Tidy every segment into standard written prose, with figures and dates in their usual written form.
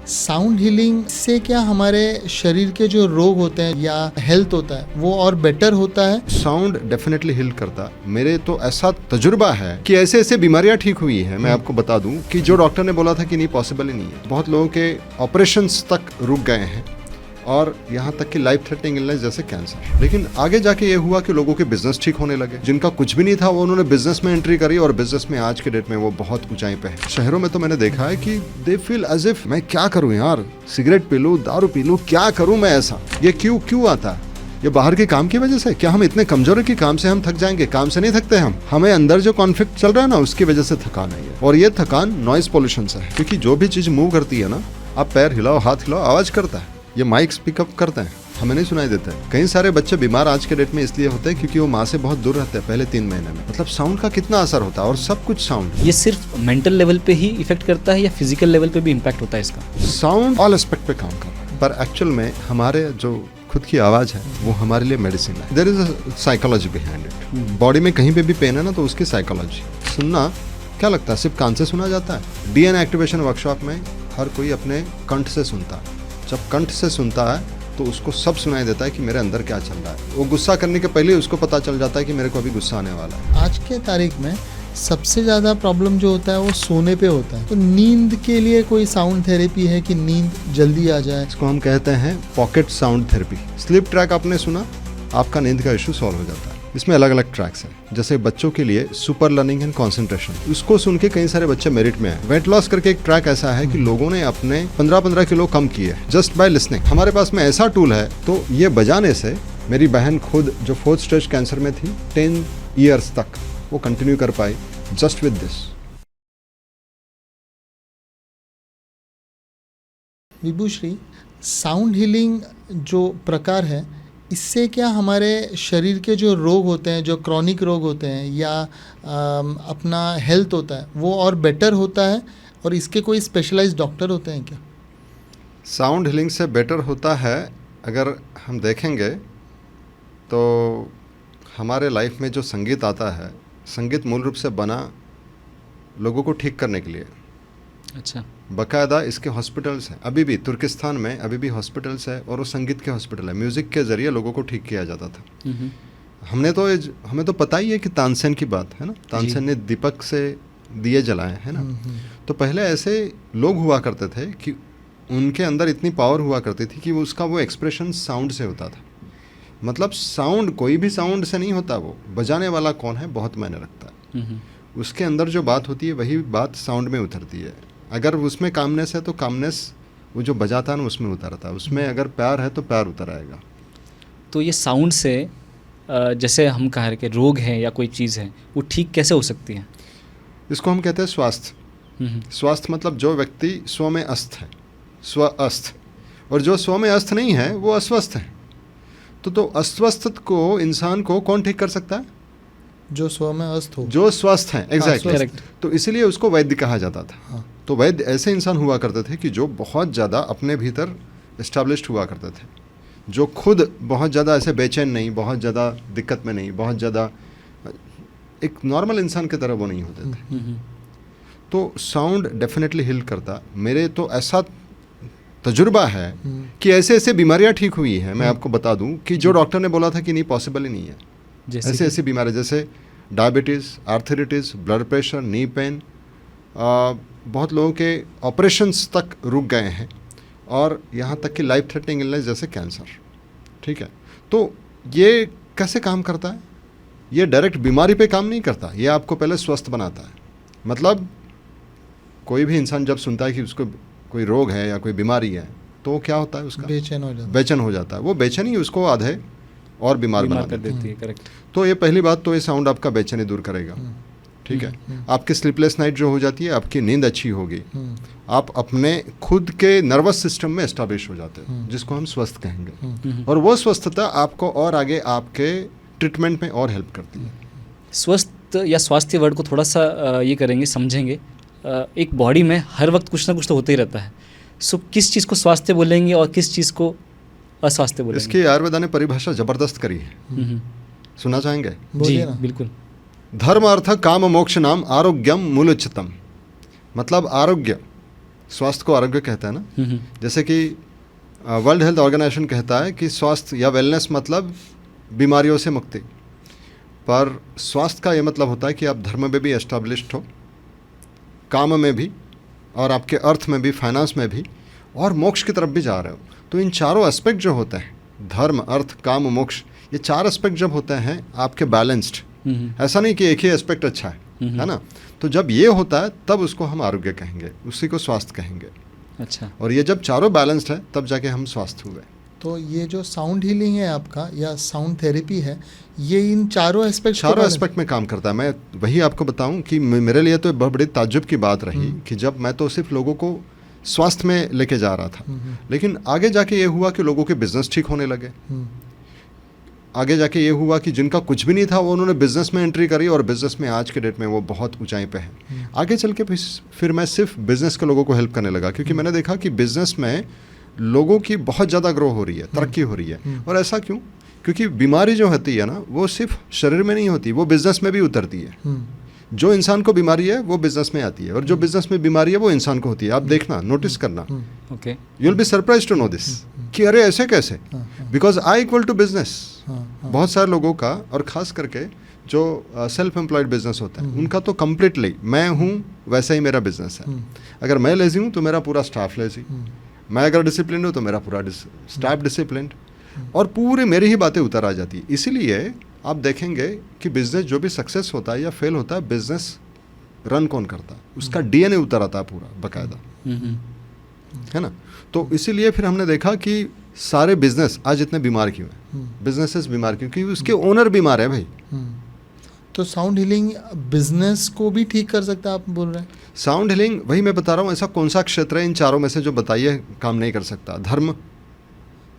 Sound healing से क्या हमारे शरीर के जो रोग होते हैं या हेल्थ होता है वो और बेटर होता है? साउंड डेफिनेटली हील करता। मेरे तो ऐसा तजुर्बा है कि ऐसे ऐसे बीमारियां ठीक हुई है। मैं आपको बता दूं कि जो डॉक्टर ने बोला था कि नहीं, पॉसिबल ही नहीं है। बहुत लोगों के ऑपरेशंस तक रुक गए हैं और यहाँ तक कि लाइफ थ्रेटनिंग इलनेस जैसे कैंसर। लेकिन आगे जाके ये हुआ कि लोगों के बिजनेस ठीक होने लगे। जिनका कुछ भी नहीं था वो उन्होंने बिजनेस में एंट्री करी और बिजनेस में आज के डेट में वो बहुत ऊंचाई पे है। शहरों में तो मैंने देखा है कि दे फील एज इफ मैं क्या करूं यार, सिगरेट पी लूं, दारू पी लूं, क्या करूं मैं ऐसा। ये क्यों आता है? ये बाहर के काम की वजह से। क्या हम इतने कमजोर है कि काम से हम थक जाएंगे? काम से नहीं थकते हम। हमें अंदर जो कॉन्फ्लिक्ट चल रहा है ना, उसकी वजह से थकान है। और ये थकान नॉइज पोल्यूशन से है, क्योंकि जो भी चीज मूव करती है ना, आप पैर हिलाओ, हाथ हिलाओ, आवाज करता है। ये माइक्स पिकअप करते हैं, हमें नहीं सुनाई देता है। कई सारे बच्चे बीमार आज के डेट में इसलिए होते हैं क्योंकि वो माँ से बहुत दूर रहते हैं पहले 3 महीने में। मतलब साउंड का कितना असर होता है, और सब कुछ साउंड। ये सिर्फ मेंटल लेवल पे ही इफेक्ट करता है या फिजिकल लेवल पे भी इम्पैक्ट होता है इसका? साउंड ऑल एस्पेक्ट पे काम कर रहा है, पर एक्चुअल में हमारे जो खुद की आवाज है वो हमारे लिए मेडिसिन है। There is a psychology behind it. Body में कहीं पे भी पेन है ना, तो उसकी साइकोलॉजी। सुनना क्या लगता है सिर्फ कान से सुना जाता है? डीएनए एक्टिवेशन वर्कशॉप में हर कोई अपने कंठ से सुनता है। जब कंठ से सुनता है तो उसको सब सुनाई देता है कि मेरे अंदर क्या चल रहा है। वो गुस्सा करने के पहले उसको पता चल जाता है कि मेरे को अभी गुस्सा आने वाला है। आज के तारीख में सबसे ज़्यादा प्रॉब्लम जो होता है वो सोने पे होता है। तो नींद के लिए कोई साउंड थेरेपी है कि नींद जल्दी आ जाए? इसको हम कहते हैं pocket sound therapy. Sleep track आपने सुना, आपका नींद का इशू सॉल्व हो जाता है। इसमें अलग अलग ट्रैक्स हैं, जैसे बच्चों के लिए सुपर लर्निंग एंड कंसंट्रेशन। उसको सुन के कई सारे बच्चे मेरिट में आए। वेट लॉस करके एक ट्रैक ऐसा है कि लोगों ने अपने 15-15 किलो कम किए जस्ट बाय लिसनिंग। हमारे पास में ऐसा टूल है, तो ये बजाने से मेरी बहन खुद जो 4th स्टेज कैंसर में थी 10 ईयर्स तक वो कंटिन्यू कर पाई just with this. Vibhushree, sound healing जो प्रकार है, इससे क्या हमारे शरीर के जो रोग होते हैं, जो क्रॉनिक रोग होते हैं या अपना हेल्थ होता है वो और बेटर होता है? और इसके कोई स्पेशलाइज्ड डॉक्टर होते हैं क्या? साउंड हीलिंग से बेटर होता है अगर हम देखेंगे तो हमारे लाइफ में जो संगीत आता है, संगीत मूल रूप से बना लोगों को ठीक करने के लिए। अच्छा। बाकायदा इसके हॉस्पिटल्स हैं, अभी भी तुर्किस्तान में अभी भी हॉस्पिटल्स है, और वो संगीत के हॉस्पिटल है। म्यूज़िक के ज़रिए लोगों को ठीक किया जाता था। हमें तो पता ही है कि तानसेन की बात है ना, तानसेन ने दीपक से दिए जलाए हैं ना। तो पहले ऐसे लोग हुआ करते थे कि उनके अंदर इतनी पावर हुआ करती थी कि उसका वो एक्सप्रेशन साउंड से होता था। मतलब साउंड कोई भी साउंड से नहीं होता, वो बजाने वाला कौन है बहुत मायने रखता है। उसके अंदर जो बात होती है वही बात साउंड में उतरती है। अगर उसमें कामनेस है तो कामनेस वो जो बजाता है ना उसमें उतरता है। उसमें अगर प्यार है तो प्यार उतर आएगा। तो ये साउंड से जैसे हम कह रहे कि रोग है या कोई चीज़ है वो ठीक कैसे हो सकती है? इसको हम कहते हैं स्वास्थ्य। स्वास्थ्य मतलब जो व्यक्ति स्व में अस्त है, स्व अस्त, और जो स्व में अस्त नहीं है वो अस्वस्थ है। तो अस्वस्थ को इंसान को कौन ठीक कर सकता है? जो स्व में अस्त हो, जो स्वस्थ है। एग्जैक्टली। करेक्ट। तो इसीलिए उसको वैद्य कहा जाता था। हाँ। तो वैद्य ऐसे इंसान हुआ करते थे कि जो बहुत ज़्यादा अपने भीतर एस्टैब्लिश्ड हुआ करते थे, जो खुद बहुत ज़्यादा ऐसे बेचैन नहीं, बहुत ज़्यादा दिक्कत में नहीं, बहुत ज़्यादा एक नॉर्मल इंसान की तरह वो नहीं होते थे। तो साउंड डेफिनेटली हील करता। मेरे तो ऐसा तजुर्बा है कि ऐसे ऐसे बीमारियां ठीक हुई हैं। मैं आपको बता दूं कि जो डॉक्टर ने बोला था कि नहीं, पॉसिबल ही नहीं है। ऐसे ऐसी बीमारियां जैसे diabetes, arthritis, blood pressure, knee pain, बहुत लोगों के ऑपरेशंस तक रुक गए हैं, और यहाँ तक कि लाइफ थ्रेटनिंग इलनेस जैसे कैंसर। ठीक है, तो ये कैसे काम करता है? ये डायरेक्ट बीमारी पे काम नहीं करता, ये आपको पहले स्वस्थ बनाता है। मतलब कोई भी इंसान जब सुनता है कि उसको कोई रोग है या कोई बीमारी है तो क्या होता है? उसका बेचैन हो जाता है। वो बेचैनी उसको आधे और बीमार बना देती है। करेक्ट। तो ये पहली बात, तो ये साउंड आपका बेचैनी दूर करेगा। ठीक है, आपकी स्लीपलेस नाइट जो हो जाती है, आपकी नींद अच्छी होगी, आप अपने खुद के नर्वस सिस्टम में एस्टैब्लिश हो जाते हैं, जिसको हम स्वस्थ कहेंगे। और वो स्वस्थता आपको और आगे आपके ट्रीटमेंट में और हेल्प करती है। स्वस्थ या स्वास्थ्य वर्ड को थोड़ा सा ये करेंगे, समझेंगे। एक बॉडी में हर वक्त कुछ ना कुछ तो होता ही रहता है। सो किस चीज़ को स्वास्थ्य बोलेंगे और किस चीज़ को अस्वास्थ्य बोलेंगे? इसकी आयुर्वेदा ने परिभाषा जबरदस्त करी है, सुना चाहेंगे? जी बिल्कुल। धर्म अर्थ काम मोक्ष नाम आरोग्यम मूलोच्चतम। मतलब आरोग्य स्वास्थ्य को आरोग्य कहता है ना, जैसे कि वर्ल्ड हेल्थ ऑर्गेनाइजेशन कहता है कि स्वास्थ्य या वेलनेस मतलब बीमारियों से मुक्ति, पर स्वास्थ्य का ये मतलब होता है कि आप धर्म में भी एस्टैब्लिश्ड हो, काम में भी, और आपके अर्थ में भी, फाइनेंस में भी, और मोक्ष की तरफ भी जा रहे हो। तो इन चारों एस्पेक्ट जो होते हैं, धर्म, अर्थ, काम, मोक्ष, ये 4 एस्पेक्ट जब होते हैं आपके बैलेंस्ड, ऐसा नहीं कि एक ही एस्पेक्ट अच्छा है ना, तो जब ये होता है तब उसको हम आरोग्य कहेंगे, उसी को स्वास्थ्य कहेंगे। अच्छा। और ये जब चारों बैलेंस्ड है तब जाके हम स्वस्थ हुए। तो ये जो साउंड हीलिंग है आपका या साउंड थेरेपी है, ये इन चारों एस्पेक्ट में काम करता है। मैं वही आपको बताऊं कि मेरे लिए तो बहुत बड़ी ताज्जुब की बात रही कि जब मैं तो सिर्फ लोगों को स्वास्थ्य में लेके जा रहा था, लेकिन आगे जाके ये हुआ कि लोगों के बिजनेस ठीक होने लगे। आगे जाके ये हुआ कि जिनका कुछ भी नहीं था वो उन्होंने बिजनेस में एंट्री करी, और बिजनेस में आज के डेट में वो बहुत ऊंचाई पे है। आगे चल के फिर मैं सिर्फ बिजनेस के लोगों को हेल्प करने लगा, क्योंकि मैंने देखा कि बिजनेस में लोगों की बहुत ज़्यादा ग्रो हो रही है, तरक्की हो रही है। और ऐसा क्यों? क्योंकि बीमारी जो होती है ना, वो सिर्फ शरीर में नहीं होती, वो बिजनेस में भी उतरती है। जो इंसान को बीमारी है वो बिजनेस में आती है, और जो बिजनेस में बीमारी है वो इंसान को होती है। आप देखना, नोटिस करना, okay, you will be surprise to know this कि अरे ऐसे कैसे, because I equal to business. बहुत सारे लोगों का, और ख़ास करके जो सेल्फ एम्प्लॉयड बिजनेस होता है, उनका तो कम्प्लीटली मैं हूँ वैसा ही मेरा बिजनेस है। अगर मैं लेजी हूँ तो मेरा पूरा स्टाफ लेजी, मैं अगर डिसिप्लिन हूँ तो मेरा पूरा स्टाफ डिसिप्लिन, और पूरे मेरी ही बातें उतर आ जाती है। इसीलिए आप देखेंगे कि बिजनेस जो भी सक्सेस होता है या फेल होता है, बिजनेस रन कौन करता है, उसका डीएनए उतर आता है पूरा बकायदा, है ना। तो इसीलिए फिर हमने देखा कि सारे बिजनेस आज इतने बीमार क्यों हैं, बिजनेसेस बीमार क्यों, क्योंकि उसके ओनर बीमार है भाई। तो साउंड हीलिंग बिजनेस को भी ठीक कर सकता है, आप बोल रहे हैं? साउंड हीलिंग, वही मैं बता रहा हूँ, ऐसा कौन सा क्षेत्र है इन चारों में से जो बताइए काम नहीं कर सकता?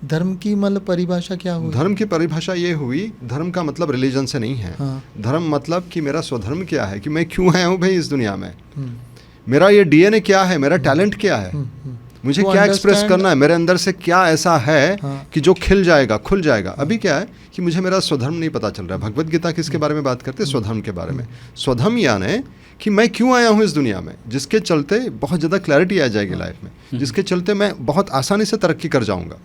धर्म की मतलब परिभाषा क्या हुई? धर्म की परिभाषा ये हुई, धर्म का मतलब रिलीजन से नहीं है। धर्म मतलब कि मेरा स्वधर्म क्या है, कि मैं क्यों आया हूँ भाई इस दुनिया में, मेरा ये डीएनए क्या है, मेरा टैलेंट क्या है, मुझे क्या एक्सप्रेस करना है, मेरे अंदर से क्या ऐसा है कि जो खिल जाएगा, खुल जाएगा। अभी क्या है कि मुझे मेरा स्वधर्म नहीं पता चल रहा है। भगवत गीता किसके बारे में बात करते हैं? स्वधर्म के बारे में। स्वधर्म यानी कि मैं क्यों आया हूँ इस दुनिया में, जिसके चलते बहुत ज़्यादा क्लैरिटी आ जाएगी लाइफ में, जिसके चलते मैं बहुत आसानी से तरक्की कर जाऊँगा।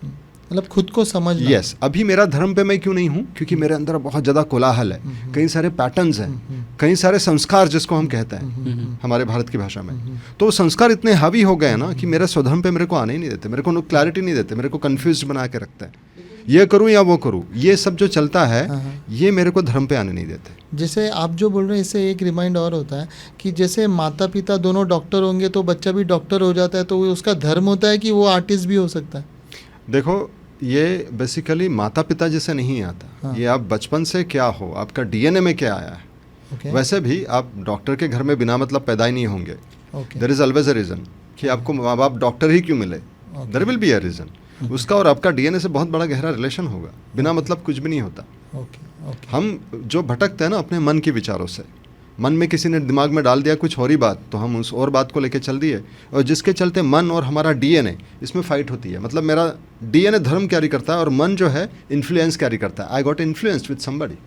मतलब खुद को समझना। यस, अभी मेरा धर्म पे मैं क्यों नहीं हूँ? क्योंकि मेरे अंदर बहुत ज़्यादा कोलाहल है, कई सारे पैटर्न्स हैं, कई सारे संस्कार जिसको हम कहते हैं हमारे भारत की भाषा में। तो संस्कार इतने हावी हो गए ना कि मेरे स्वधर्म पे मेरे को आने ही नहीं देते, मेरे को क्लैरिटी नहीं देते, मेरे को कन्फ्यूज बना के रखते हैं। ये करूँ या वो करूँ, ये सब जो चलता है ये मेरे को धर्म पे आने नहीं देते। जैसे आप जो बोल रहे हैं, इससे एक रिमाइंड और होता है कि जैसे माता पिता दोनों डॉक्टर होंगे तो बच्चा भी डॉक्टर हो जाता है, तो उसका धर्म होता है कि वो आर्टिस्ट भी हो सकता है। देखो, ये बेसिकली माता पिता जैसे नहीं आता। ये आप बचपन से क्या हो, आपका डीएनए में क्या आया है। वैसे भी आप डॉक्टर के घर में बिना मतलब पैदा ही नहीं होंगे। There is always a reason कि आपको माँ बाप डॉक्टर ही क्यों मिले, there will be a reason. उसका और आपका डीएनए से बहुत बड़ा गहरा रिलेशन होगा। बिना मतलब कुछ भी नहीं होता। हम जो भटकते हैं ना अपने मन के विचारों से, मन में किसी ने दिमाग में डाल दिया कुछ और ही बात, तो हम उस और बात को लेके चल दिए, और जिसके चलते मन और हमारा डीएनए इसमें फाइट होती है। मतलब मेरा डीएनए धर्म कैरी करता है और मन जो है इन्फ्लुएंस कैरी करता है। I got influenced with somebody,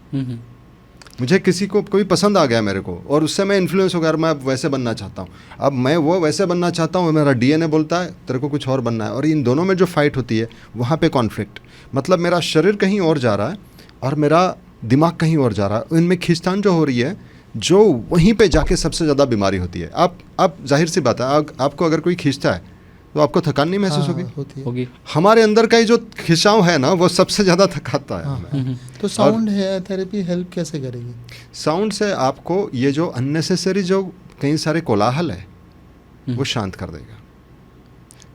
मुझे किसी को कोई पसंद आ गया मेरे को, और उससे मैं इन्फ्लुएंस हो गया, मैं अब वैसे बनना चाहता हूँ, अब मैं वो वैसे बनना चाहता हूँ, मेरा डीएनए बोलता है तेरे को कुछ और बनना है। और इन दोनों में जो फाइट होती है वहाँ पे कॉन्फ्लिक्ट, मतलब मेरा शरीर कहीं और जा रहा है और मेरा दिमाग कहीं और जा रहा है। इनमें खींचतान जो हो रही है, जो वहीं पे जाके सबसे ज़्यादा बीमारी होती है। आप जाहिर सी बात है, आपको अगर कोई खींचता है तो आपको थकान नहीं महसूस होगी। हमारे अंदर का ही जो खिंचाव है ना, वो सबसे ज़्यादा थकाता है। तो साउंड थेरेपी हेल्प कैसे करेगी? साउंड से आपको ये जो अननेसेसरी जो कई सारे कोलाहल है वो शांत कर देगा।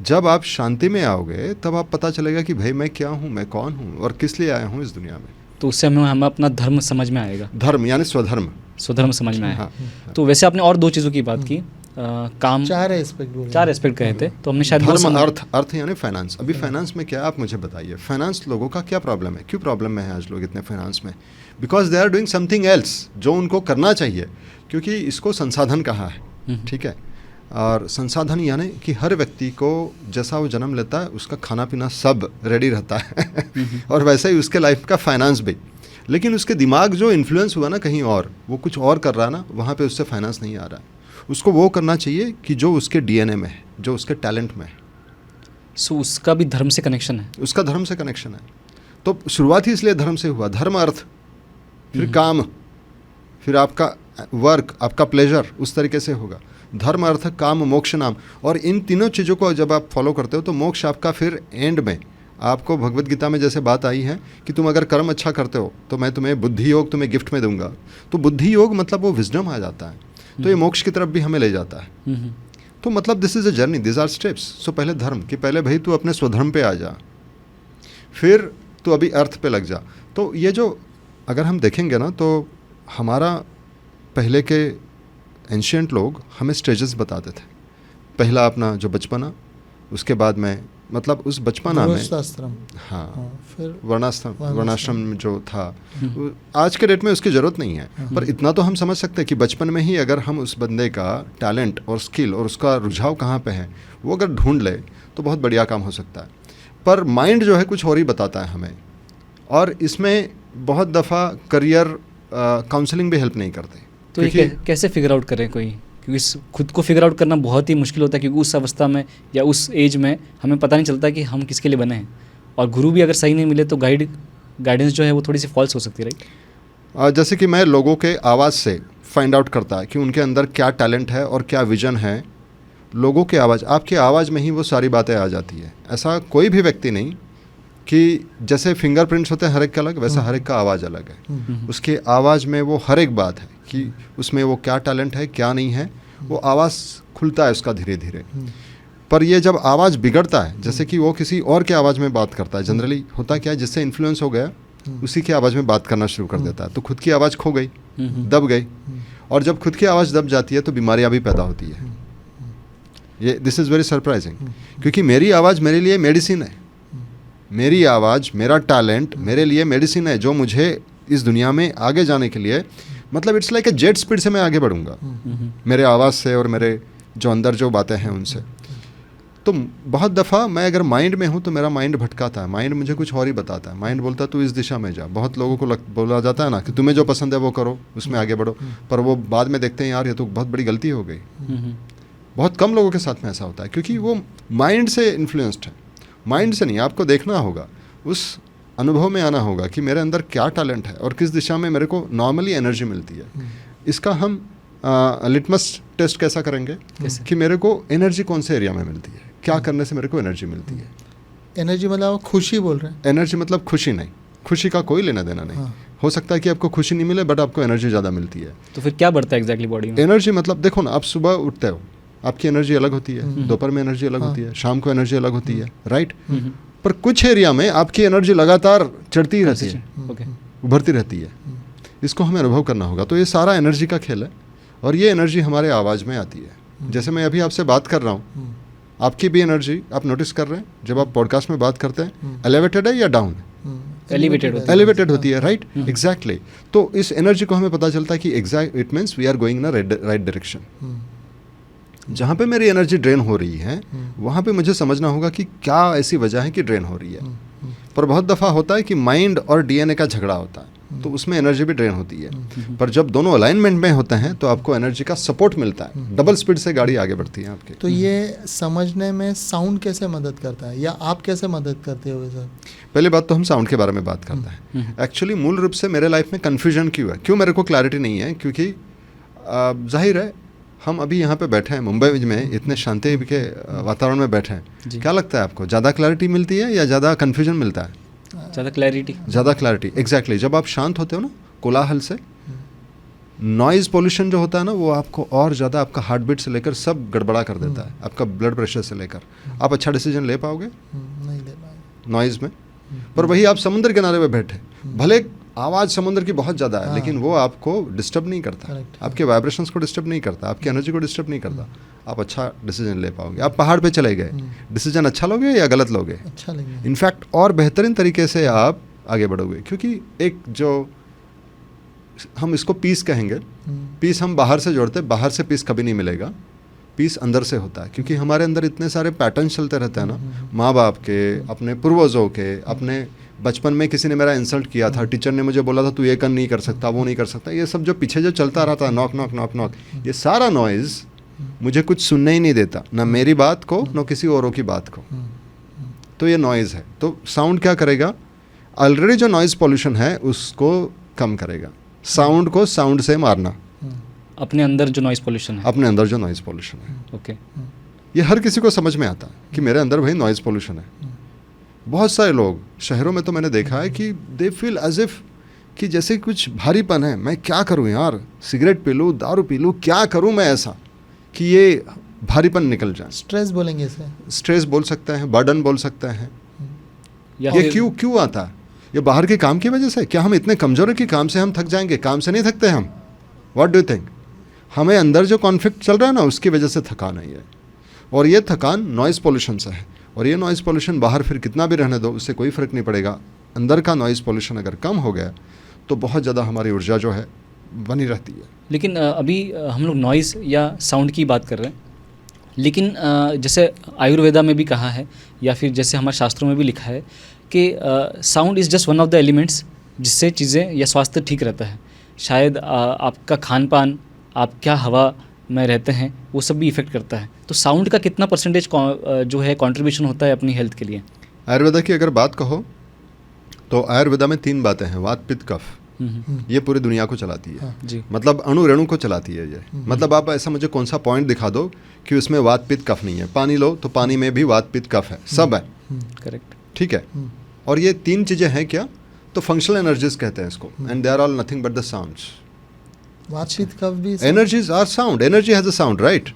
जब आप शांति में आओगे तब आप पता चलेगा कि भाई मैं क्या हूँ, मैं कौन हूँ और किस लिए आया हूँ इस दुनिया में। तो उससे हमें अपना धर्म समझ में आएगा। धर्म यानी स्वधर्म समझ में आया। हाँ। तो वैसे आपने और 2 चीज़ों की बात की, काम, 4 एस्पेक्ट कहे थे, तो हमने शायद धर्म, अर्थ यानी फाइनेंस। अभी फाइनेंस में क्या, आप मुझे बताइए, फाइनेंस लोगों का क्या प्रॉब्लम है, क्यों प्रॉब्लम में है आज लोग इतने फाइनेंस में? Because they are doing something else जो उनको करना चाहिए, क्योंकि इसको संसाधन कहा है, ठीक है। और संसाधन यानी कि हर व्यक्ति को जैसा वो जन्म लेता है उसका खाना पीना सब रेडी रहता है और वैसे ही उसके लाइफ का फाइनेंस भी। लेकिन उसके दिमाग जो इन्फ्लुएंस हुआ ना कहीं और, वो कुछ और कर रहा है ना, वहाँ पे उससे फाइनेंस नहीं आ रहा है। उसको वो करना चाहिए कि जो उसके डीएनए में है, जो उसके टैलेंट में है। सो उसका भी धर्म से कनेक्शन है। उसका धर्म से कनेक्शन है। तो शुरुआत ही इसलिए धर्म से हुआ, धर्म अर्थ, फिर काम, फिर आपका वर्क, आपका प्लेजर उस तरीके से होगा। धर्म अर्थ काम मोक्ष नाम, और इन तीनों चीज़ों को जब आप फॉलो करते हो तो मोक्ष आपका फिर एंड में, आपको भगवत गीता में जैसे बात आई है कि तुम अगर कर्म अच्छा करते हो तो मैं तुम्हें बुद्धि योग तुम्हें गिफ्ट में दूंगा, तो बुद्धि योग मतलब वो विजडम आ जाता है, तो ये मोक्ष की तरफ भी हमें ले जाता है। तो मतलब this is a journey, this are steps. So पहले धर्म कि पहले भाई तू अपने स्वधर्म पे आ जा, फिर तू अभी अर्थ पे लग जा। तो ये जो अगर हम देखेंगे ना तो हमारा पहले के एंशियंट लोग हमें स्टेजेस बताते थे। पहला अपना जो बचपना, उसके बाद में मतलब उस बचपना में हाँ फिर वर्णाश्रम जो था, आज के डेट में उसकी ज़रूरत नहीं है, पर इतना तो हम समझ सकते हैं कि बचपन में ही अगर हम उस बंदे का टैलेंट और स्किल और उसका रुझाव कहाँ पे है वो अगर ढूंढ ले तो बहुत बढ़िया काम हो सकता है। पर माइंड जो है कुछ और ही बताता है हमें, और इसमें बहुत दफ़ा करियर काउंसलिंग भी हेल्प नहीं करते। तो ये कैसे फिगर आउट करें कोई, क्योंकि खुद को फिगर आउट करना बहुत ही मुश्किल होता है, क्योंकि उस अवस्था में या उस एज में हमें पता नहीं चलता कि हम किसके लिए बने हैं, और गुरु भी अगर सही नहीं मिले तो गाइडेंस जो है वो थोड़ी सी फॉल्स हो सकती है, राइट? जैसे कि मैं लोगों के आवाज़ से फाइंड आउट करता है कि उनके अंदर क्या टैलेंट है और क्या विजन है। लोगों की आवाज़, आपकी आवाज़ में ही वो सारी बातें आ जाती है। ऐसा कोई भी व्यक्ति नहीं कि जैसे फिंगरप्रिंट्स होते हैं हर एक का अलग, वैसा हर एक का आवाज़ अलग है। उसकी आवाज़ में वो हर एक बात है कि उसमें वो क्या टैलेंट है क्या नहीं है, वो आवाज़ खुलता है उसका धीरे धीरे। पर ये जब आवाज़ बिगड़ता है, जैसे कि वो किसी और के आवाज़ में बात करता है, जनरली होता क्या है, जिससे इन्फ्लुएंस हो गया उसी की आवाज़ में बात करना शुरू कर देता है, तो खुद की आवाज़ खो गई, दब गई। और जब खुद की आवाज़ दब जाती है तो बीमारियाँ भी पैदा होती है। ये दिस इज़ वेरी सरप्राइजिंग, क्योंकि मेरी आवाज़ मेरे लिए मेडिसिन है। मेरी आवाज़, मेरा टैलेंट मेरे लिए मेडिसिन है, जो मुझे इस दुनिया में आगे जाने के लिए, मतलब it's like a jet speed से मैं आगे बढ़ूंगा मेरे आवाज़ से और मेरे जो अंदर जो बातें हैं उनसे। तो बहुत दफ़ा मैं अगर माइंड में हूँ तो मेरा माइंड भटकाता है, माइंड मुझे कुछ और ही बताता है। माइंड बोलता है तू इस दिशा में जा। बहुत लोगों को बोला जाता है ना कि तुम्हें जो पसंद है वो करो, उसमें आगे बढ़ो, पर वो बाद में देखते हैं यार ये तो बहुत बड़ी गलती हो गई। बहुत कम लोगों के साथ में ऐसा होता है, क्योंकि वो माइंड से इन्फ्लुएंस्ड है। माइंड से नहीं, आपको देखना होगा, उस अनुभव में आना होगा कि मेरे अंदर क्या टैलेंट है और किस दिशा में मेरे को नॉर्मली एनर्जी मिलती है। इसका हम लिटमस टेस्ट कैसा करेंगे कि मेरे को एनर्जी कौन से एरिया में मिलती है, क्या करने से मेरे को एनर्जी मिलती है। एनर्जी मतलब खुशी बोल रहे हैं? एनर्जी मतलब खुशी नहीं, खुशी का कोई लेना देना नहीं। हो सकता है कि आपको खुशी नहीं मिले बट आपको एनर्जी ज़्यादा मिलती है। तो फिर क्या बढ़ता है एग्जैक्टली बॉडी में? एनर्जी मतलब देखो ना, आप सुबह उठते हो, आपकी एनर्जी अलग होती है, दोपहर में एनर्जी अलग होती है, शाम को एनर्जी अलग होती है, राइट? पर कुछ एरिया में आपकी एनर्जी लगातार चढ़ती ही रहती है, उभरती रहती है। इसको हमें अनुभव करना होगा। तो ये सारा एनर्जी का खेल है, और ये एनर्जी हमारे आवाज़ में आती है। जैसे मैं अभी आपसे बात कर रहा हूँ, आपकी भी एनर्जी आप नोटिस कर रहे हैं जब आप पॉडकास्ट में बात करते हैं, एलिवेटेड है या डाउन? एलिवेटेड होती है, राइट? एग्जैक्टली। तो इस एनर्जी को हमें पता चलता है कि exact it means we are going in right direction. जहाँ पे मेरी एनर्जी ड्रेन हो रही है वहाँ पे मुझे समझना होगा कि क्या ऐसी वजह है कि ड्रेन हो रही है। पर बहुत दफ़ा होता है कि माइंड और डीएनए का झगड़ा होता है, तो उसमें एनर्जी भी ड्रेन होती है। पर जब दोनों अलाइनमेंट में होते हैं तो आपको एनर्जी का सपोर्ट मिलता है, डबल स्पीड से गाड़ी आगे बढ़ती है आपकी। तो ये समझने में साउंड कैसे मदद करता है, या आप कैसे मदद करते हो सर? पहले बात तो हम साउंड के बारे में बात करते हैं। एक्चुअली मूल रूप से मेरे लाइफ में कन्फ्यूजन क्यों है, क्यों मेरे को क्लैरिटी नहीं है, क्योंकि जाहिर है हम अभी यहाँ पे बैठे हैं मुंबई में, इतने शांति के वातावरण में बैठे हैं। क्या लगता है आपको, ज़्यादा क्लैरिटी मिलती है या ज़्यादा कन्फ्यूजन मिलता है? ज़्यादा क्लैरिटी, एग्जैक्टली। जब आप शांत होते हो ना कोलाहल से, नॉइज़ पोल्यूशन जो होता है ना, वो आपको और ज़्यादा आपका हार्ट बीट से लेकर सब गड़बड़ा कर देता है, आपका ब्लड प्रेशर से लेकर। आप अच्छा डिसीजन ले पाओगे? नहीं ले पाओगे नॉइज़ में। पर वही आप समुद्र किनारे पे बैठे, भले आवाज़ समुद्र की बहुत ज़्यादा है, लेकिन वो आपको डिस्टर्ब नहीं करता, आपके वाइब्रेशंस को डिस्टर्ब नहीं करता, आपकी एनर्जी को डिस्टर्ब नहीं करता। आप अच्छा डिसीजन ले पाओगे। आप पहाड़ पे चले गए, डिसीजन अच्छा लोगे या गलत लोगे? अच्छा लगेगा। इनफैक्ट और बेहतरीन तरीके से आप आगे बढ़ोगे, क्योंकि एक जो हम इसको पीस कहेंगे, पीस हम बाहर से जोड़ते हैं, बाहर से पीस कभी नहीं मिलेगा, पीस अंदर से होता है। क्योंकि हमारे अंदर इतने सारे पैटर्न चलते रहते हैं ना, माँ बाप के, अपने पूर्वजों के, अपने बचपन में किसी ने मेरा इंसल्ट किया था, टीचर ने मुझे बोला था तू ये कर नहीं कर सकता, वो नहीं कर सकता, ये सब जो पीछे जो चलता रहता है, नॉक नॉक नॉक नॉक, ये सारा नॉइज़ मुझे कुछ सुनने ही नहीं देता, ना मेरी बात को ना किसी औरों की बात को। तो ये नॉइज़ है। तो साउंड क्या करेगा, ऑलरेडी जो नॉइज़ पॉल्यूशन है उसको कम करेगा। साउंड को साउंड से मारना, अपने अंदर जो नॉइज़ पॉल्यूशन है। अपने अंदर जो नॉइज़ पॉल्यूशन है, ओके, ये हर किसी को समझ में आता है कि मेरे अंदर भाई नॉइज़ पॉल्यूशन है। बहुत सारे लोग शहरों में तो मैंने देखा है कि दे फील एज इफ कि जैसे कुछ भारीपन है, मैं क्या करूं यार, सिगरेट पी लूँ, दारू पी लूँ, क्या करूं मैं ऐसा कि ये भारीपन निकल जाए। स्ट्रेस बोलेंगे इसे, स्ट्रेस बोल सकते हैं, बर्डन बोल सकते हैं। या ये फिर क्यों आता है? ये बाहर के काम की वजह से। क्या हम इतने कमज़ोर हैं कि काम से हम थक जाएंगे? काम से नहीं थकते हम। What do you think? हमें अंदर जो कॉन्फ्लिक्ट चल रहा है ना, उसकी वजह से थकान है ये। और ये थकान नॉइज़ पॉल्यूशन से है। और ये नॉइज़ पॉल्यूशन बाहर फिर कितना भी रहने दो, उससे कोई फ़र्क नहीं पड़ेगा। अंदर का नॉइज़ पॉल्यूशन अगर कम हो गया तो बहुत ज़्यादा हमारी ऊर्जा जो है बनी रहती है। लेकिन अभी हम लोग नॉइज़ या साउंड की बात कर रहे हैं, लेकिन जैसे आयुर्वेदा में भी कहा है या फिर जैसे हमारे शास्त्रों में भी लिखा है कि sound is just one of the elements जिससे चीज़ें या स्वास्थ्य ठीक रहता है। शायद आपका खान पान, आप क्या हवा में रहते हैं, वो सब भी इफ़ेक्ट करता है। तो साउंड का कितना परसेंटेज जो है कंट्रीब्यूशन होता है अपनी हेल्थ के लिए? आयुर्वेदा की अगर बात कहो तो आयुर्वेदा में 3 बातें हैं, वात पित्त कफ। ये पूरी दुनिया को चलाती है। जी, मतलब अणु रेणु को चलाती है ये। मतलब आप ऐसा मुझे कौन सा पॉइंट दिखा दो कि उसमें वात पित्त कफ नहीं है। पानी लो तो पानी में भी वात पित्त कफ है, सब है। करेक्ट। ठीक है। और ये 3 चीज़ें हैं क्या, तो फंक्शनल एनर्जीज कहते हैं इसको। And they are all nothing but the sounds. Vata pitta kapha भी energies are sound, energy has a sound, right.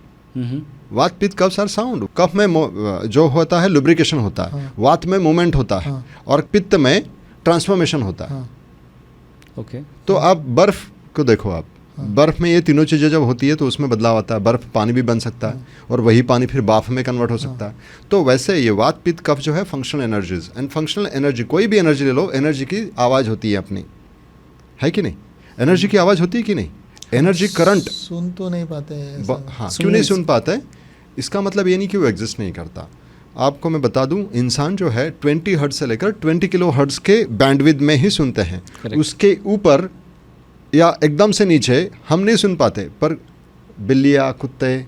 Vata pitta cough are sound. कफ में जो होता है लुब्रिकेशन होता है, वात में मूवमेंट होता है, और पित्त में ट्रांसफॉर्मेशन होता है। ओके। तो आप बर्फ को देखो, आप बर्फ में ये तीनों चीज़ें जब होती है तो उसमें बदलाव आता है। बर्फ पानी भी बन सकता है और वही पानी फिर भाप में कन्वर्ट हो सकता है। तो वैसे ये वात पित्त कफ जो है functional energies. And functional energy, कोई भी एनर्जी ले लो, एनर्जी की आवाज़ होती है अपनी, है कि नहीं? एनर्जी की आवाज़ होती है कि नहीं? एनर्जी करंट सुन तो नहीं पाते हैं ऐसा। हाँ, क्यों नहीं सुन पाते? इसका मतलब ये नहीं कि वो एग्जिस्ट नहीं करता। आपको मैं बता दूं, इंसान जो है 20 हर्ट्ज से लेकर 20 किलो हर्ट्ज के बैंडविड्थ में ही सुनते हैं। Correct. उसके ऊपर या एकदम से नीचे हम नहीं सुन पाते। पर बिल्लियाँ, कुत्ते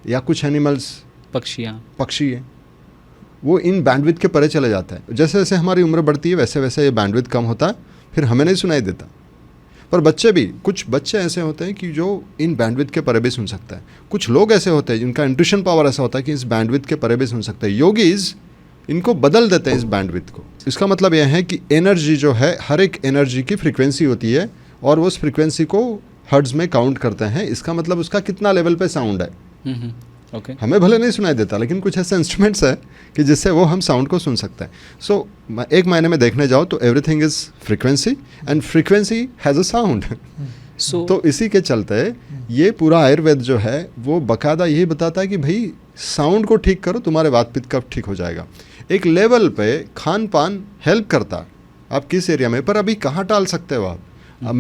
या कुछ एनिमल्स, पक्षियाँ, पक्षी हैं, वो इन बैंडविड्थ के परे चले जाता है। जैसे जैसे हमारी उम्र बढ़ती है वैसे वैसे ये बैंडविड्थ कम होता है, फिर हमें नहीं सुनाई देता। पर बच्चे भी, कुछ बच्चे ऐसे होते हैं कि जो इन बैंडविड्थ के परे भी सुन सकता है। कुछ लोग ऐसे होते हैं जिनका इंट्यूशन पावर ऐसा होता है कि इस बैंडविड्थ के परे भी सुन सकते हैं। योगीज इनको बदल देते हैं इस बैंडविड्थ को। इसका मतलब यह है कि एनर्जी जो है, हर एक एनर्जी की फ्रीक्वेंसी होती है और वो उस फ्रीक्वेंसी को हर्ट्ज में काउंट करते हैं। इसका मतलब उसका कितना लेवल पे साउंड है। ओके। हमें भले नहीं सुनाई देता, लेकिन कुछ ऐसे इंस्ट्रूमेंट्स है कि जिससे वो हम साउंड को सुन सकते हैं। सो एक मायने में देखने जाओ तो everything is frequency and frequency has a sound. So तो इसी के चलते ये पूरा आयुर्वेद जो है वो बाकायदा यही बताता है कि भाई साउंड को ठीक करो, तुम्हारे वात पित्त कफ ठीक हो जाएगा। एक लेवल पे खान पान हेल्प करता है, आप किस एरिया में, पर अभी कहाँ टाल सकते हो आप? अब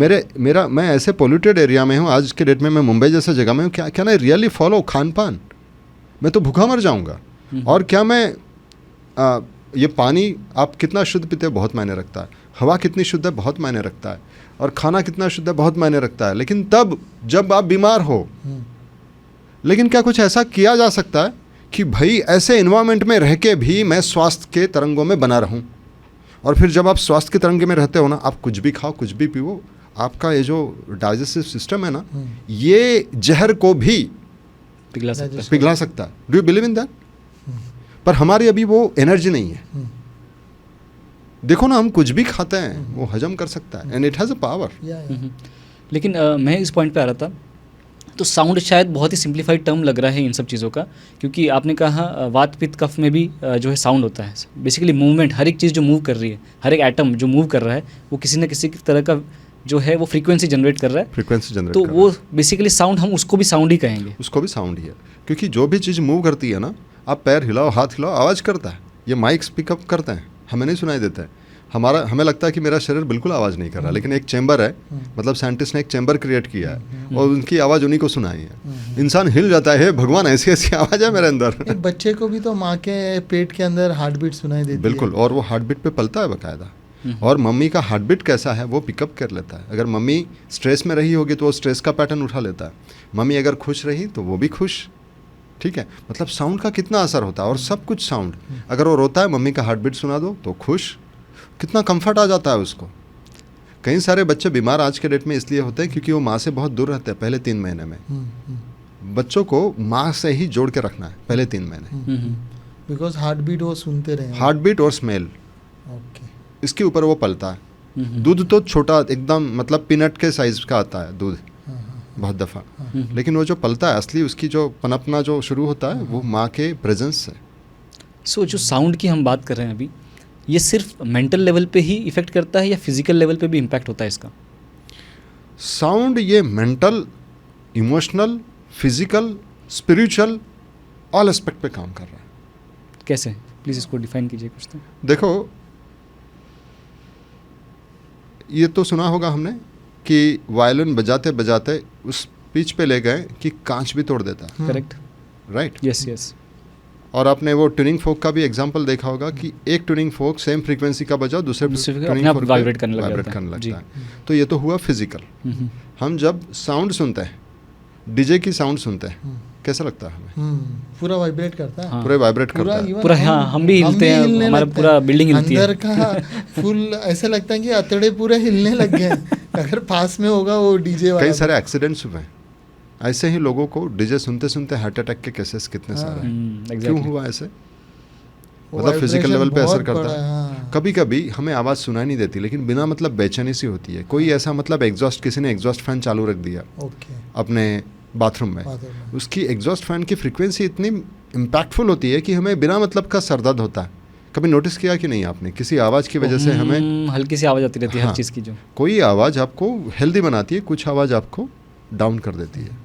मैं ऐसे पोल्यूटेड एरिया में हूँ आज के डेट में, मैं मुंबई जैसे जगह में हूँ। क्या क्या ना रियली फॉलो खान पान? मैं तो भूखा मर जाऊँगा। और क्या मैं ये पानी आप कितना शुद्ध पीते हो बहुत मायने रखता है, हवा कितनी शुद्ध है बहुत मायने रखता है, और खाना कितना शुद्ध है बहुत मायने रखता है। लेकिन तब जब आप बीमार हो, लेकिन क्या कुछ ऐसा किया जा सकता है कि भाई ऐसे इन्वायरमेंट में रह के भी मैं स्वास्थ्य के तरंगों में बना रहूं? और फिर जब आप स्वास्थ्य के तरंगे में रहते हो ना, आप कुछ भी खाओ, कुछ भी पीओ, आपका ये जो डाइजेस्टिव सिस्टम है ना, ये जहर को भी पिघला सकता है। Do you believe in that? पर हमारी अभी वो एनर्जी नहीं है। देखो ना, हम कुछ भी खाते हैं वो हजम कर सकता है, and it has a power. लेकिन मैं इस पॉइंट पे आ रहा था, तो साउंड शायद बहुत ही सिंप्लीफाइड टर्म लग रहा है इन सब चीज़ों का, क्योंकि आपने कहा वात पित्त कफ में भी जो है साउंड होता है। बेसिकली मूवमेंट, हर एक चीज़ जो मूव कर रही है, हर एक एटम जो मूव कर रहा है, वो किसी न किसी तरह का जो है वो फ्रीक्वेंसी जनरेट कर रहा है। फ्रीक्वेंसी जनरेट तो वो बेसिकली साउंड, हम उसको भी साउंड ही कहेंगे। उसको भी साउंड ही है, क्योंकि जो भी चीज़ मूव करती है ना, आप पैर हिलाओ, हाथ हिलाओ, आवाज़ करता है। ये माइक्स पिकअप करते हैं, हमें नहीं सुनाई देता है। हमें लगता है कि मेरा शरीर बिल्कुल आवाज़ नहीं कर रहा, लेकिन एक चैम्बर है, मतलब साइंटिस्ट ने एक चैम्बर क्रिएट किया है और उनकी आवाज़ उन्हीं को सुनाई है। इंसान हिल जाता है, भगवान ऐसी ऐसी आवाज़ है मेरे अंदर। एक बच्चे को भी तो माँ के पेट के अंदर हार्ट बीट सुनाई देती है। बिल्कुल, और वो हार्ट बीट पे पलता है बाकायदा। और मम्मी का हार्ट बीट कैसा है वो पिकअप कर लेता है। अगर मम्मी स्ट्रेस में रही होगी तो वो स्ट्रेस का पैटर्न उठा लेता है। मम्मी अगर खुश रही तो वो भी खुश ठीक है, मतलब साउंड का कितना असर होता है। और सब कुछ साउंड, अगर वो रोता है मम्मी का हार्ट बीट सुना दो तो खुश, कितना कंफर्ट आ जाता है उसको। कई सारे बच्चे बीमार आज के डेट में इसलिए होते हैं क्योंकि वो माँ से बहुत दूर रहते हैं पहले 3 महीने में। बच्चों को माँ से ही जोड़ के रखना है पहले 3 महीने, बिकॉज हार्ट बीट वो सुनते रहे। हार्ट बीट और स्मेल, ओके। इसके ऊपर वो पलता है। दूध तो छोटा एकदम, मतलब पीनट के साइज का आता है दूध बहुत दफ़ा, लेकिन वो जो पलता है असली, उसकी जो पनपना जो शुरू होता है वो माँ के प्रेजेंस से। सो जो साउंड की हम बात कर रहे हैं अभी, ये सिर्फ मेंटल लेवल पे ही इफेक्ट करता है या फिजिकल लेवल पे भी इम्पैक्ट होता है इसका? साउंड ये mental, emotional, physical, spiritual all aspect पे काम कर रहा है। कैसे, प्लीज़ इसको डिफाइन कीजिए कुछ तो। देखो, ये तो सुना होगा हमने कि वायलिन बजाते बजाते उस पिच पे ले गए कि कांच भी तोड़ देता है, करेक्ट, राइट? Yes yes. और आपने वो ट्यूनिंग फोक का भी एग्जांपल देखा होगा कि एक ट्यूनिंग फोक सेम फ्रीक्वेंसी का बजाओ, दूसरे अपने ट्यूनिंग आप फोक वाइब्रेट करने लग वाइब्रेट जाता है। करने जी। लगता है। तो ये तो हुआ फिजिकल। हम जब साउंड सुनते हैं, डीजे की साउंड सुनते हैं, कैसा लगता है हमें? पूरा वाइब्रेट करता है। हाँ। पूरे वाइब्रेट करता है। even पूरा, हाँ, हम भी हिलते हैं, हिलने हमारा लगते पूरा हैं। बिल्डिंग हिलती है। अंदर का फुल ऐसे लगता है कि अतड़े पूरे हिलने लग गए हैं। अगर पास में होगा वो डीजे वाला। कई सारे एक्सीडेंट्स हुए हैं ऐसे ही, लोगों को डीजे सुनते सुनते हार्ट अटैक के केसेस कितने सारे हैं। क्यों हुआ ऐसे? मतलब फिजिकल लेवल पे असर करता है। हाँ। कभी कभी हमें आवाज़ सुनाई नहीं देती, लेकिन बिना मतलब बेचैनी सी होती है। कोई ऐसा मतलब एग्जॉस्ट, किसी ने एग्जॉस्ट फैन चालू रख दिया ओके। अपने बाथरूम में, उसकी एग्जॉस्ट फैन की फ्रीक्वेंसी इतनी इम्पैक्टफुल होती है कि हमें बिना मतलब का सर दर्द होता है। कभी नोटिस किया कि नहीं आपने, किसी आवाज़ की वजह से हमें हल्की सी आवाज़ आती रहती है हाँ, हर चीज़ की। जो कोई आवाज़ आपको हेल्दी बनाती है, कुछ आवाज़ आपको डाउन कर देती है।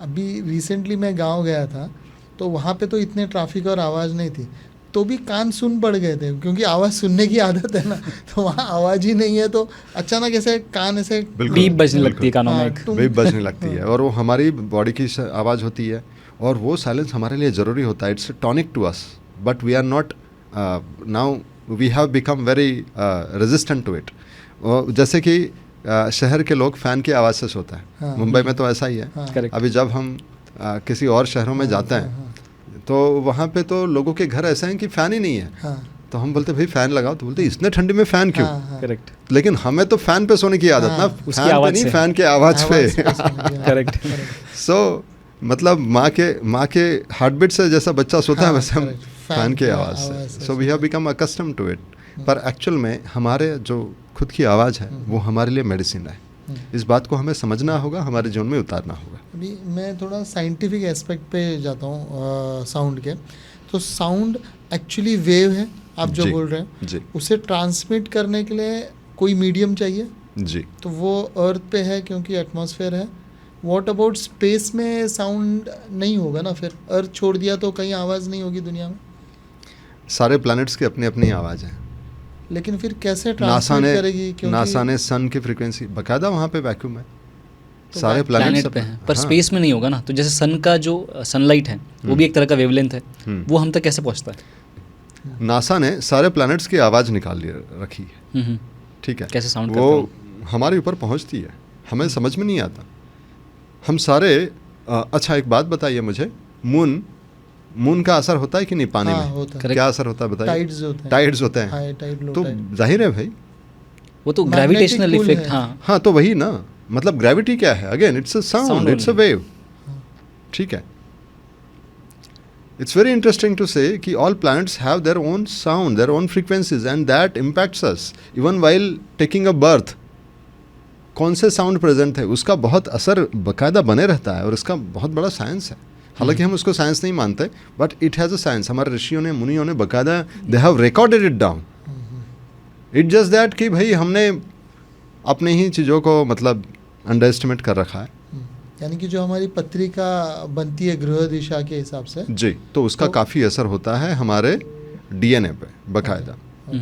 अभी रिसेंटली मैं गांव गया था, तो वहाँ पे तो इतने ट्रैफिक और आवाज़ नहीं थी, तो भी कान सुन पड़ गए थे, क्योंकि आवाज़ सुनने की आदत है ना। तो वहाँ आवाज़ ही नहीं है, तो अचानक ऐसे कान ऐसे बीप बजने लगती है कानों में, एक बीप बजने लगती है, और वो हमारी बॉडी की आवाज़ होती है, और वो साइलेंस हमारे लिए ज़रूरी होता है। It's tonic to us, but we are not, now we have become very resistant to it. जैसे कि शहर के लोग फ़ैन की आवाज़ से सोता है। हाँ। मुंबई में तो ऐसा ही है। करेक्ट। अभी जब हम किसी और शहरों में जाते हैं, तो वहाँ पे तो लोगों के घर ऐसे हैं कि फ़ैन ही नहीं है। हाँ। तो हम बोलते भाई फ़ैन लगाओ, तो बोलते इतने ठंडी में फ़ैन क्यों? हाँ। करेक्ट, लेकिन हमें तो फ़ैन पे सोने की आदत हाँ, ना, उसकी फैन पे आवाज़ नहीं, से। फ़ैन के आवाज़ पे। करेक्ट। सो मतलब माँ के हार्ट बीट से जैसा बच्चा सोता है, हाँ, वैसे हम correct. फ़ैन के की आवाज़ आवाज़ से। से so we have become accustom to it. पर एक्चुअल में हमारे जो खुद की आवाज़ है वो हमारे लिए मेडिसिन है। इस बात को हमें समझना होगा, हमारे जीवन में उतारना होगा। अभी मैं थोड़ा साइंटिफिक एस्पेक्ट पे जाता हूँ साउंड के। तो साउंड एक्चुअली वेव है, आप जो जी, बोल रहे हैं, जी उसे ट्रांसमिट करने के लिए कोई मीडियम चाहिए, जी। तो वो अर्थ पे है क्योंकि एटमॉस्फेयर है। व्हाट अबाउट स्पेस में साउंड नहीं होगा ना? फिर अर्थ छोड़ दिया तो कहीं आवाज़ नहीं होगी दुनिया में। सारे प्लैनेट्स की अपनी अपनी आवाज़ है। लेकिन फिर कैसे नासा ट्रांसमिट करेगी? ने नासा ने सन की फ्रीक्वेंसी बकायदा वहाँ पे वैक्यूम है, तो सारे प्लैनेट प्लैनेट्स पे है, पर स्पेस में नहीं होगा ना। तो जैसे सन का जो सनलाइट है वो भी एक तरह का वेवलेंथ है, वो हम तक कैसे पहुँचता है? नासा ने सारे प्लैनेट्स की आवाज़ निकाल रखी है, हम्म, ठीक है? कैसे साउंड वो करता हमारे ऊपर पहुंचती है, हमें समझ में नहीं आता। हम सारे अच्छा एक बात बताइए मुझे, मून का असर होता है कि नहीं पानी हाँ, में? होता है। Correct. क्या असर होता है बताइए? टाइड्स होते हैं। टाइड्स होते हैं, हाई टाइड, लो तो टाइड। जाहिर है भाई। वो तो Magnetic ग्रेविटेशनल pull इफेक्ट, है। हाँ हाँ, तो वही ना, मतलब ग्रेविटी क्या है? Again it's a Sound sound, it's a only. Wave, ठीक है? इट्स वेरी इंटरेस्टिंग टू से कि all planets have their own sound, their own frequencies, and that impacts us even while taking a birth. कौन से sound present है उसका बहुत असर बाकायदा बने रहता है, और इसका बहुत बड़ा साइंस है। हालांकि हम उसको साइंस नहीं मानते, but it has a science. हमारे ऋषियों ने, मुनियों ने बाकायदा they have recorded it down. It just that कि भाई हमने अपने ही चीज़ों को मतलब अंडर एस्टिमेट कर रखा है। यानी कि जो हमारी पत्रिका बनती है ग्रह दिशा के हिसाब से, जी, तो उसका काफ़ी असर होता है हमारे डीएनए पे बाकायदा,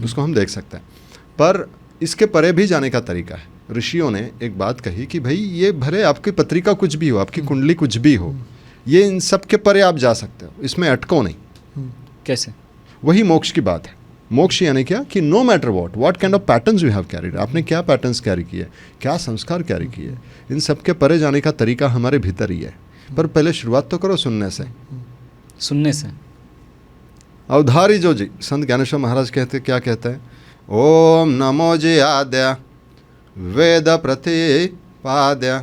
उसको हम देख सकते हैं। पर इसके परे भी जाने का तरीका है। ऋषियों ने एक बात कही कि भाई ये भरे आपकी पत्रिका कुछ भी हो, आपकी कुंडली कुछ भी हो, ये इन सब के परे आप जा सकते हो, इसमें अटको नहीं। कैसे? वही मोक्ष की बात है। मोक्ष यानी क्या कि no matter what kind of patterns you have carried, आपने क्या पैटर्न्स कैरी किए, क्या संस्कार कैरी किए, इन सब के परे जाने का तरीका हमारे भीतर ही है। पर पहले शुरुआत तो करो सुनने से, सुनने से। अवधारी जो जी संत ज्ञानेश्वर महाराज कहते क्या कहते हैं, ओम नमो जी आद्या वेद प्रतिपाद्या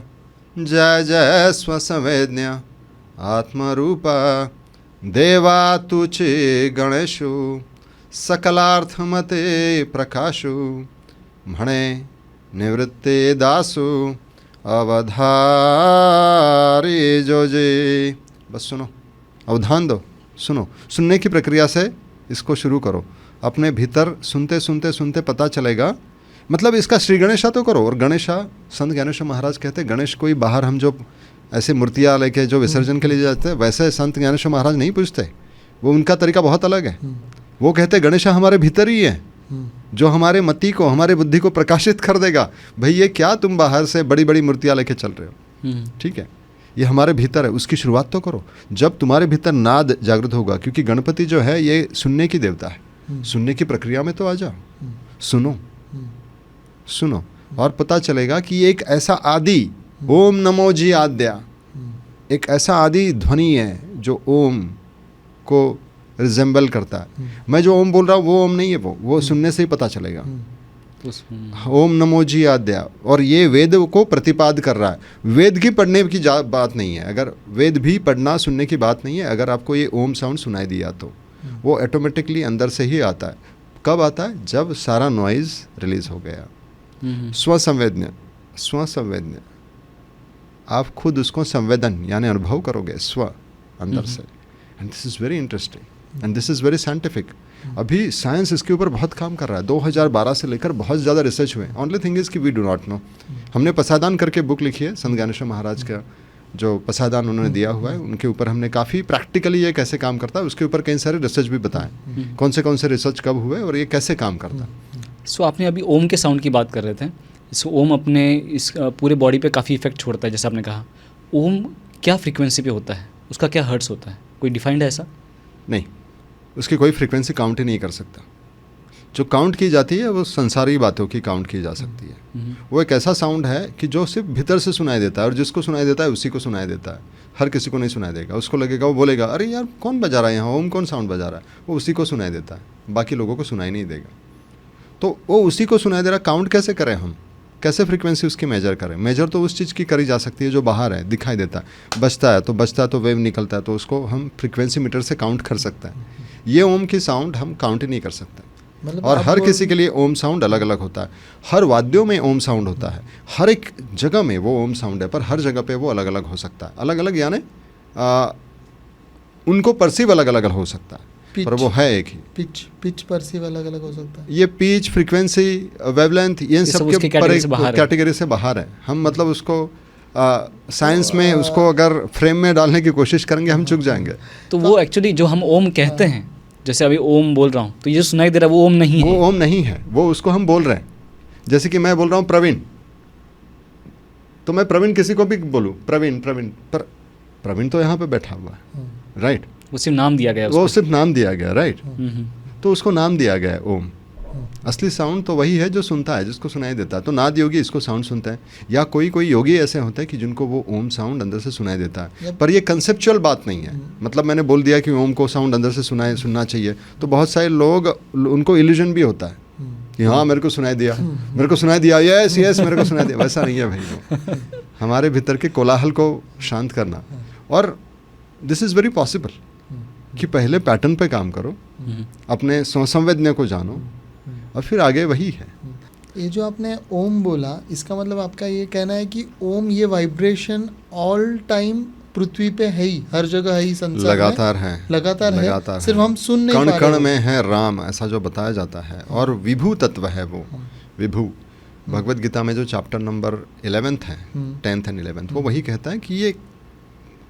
जय जय स्वसंवेद्य आत्मरूपा देवा तुचे गणेशु सकलार्थमते प्रकाशु म्हणे निवृत्ते दासु अवधारी जो जी। बस सुनो, अवधान दो, सुनो। सुनने की प्रक्रिया से इसको शुरू करो। अपने भीतर सुनते सुनते सुनते पता चलेगा। मतलब इसका श्री गणेशा तो करो। और गणेशा संत ज्ञानेश्वर महाराज कहते हैं गणेश कोई बाहर हम जो ऐसे मूर्तियाँ लेके जो विसर्जन के लिए जाते हैं वैसे संत ज्ञानेश्वर महाराज नहीं पूछते। वो उनका तरीका बहुत अलग है। वो कहते हैं गणेशा हमारे भीतर ही है, जो हमारे मति को हमारे बुद्धि को प्रकाशित कर देगा। भाई ये क्या तुम बाहर से बड़ी बड़ी मूर्तियाँ लेके चल रहे हो, ठीक है, ये हमारे भीतर है। उसकी शुरुआत तो करो। जब तुम्हारे भीतर नाद जागृत होगा, क्योंकि गणपति जो है ये सुनने की देवता है, सुनने की प्रक्रिया में तो आ जाओ, सुनो सुनो, और पता चलेगा कि एक ऐसा आदि ओम नमो जी आद्या, एक ऐसा आदि ध्वनि है जो ओम को रिजेंबल करता है। मैं जो ओम बोल रहा हूँ वो ओम नहीं है, वो सुनने से ही पता चलेगा। ओम नमो जी आद्या, और ये वेद को प्रतिपाद कर रहा है। वेद की पढ़ने की बात नहीं है, अगर वेद भी पढ़ना सुनने की बात नहीं है। अगर आपको ये ओम साउंड सुनाई दिया तो वो ऑटोमेटिकली अंदर से ही आता है। कब आता है? जब सारा नॉइज रिलीज हो गया। स्वसंवेद्य, स्वसंवेद्य, आप खुद उसको संवेदन यानी अनुभव करोगे स्व अंदर से। And this is very interesting and this is very scientific. अभी साइंस इसके ऊपर बहुत काम कर रहा है। 2012 से लेकर बहुत ज़्यादा रिसर्च हुए। ओनली थिंग इज़ कि वी डू नॉट नो। हमने पसादान करके बुक लिखी है, संत ज्ञानेश्वर महाराज का जो पसादान उन्होंने दिया हुआ है, उनके ऊपर हमने काफ़ी प्रैक्टिकली ये कैसे काम करता है उसके ऊपर कई सारे रिसर्च भी बताएं, कौन से रिसर्च कब हुए और ये कैसे काम करता है। सो आपने अभी ओम के साउंड की बात कर रहे थे। सो ओम अपने इस पूरे बॉडी पे काफ़ी इफेक्ट छोड़ता है, जैसे आपने कहा। ओम क्या फ्रीक्वेंसी पे होता है, उसका क्या हर्ट्स होता है, कोई डिफाइंड है ऐसा? नहीं, उसकी कोई फ्रीक्वेंसी काउंट ही नहीं कर सकता। जो काउंट की जाती है वो संसारी बातों की काउंट की जा सकती है। वो एक ऐसा साउंड है कि जो सिर्फ भीतर से सुनाई देता है, और जिसको सुनाई देता है उसी को सुनाई देता है। हर किसी को नहीं सुनाई देगा। उसको लगेगा, वो बोलेगा अरे यार कौन बजा रहा है यहाँ, ओम कौन साउंड बजा रहा है, वो उसी को सुनाई देता है, बाकी लोगों को सुनाई नहीं देगा। तो वो उसी को सुनाई दे रहा। काउंट कैसे करें हम, कैसे फ्रीक्वेंसी उसकी मेजर करें? मेजर तो उस चीज़ की करी जा सकती है जो बाहर है, दिखाई देता है। बजता है तो वेव निकलता है, तो उसको हम फ्रीक्वेंसी मीटर से काउंट कर सकते हैं। ये ओम की साउंड हम काउंट ही नहीं कर सकते। मतलब और हर किसी के लिए ओम साउंड अलग अलग होता है। हर वाद्यों में ओम साउंड होता है, हर एक जगह में वो ओम साउंड है, पर हर जगह पे वो अलग अलग हो सकता है। अलग अलग यानी उनको परसीव अलग अलग हो सकता है, पर वो है एक ही। पिच परसीव अलग अलग हो सकता है। ये पिच, फ्रीक्वेंसी, वेवलेंथ, ये सब के कैटेगरी से बाहर है। हम मतलब उसको साइंस में उसको अगर फ्रेम में डालने की कोशिश करेंगे हम चूक जाएंगे। तो वो एक्चुअली जो हम ओम कहते हैं, जैसे अभी ओम बोल रहा हूँ तो ये सुनाई दे रहा है, वो ओम नहीं है। वो ओम नहीं है, वो उसको हम बोल रहे हैं। जैसे कि मैं बोल रहा हूँ प्रवीण, तो मैं प्रवीण किसी को भी बोलूँ प्रवीण, पर प्रवीण तो यहाँ पे बैठा हुआ है, राइट? वो सिर्फ नाम दिया गया, वो सिर्फ नाम दिया गया, राइट? तो उसको नाम दिया गया है ओम। असली साउंड तो वही है जो सुनता है, जिसको सुनाई देता है। तो नाद योगी इसको साउंड सुनते हैं, या कोई योगी ऐसे होते हैं कि जिनको वो ओम साउंड अंदर से सुनाई देता है। पर ये कंसेप्चुअल बात नहीं है। मतलब मैंने बोल दिया कि ओम को साउंड अंदर से सुनना चाहिए, तो बहुत सारे लोग उनको इल्यूजन भी होता है कि हाँ मेरे को सुनाई दिया, मेरे को सुनाई दिया, यस मेरे को सुनाई दिया। वैसा नहीं है भाई। वो हमारे भीतर के कोलाहल को शांत करना, और दिस इज़ वेरी पॉसिबल कि पहले पैटर्न पे काम करो, अपने संवेदना को जानो, और फिर आगे वही है। ये जो आपने ओम बोला, इसका मतलब आपका ये कहना है कि ओम ये वाइब्रेशन ऑल टाइम पृथ्वी पे है ही, हर जगह है ही, संसार लगातार में है, लगातार है, सिर्फ हम सुन नहीं पा रहे। कण कण में है राम, ऐसा जो बताया जाता है। और विभू तत्व है वो, विभू। भगवत गीता में जो चैप्टर नंबर 11 है, 10th एंड 11th, वो वही कहता है कि ये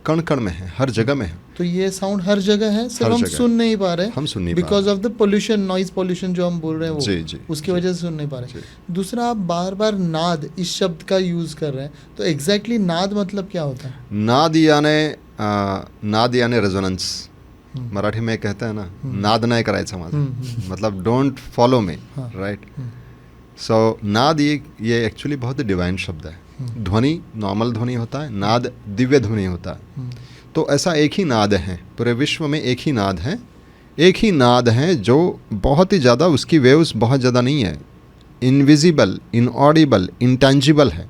कण कण में है, हर जगह में है। तो ये साउंड हर जगह है, सिर्फ हम सुन नहीं पा रहे, हम सुन नहीं because of the pollution, noise pollution जो हम बोल रहे हैं वो, जी, उसकी वजह से सुन नहीं पा रहे। दूसरा, आप बार बार नाद इस शब्द का यूज कर रहे हैं, तो एग्जैक्टली नाद मतलब क्या होता है? नाद यानी रेजोनेंस। मराठी में कहते हैं ना, नाद नाही करायचा माझा, मतलब डोंट फॉलो मी, राइट? सो नाद ये एक्चुअली बहुत डिवाइन शब्द है। ध्वनि नॉर्मल ध्वनि होता है, नाद दिव्य ध्वनि होता है। तो ऐसा एक ही नाद है, पूरे विश्व में एक ही नाद है, एक ही नाद है जो बहुत ही ज़्यादा, उसकी वेव्स बहुत ज़्यादा नहीं है, इनविजिबल, इनऑडिबल, इंटेंजिबल है,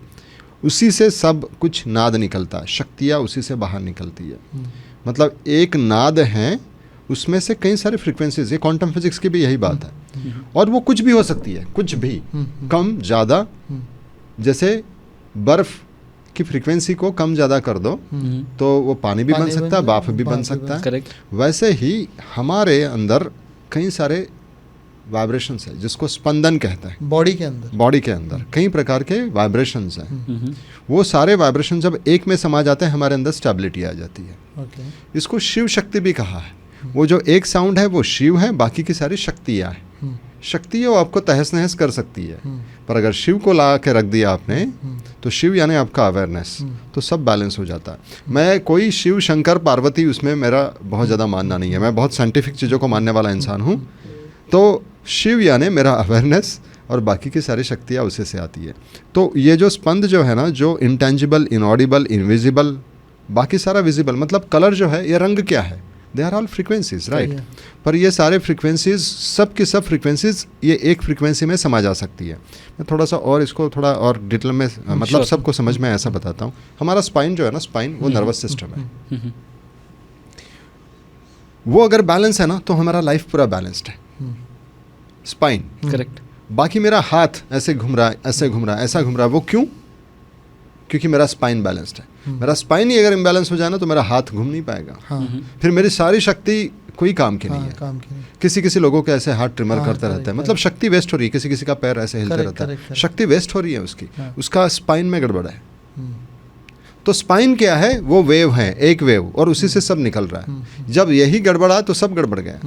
उसी से सब कुछ नाद निकलता है, शक्तियाँ उसी से बाहर निकलती है। मतलब एक नाद है, उसमें से कई सारे फ्रीक्वेंसीज, ये क्वांटम फिजिक्स की भी यही बात है। और वो कुछ भी हो सकती है, कुछ भी, कम ज़्यादा, जैसे बर्फ़ की फ्रीक्वेंसी को कम ज़्यादा कर दो तो वो पानी भी बन सकता है, भाप भी बन सकता है। करेक्ट। वैसे ही हमारे अंदर कई सारे वाइब्रेशंस है, जिसको स्पंदन कहते हैं। बॉडी के अंदर, बॉडी के अंदर कई प्रकार के वाइब्रेशंस हैं। वो सारे वाइब्रेशन जब एक में समा जाते हैं, हमारे अंदर स्टेबिलिटी आ जाती है। ओके। इसको शिव शक्ति भी कहा है। वो जो एक साउंड है वो शिव है, बाकी की सारी शक्तियाँ हैं। शक्ति वो आपको तहस नहस कर सकती है, पर अगर शिव को ला के रख दिया आपने, तो शिव यानी आपका अवेयरनेस, तो सब बैलेंस हो जाता है। मैं कोई शिव शंकर पार्वती उसमें मेरा बहुत ज़्यादा मानना नहीं है, मैं बहुत साइंटिफिक चीज़ों को मानने वाला इंसान हूँ। तो शिव यानी मेरा अवेयरनेस और बाकी की सारी शक्तियाँ उसी से आती है। तो ये जो स्पंद जो है ना, जो इंटेंजिबल, इनऑडिबल, इनविजिबल, बाकी सारा विजिबल, मतलब कलर जो है, ये रंग क्या है, they are all frequencies, right. पर ये सारे फ्रीक्वेंसीज, सब की सब फ्रीक्वेंसीज ये एक फ्रीक्वेंसी में समा जा सकती है। मैं थोड़ा सा और इसको थोड़ा और डिटेल में मतलब सबको समझ में ऐसा बताता हूँ। हमारा स्पाइन जो है ना, स्पाइन वो नर्वस सिस्टम है। वो अगर बैलेंस है ना, तो हमारा लाइफ पूरा बैलेंस्ड है। Spine correct. बाकी मेरा हाथ ऐसे घूम रहा है, ऐसे घूम रहा है, ऐसा घूम रहा है, वो क्यों? क्योंकि मेरा स्पाइन बैलेंस्ड है। मेरा स्पाइन ही अगर इम्बैलेंस हो जाए ना, तो मेरा हाथ घूम नहीं पाएगा। फिर मेरी सारी शक्ति कोई काम की नहीं है। काम की नहीं। किसी किसी लोगों के ऐसे हाथ ट्रिमर करते रहते हैं, मतलब शक्ति वेस्ट हो रही है। किसी किसी का पैर ऐसे हिलते रहता है, शक्ति वेस्ट हो रही है उसकी, उसका स्पाइन में गड़बड़ है। तो स्पाइन क्या है? वो वेव है, एक वेव, और उसी से सब निकल रहा है। जब यही गड़बड़ा तो सब गड़बड़ गया।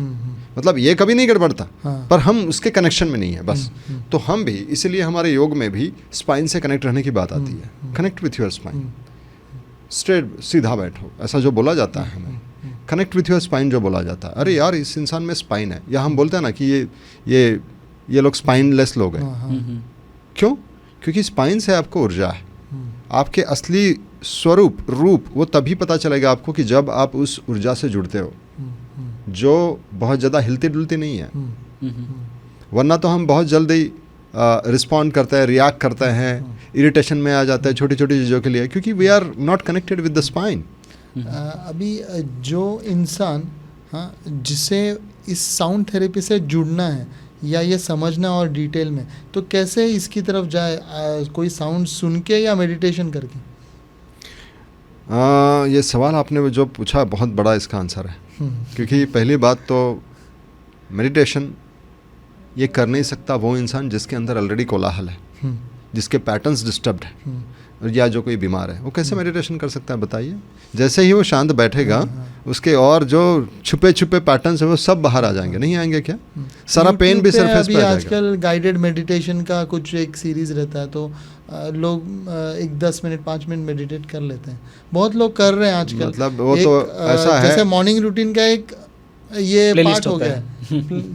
मतलब ये कभी नहीं गड़बड़ता, पर हम उसके कनेक्शन में नहीं है बस। तो हम भी, इसीलिए हमारे योग में भी स्पाइन से कनेक्ट रहने की बात आती है। Connect with your spine, straight, सीधा बैठो, ऐसा जो बोला जाता है हमें। कनेक्ट विथ योर स्पाइन जो बोला जाता है, अरे यार इस इंसान में स्पाइन है। या हम बोलते हैं ना कि ये लोग स्पाइनलेस लोग हैं। क्यों? क्योंकि स्पाइन से आपको ऊर्जा है। आपके असली स्वरूप, रूप, वो तभी पता चलेगा आपको कि जब आप उस ऊर्जा से जुड़ते हो, जो बहुत ज़्यादा हिलती डुलती नहीं है। वरना तो हम बहुत जल्दी रिस्पॉन्ड करते हैं, रिएक्ट करते हैं, इरिटेशन में आ जाते हैं छोटी छोटी चीज़ों के लिए, क्योंकि we are not connected with the spine. अभी जो इंसान, हाँ, जिसे इस साउंड थेरेपी से जुड़ना है या ये समझना और डिटेल में, तो कैसे इसकी तरफ जाए? कोई साउंड सुन के या मेडिटेशन करके? ये सवाल आपने जो पूछा बहुत बड़ा इसका आंसर है। क्योंकि पहली बात तो मेडिटेशन ये कर नहीं सकता वो इंसान जिसके अंदर ऑलरेडी कोलाहल है, जिसके पैटर्न्स डिस्टर्ब्ड है, या जो कोई बीमार है। वो कैसे मेडिटेशन कर सकता है बताइए? जैसे ही वो शांत बैठेगा, उसके और जो छुपे छुपे पैटर्न्स है वो सब बाहर आ जाएंगे। नहीं आएंगे क्या? सारा पेन भी सरफेस पे आ जाएगा। आजकल गाइडेड मेडिटेशन का कुछ एक सीरीज रहता है, तो लोग 10 मिनट 5 मिनट मेडिटेट कर लेते हैं। बहुत लोग कर रहे हैं आजकल। मतलब वो तो ऐसा है, जैसे मॉर्निंग रूटीन का एक ये पार्ट हो गया है।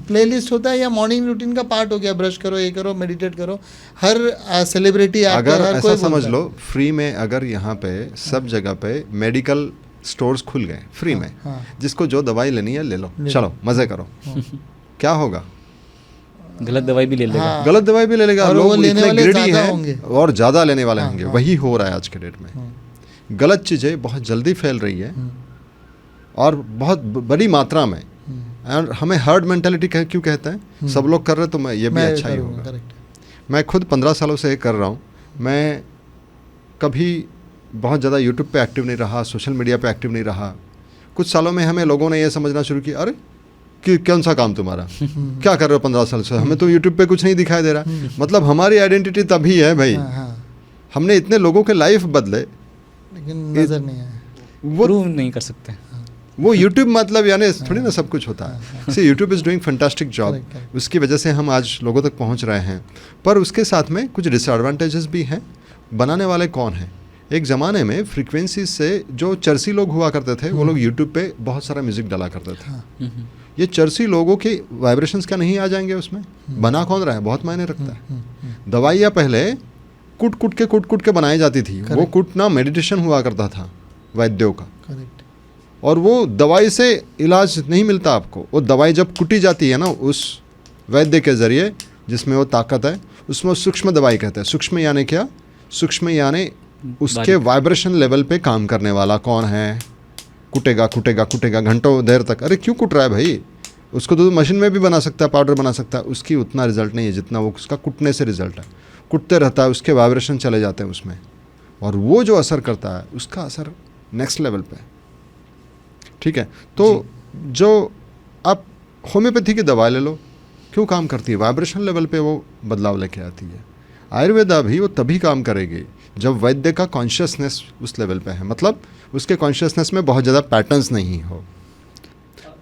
प्लेलिस्ट होता है या मॉर्निंग रूटीन का पार्ट हो गया। ब्रश करो, ये करो, मेडिटेट करो। हर सेलिब्रिटी, अगर ऐसा समझ लो, फ्री में अगर यहाँ पे सब जगह पे मेडिकल स्टोर्स खुल गए फ्री में, जिसको जो दवाई लेनी है ले लो, चलो मजे करो। क्या होगा? गलत दवाई भी ले लेगा। गलत दवाई भी ले लेगा। लोग इतने ग्रेडी हैं और ज़्यादा लेने वाले होंगे। वही हो रहा है आज के डेट में। गलत चीज़ें बहुत जल्दी फैल रही है और बहुत बड़ी मात्रा में। और हमें हर्ड मेंटालिटी क्यों कहते हैं? सब लोग कर रहे तो मैं ये भी अच्छा ही होगा। मैं खुद 15 सालों से कर रहा हूँ। मैं कभी बहुत ज़्यादा यूट्यूब पे एक्टिव नहीं रहा, सोशल मीडिया पे एक्टिव नहीं रहा। कुछ सालों में हमें लोगों ने ये समझना शुरू किया, अरे कि कौन सा काम तुम्हारा, क्या कर रहे हो 15 साल से? हमें तो यूट्यूब पे कुछ नहीं दिखाई दे रहा। मतलब हमारी आइडेंटिटी तभी है भाई। हमने इतने लोगों के लाइफ बदले, लेकिन नजर नहीं आया, वो प्रूव नहीं कर सकते। वो YouTube मतलब यानी थोड़ी ना सब कुछ होता है। सी YouTube is doing fantastic job. उसकी वजह से हम आज लोगों तक पहुंच रहे हैं। पर उसके साथ में कुछ डिसएडवांटेजेस भी हैं। बनाने वाले कौन हैं? एक ज़माने में फ्रीक्वेंसी से जो चर्सी लोग हुआ करते थे, वो लोग YouTube पे बहुत सारा म्यूज़िक डाला करते थे। ये चर्सी लोगों के वाइब्रेशंस क्या नहीं आ जाएंगे उसमें? बना कौन रहा है? बहुत मायने रखता है। दवाइयाँ पहले कूट कूट के बनाई जाती थी। वो कूटना मेडिटेशन हुआ करता था वैद्यों का। और वो दवाई से इलाज नहीं मिलता आपको। वो दवाई जब कुटी जाती है ना उस वैद्य के ज़रिए जिसमें वो ताकत है, उसमें सूक्ष्म दवाई कहते हैं। सूक्ष्म यानी क्या? सूक्ष्म यानी उसके वाइब्रेशन लेवल पे काम करने वाला कौन है। कुटेगा कुटेगा कुटेगा घंटों देर तक, अरे क्यों कुट रहा है भाई? उसको तो मशीन में भी बना सकता है, पाउडर बना सकता है, उसकी उतना रिजल्ट नहीं है जितना वो उसका कुटने से रिजल्ट है। कुटते रहता है, उसके वाइब्रेशन चले जाते हैं उसमें, और वो जो असर करता है उसका असर नेक्स्ट लेवल पे। ठीक है, तो जो आप होम्योपैथी की दवा ले लो, क्यों काम करती है? वाइब्रेशन लेवल पे वो बदलाव लेके आती है। आयुर्वेदा भी वो तभी काम करेगी जब वैद्य का कॉन्शियसनेस उस लेवल पे है, मतलब उसके कॉन्शियसनेस में बहुत ज़्यादा पैटर्न्स नहीं हो।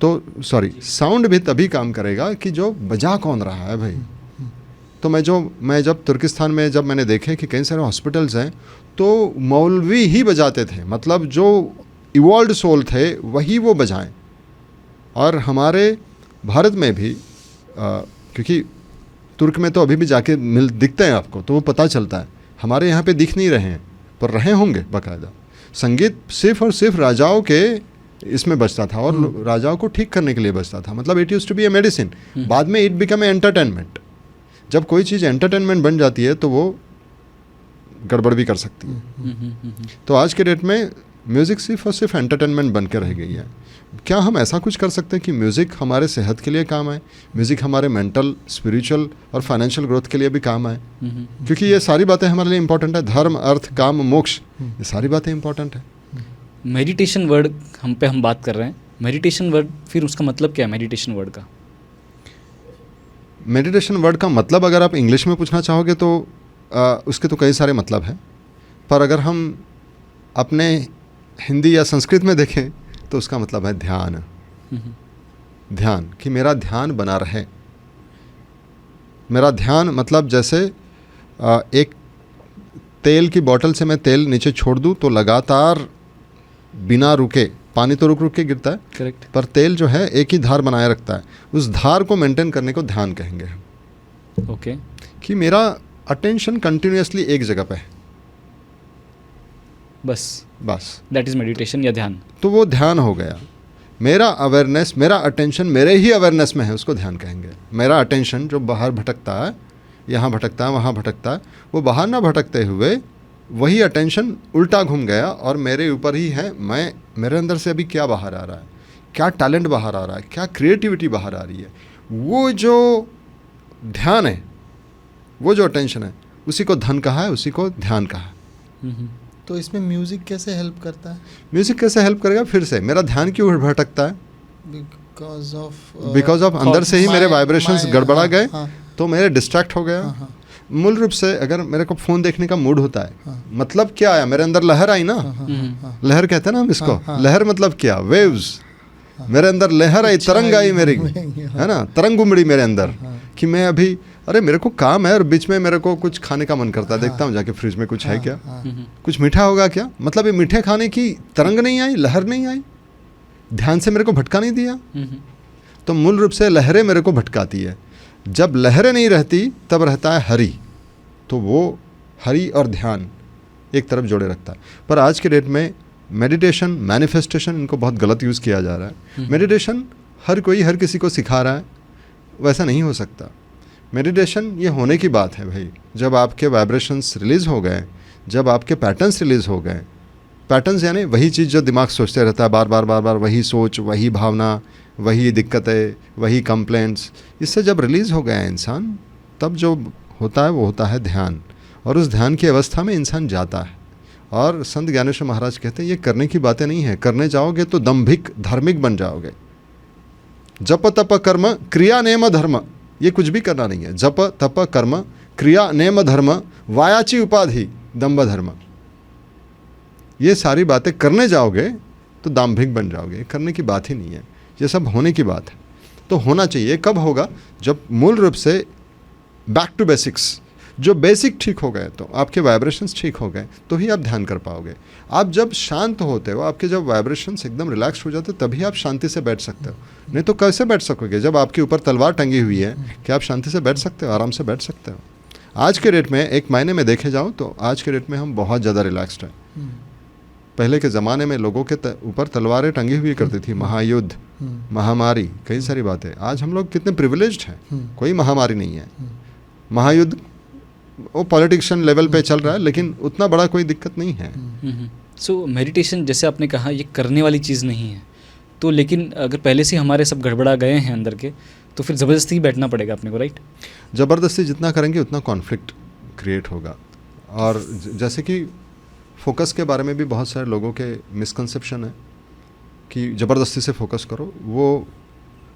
तो साउंड भी तभी काम करेगा कि जो बजा कौन रहा है भाई। तो मैं जब तुर्किस्तान में जब मैंने देखे कि कई सारे हॉस्पिटल्स हैं तो मौलवी ही बजाते थे, मतलब जो इवॉल्व्ड सोल थे वही वो बजाएं। और हमारे भारत में भी क्योंकि तुर्क में तो अभी भी जाके दिखते हैं आपको, तो वो पता चलता है। हमारे यहाँ पे दिख नहीं रहे हैं पर रहे होंगे बाकायदा। संगीत सिर्फ और सिर्फ राजाओं के इसमें बजता था और राजाओं को ठीक करने के लिए बजता था, मतलब it used to be a medicine. बाद में इट बिकम ए एंटरटेनमेंट। जब कोई चीज़ एंटरटेनमेंट बन जाती है तो वो गड़बड़ भी कर सकती है। तो आज के डेट में म्यूज़िक सिर्फ और सिर्फ एंटरटेनमेंट बन के रह गई है। क्या हम ऐसा कुछ कर सकते हैं कि म्यूज़िक हमारे सेहत के लिए काम आए, म्यूज़िक हमारे मेंटल, स्पिरिचुअल और फाइनेंशियल ग्रोथ के लिए भी काम आए? क्योंकि ये सारी बातें हमारे लिए इंपॉर्टेंट है। धर्म, अर्थ, काम, मोक्ष, ये सारी बातें इंपॉर्टेंट है। मेडिटेशन वर्ड हम बात कर रहे हैं। मेडिटेशन वर्ड, फिर उसका मतलब क्या है मेडिटेशन वर्ड का? मेडिटेशन वर्ड का मतलब अगर आप इंग्लिश में पूछना चाहोगे तो उसके तो कई सारे मतलब हैं, पर अगर हम अपने हिंदी या संस्कृत में देखें तो उसका मतलब है ध्यान। ध्यान, कि मेरा ध्यान बना रहे। मेरा ध्यान मतलब जैसे एक तेल की बोतल से मैं तेल नीचे छोड़ दूं तो लगातार बिना रुके, पानी तो रुक रुक के गिरता है, करेक्ट, पर तेल जो है एक ही धार बनाए रखता है। उस धार को मेंटेन करने को ध्यान कहेंगे। ओके, कि मेरा अटेंशन कंटिन्यूअसली एक जगह पे है, बस दैट इज़ मेडिटेशन या ध्यान। तो वो ध्यान हो गया। मेरा अवेयरनेस, मेरा अटेंशन मेरे ही अवेयरनेस में है, उसको ध्यान कहेंगे। मेरा अटेंशन जो बाहर भटकता है, यहाँ भटकता है, वहाँ भटकता है, वो बाहर ना भटकते हुए वही अटेंशन उल्टा घूम गया और मेरे ऊपर ही है। मैं, मेरे अंदर से अभी क्या बाहर आ रहा है, क्या टैलेंट बाहर आ रहा है, क्या क्रिएटिविटी बाहर आ रही है, वो जो ध्यान है, वो जो अटेंशन है, उसी को धन कहा है, उसी को ध्यान कहा है। तो इसमें म्यूज़िक कैसे हेल्प करता है? म्यूज़िक कैसे हेल्प करेगा? फिर से मेरा ध्यान क्यों भटकता है? बिकॉज ऑफ अंदर से ही मेरे वाइब्रेशंस गड़बड़ा गए, तो मेरे डिस्ट्रैक्ट हो गया। मूल रूप से अगर मेरे को फ़ोन देखने का मूड होता है, मतलब क्या आया? मेरे अंदर लहर आई ना, लहर कहते हैं ना हम इसको। लहर मतलब क्या? वेव्स। मेरे अंदर लहर आई, तरंग आई मेरी, है ना, तरंग उमड़ी मेरे अंदर कि मैं अभी, अरे मेरे को काम है और बीच में मेरे को कुछ खाने का मन करता है, देखता हूँ जाके फ्रिज में कुछ है क्या, कुछ मीठा होगा क्या, मतलब ये मीठे खाने की तरंग नहीं आई, लहर नहीं आई, ध्यान से मेरे को भटका नहीं दिया। तो मूल रूप से लहरें मेरे को भटकाती है। जब लहरें नहीं रहती तब रहता है हरि, तो वो हरि और ध्यान एक तरफ जोड़े रखता है। पर आज के डेट में मेडिटेशन, मैनिफेस्टेशन, इनको बहुत गलत यूज़ किया जा रहा है। मेडिटेशन हर कोई हर किसी को सिखा रहा है, वैसा नहीं हो सकता। मेडिटेशन ये होने की बात है भाई, जब आपके वाइब्रेशंस रिलीज़ हो गए, जब आपके पैटर्न्स रिलीज़ हो गए। पैटर्न्स यानी वही चीज़ जो दिमाग सोचते रहता है, बार बार वही सोच, वही भावना, वही दिक्कतें, वही कंप्लेंट्स, इससे जब रिलीज़ हो गया इंसान, तब जो होता है वो होता है ध्यान। और उस ध्यान की अवस्था में इंसान जाता है। और संत ज्ञानेश्वर महाराज कहते हैं ये करने की बातें नहीं है, करने जाओगे तो दंभिक, धार्मिक बन जाओगे। जप तप कर्म क्रिया नेम धर्म, ये कुछ भी करना नहीं है। जप तप कर्म क्रिया नेम धर्म वायाची उपाधि दंभ धर्म, ये सारी बातें करने जाओगे तो दाम्भिक बन जाओगे। करने की बात ही नहीं है, ये सब होने की बात है। तो होना चाहिए कब होगा? जब मूल रूप से बैक टू बेसिक्स, जो बेसिक ठीक हो गए, तो आपके वाइब्रेशंस ठीक हो गए, तो ही आप ध्यान कर पाओगे। आप जब शांत होते हो, आपके जब वाइब्रेशंस एकदम रिलैक्स हो जाते हो, तभी आप शांति से बैठ सकते हो। नहीं तो कैसे बैठ सकोगे? जब आपके ऊपर तलवार टंगी हुई है, क्या आप शांति से बैठ सकते हो, आराम से बैठ सकते हो? आज के डेट में एक मायने में देखे जाओ तो आज के डेट में हम बहुत ज़्यादा रिलैक्स्ड हैं। पहले के ज़माने में लोगों के ऊपर तलवारें टंगी हुई करती थी, महायुद्ध, महामारी, कई सारी बातें। आज हम लोग कितने प्रिविलेज्ड हैं, कोई महामारी नहीं है। महायुद्ध वो पॉलिटिशियन लेवल पे चल रहा है, लेकिन उतना बड़ा कोई दिक्कत नहीं है। सो मेडिटेशन जैसे आपने कहा ये करने वाली चीज़ नहीं है, तो लेकिन अगर पहले से हमारे सब गड़बड़ा गए हैं अंदर के, तो फिर ज़बरदस्ती बैठना पड़ेगा अपने को, राइट? ज़बरदस्ती जितना करेंगे उतना कॉन्फ्लिक्ट क्रिएट होगा। और जैसे कि फोकस के बारे में भी बहुत सारे लोगों के मिसकंसेप्शन है कि ज़बरदस्ती से फोकस करो। वो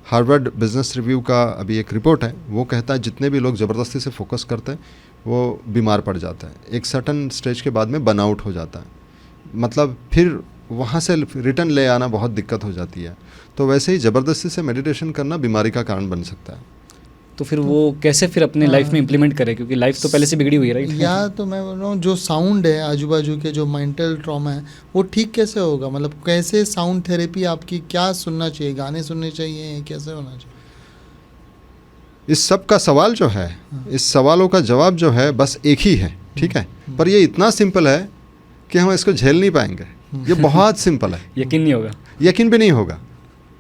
हार्वर्ड बिजनेस रिव्यू का अभी एक रिपोर्ट है, वो कहता है जितने भी लोग ज़बरदस्ती से फोकस करते हैं वो बीमार पड़ जाता है, एक सर्टन स्टेज के बाद में बर्नआउट हो जाता है, मतलब फिर वहाँ से रिटर्न ले आना बहुत दिक्कत हो जाती है। तो वैसे ही ज़बरदस्ती से मेडिटेशन करना बीमारी का कारण बन सकता है। तो फिर वो कैसे फिर अपने लाइफ में इम्प्लीमेंट करें, क्योंकि लाइफ तो पहले से बिगड़ी हुई है, राइट? या तो मैं बोल रहा हूँ जो साउंड है आजू बाजू के, जो मेंटल ट्रॉमा है, वो ठीक कैसे होगा? मतलब कैसे साउंड थेरेपी आपकी, क्या सुनना चाहिए, गाने सुनने चाहिए, कैसे होना चाहिए? इस सब का सवाल जो है, इस सवालों का जवाब जो है बस एक ही है, ठीक है? पर ये इतना सिंपल है कि हम इसको झेल नहीं पाएंगे। ये बहुत सिंपल है, यकीन नहीं होगा, यकीन भी नहीं होगा।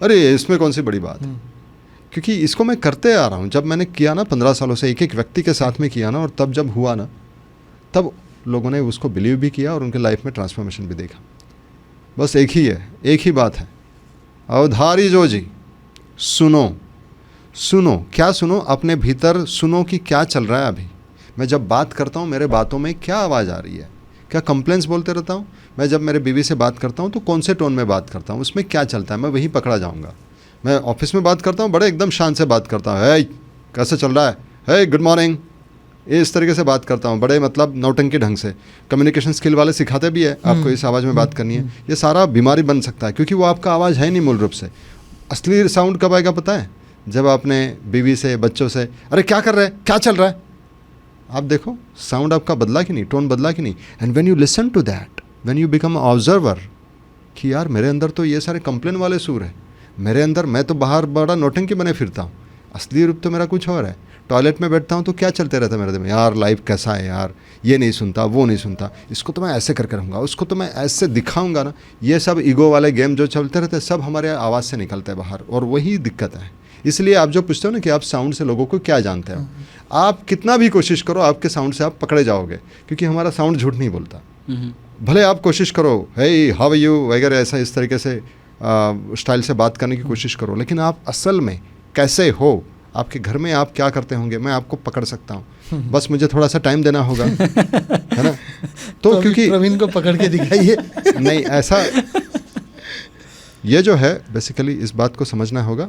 अरे इसमें कौन सी बड़ी बात है, क्योंकि इसको मैं करते आ रहा हूँ। जब मैंने किया ना 15 सालों से, एक एक व्यक्ति के साथ में किया ना, और तब जब हुआ ना, तब लोगों ने उसको बिलीव भी किया और उनके लाइफ में ट्रांसफॉर्मेशन भी देखा। बस एक ही है, एक ही बात है, अवधारी जो जी, सुनो। सुनो, क्या सुनो? अपने भीतर सुनो कि क्या चल रहा है अभी। मैं जब बात करता हूँ मेरे बातों में क्या आवाज़ आ रही है, क्या कंप्लेंट्स बोलते रहता हूँ मैं? जब मेरे बीवी से बात करता हूँ तो कौन से टोन में बात करता हूँ, उसमें क्या चलता है, मैं वही पकड़ा जाऊँगा। मैं ऑफिस में बात करता हूँ बड़े एकदम शान से बात करता हूँ, हे कैसे चल रहा है, हे गुड मॉर्निंग, ये इस तरीके से बात करता हूँ, बड़े मतलब नौटंकी ढंग से। कम्युनिकेशन स्किल वाले सिखाते भी है आपको इस आवाज़ में बात करनी है। ये सारा बीमारी बन सकता है, क्योंकि वो आपका आवाज़ है नहीं मूल रूप से। असली साउंड कब आएगा पता है? जब आपने बीवी से, बच्चों से, अरे क्या कर रहे हैं, क्या चल रहा है, आप देखो साउंड आपका बदला कि नहीं, टोन बदला कि नहीं। And when you listen to that, when you become observer कि यार मेरे अंदर तो ये सारे कंप्लेन वाले सुर है, मेरे अंदर, मैं तो बाहर बड़ा नौटंकी बने फिरता हूँ, असली रूप तो मेरा कुछ और है। टॉयलेट में बैठता हूँ तो क्या चलते रहता है मेरे दिमाग में, यार लाइफ कैसा है यार, ये नहीं सुनता, वो नहीं सुनता, इसको तो मैं ऐसे करके रहूँगा, उसको तो मैं ऐसे दिखाऊंगा ना। ये सब ईगो वाले गेम जो चलते रहते हैं सब हमारे आवाज़ से निकलते हैं बाहर, और वही दिक्कत है। इसलिए आप जो पूछते हो ना कि आप साउंड से लोगों को क्या जानते हो, आप कितना भी कोशिश करो आपके साउंड से आप पकड़े जाओगे, क्योंकि हमारा साउंड झूठ नहीं बोलता। भले आप कोशिश करो, हे हाउ आर यू वगैरह, ऐसा इस तरीके से स्टाइल से बात करने की कोशिश करो, लेकिन आप असल में कैसे हो, आपके घर में आप क्या करते होंगे, मैं आपको पकड़ सकता हूँ। बस मुझे थोड़ा सा टाइम देना होगा, है ना? तो क्योंकि प्रवीण को पकड़ के दिखाइए। नहीं, ऐसा ये जो है बेसिकली इस बात को समझना होगा,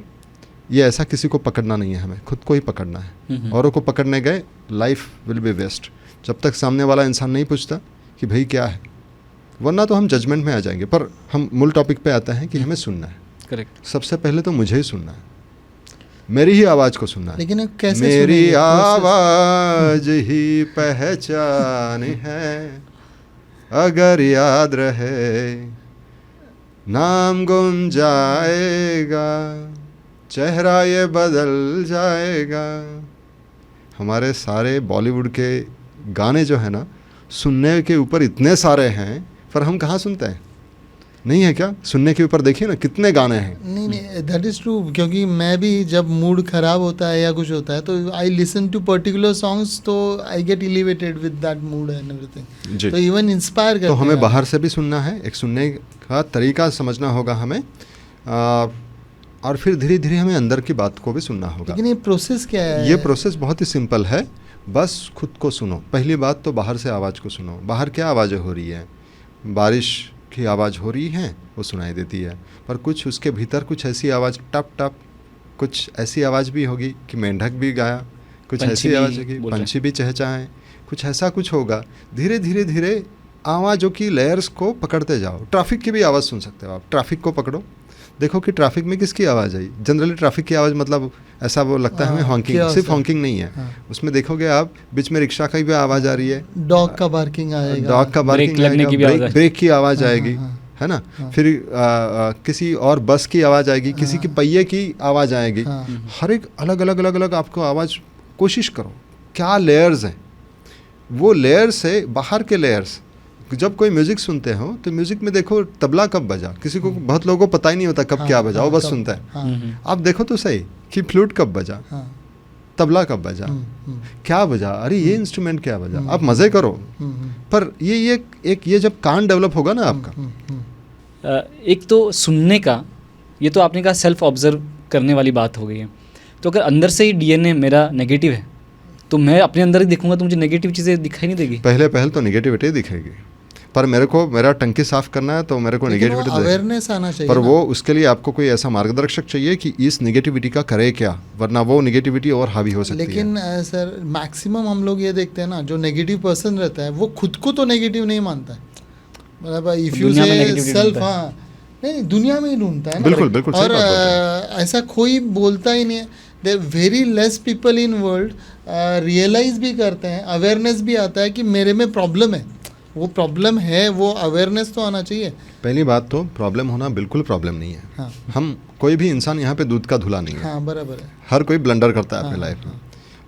ये ऐसा किसी को पकड़ना नहीं है, हमें खुद को ही पकड़ना है। औरों को पकड़ने गए लाइफ विल बी वेस्ट, जब तक सामने वाला इंसान नहीं पूछता कि भाई क्या है, वरना तो हम जजमेंट में आ जाएंगे। पर हम मूल टॉपिक पे आते हैं कि हमें सुनना है। करेक्ट। सबसे पहले तो मुझे ही सुनना है, मेरी ही आवाज़ को सुनना है। लेकिन कैसे मेरी आवाज़ ही पहचान है, अगर याद रहे नाम गुम जाएगा, चेहरा ये बदल जाएगा। हमारे सारे बॉलीवुड के गाने जो है ना, सुनने के ऊपर इतने सारे हैं, पर हम कहाँ सुनते हैं? नहीं है क्या? सुनने के ऊपर देखिए ना कितने गाने हैं। नहीं, दैट इज़ ट्रू, क्योंकि मैं भी जब मूड ख़राब होता है या कुछ होता है तो I listen to particular songs, तो I get elevated with that mood and everything. तो इवन इंस्पायर करते हैं। तो हमें बाहर से भी सुनना है, एक सुनने का तरीका समझना होगा हमें, और फिर धीरे धीरे हमें अंदर की बात को भी सुनना होगा। लेकिन ये प्रोसेस क्या है? ये प्रोसेस बहुत ही सिंपल है, बस खुद को सुनो। पहली बात तो बाहर से आवाज़ को सुनो, बाहर क्या आवाज़ें हो रही है, बारिश की आवाज़ हो रही है वो सुनाई देती है, पर कुछ उसके भीतर कुछ ऐसी आवाज़ टप टप, कुछ ऐसी आवाज़ भी होगी कि मेंढक भी गाया, कुछ ऐसी आवाज़ होगी पंछी भी चहचहाएं, कुछ ऐसा कुछ होगा। धीरे धीरे धीरे आवाज़ों की लेयर्स को पकड़ते जाओ। ट्रैफिक की भी आवाज़ सुन सकते हो आप, ट्रैफिक को पकड़ो, देखो कि ट्रैफिक में किसकी आवाज़ आई। जनरली ट्रैफिक की आवाज़ मतलब ऐसा वो लगता है हमें हॉकिंग, सिर्फ हॉकिंग नहीं है। उसमें देखोगे आप बीच में रिक्शा की भी आवाज़ आ रही है, डॉग का बार्किंग आएगा, डॉग का बार्किंग आएगा, ब्रेक की आवाज़ आएगी, है ना? फिर किसी और बस की आवाज़ आएगी, किसी की पहिए की आवाज़ आएगी। हर एक अलग अलग अलग अलग आपको आवाज़, कोशिश करो क्या लेयर्स हैं, वो लेयर से बाहर के लेयर्स जब कोई म्यूजिक सुनते हो तो म्यूजिक में देखो तबला कब बजा, किसी को बहुत लोगों को पता ही नहीं होता कब क्या बजा, वो बस सुनता है। हाँ, आप देखो तो सही कि फ्लूट कब बजा, हाँ, तबला कब बजा, क्या बजा, अरे ये इंस्ट्रूमेंट क्या बजा, आप मज़े करो। पर ये जब कान डेवलप होगा ना आपका, एक तो सुनने का, ये तो आपने कहा सेल्फ ऑब्जर्व करने वाली बात हो गई है। तो अगर अंदर से ही डीएनए मेरा नेगेटिव है तो मैं अपने अंदर ही देखूंगा तो मुझे नेगेटिव चीज़ें दिखाई नहीं देगी। पहले तो नेगेटिविटी दिखेगी, पर मेरा टंकी साफ करना है तो मेरे को नेगेटिविटी अवेयरनेस आना चाहिए पर ना? वो उसके लिए आपको कोई ऐसा मार्गदर्शक चाहिए कि इस नेगेटिविटी का करे क्या, वरना वो नेगेटिविटी और हावी हो सकती है। लेकिन सर मैक्सिमम हम लोग ये देखते हैं ना, जो नेगेटिव पर्सन रहता है वो खुद को तो नेगेटिव नहीं मानता है, मतलब इफ यू दुनिया में से negativity सेल्फ, ढूंढता है। हाँ नहीं दुनिया में ही ढूंढता है ना। बिल्कुल, बिल्कुल सही और बात बोल ऐसा कोई बोलता ही नहीं है। There very less people in world realise भी करते हैं, अवेयरनेस भी आता है कि मेरे में प्रॉब्लम है, वो प्रॉब्लम है, वो अवेयरनेस तो आना चाहिए। पहली बात तो प्रॉब्लम होना बिल्कुल प्रॉब्लम नहीं है। हाँ हम कोई भी इंसान यहाँ पे दूध का धुला नहीं है। हाँ बराबर है। हर कोई ब्लंडर करता है अपनी हाँ, लाइफ में,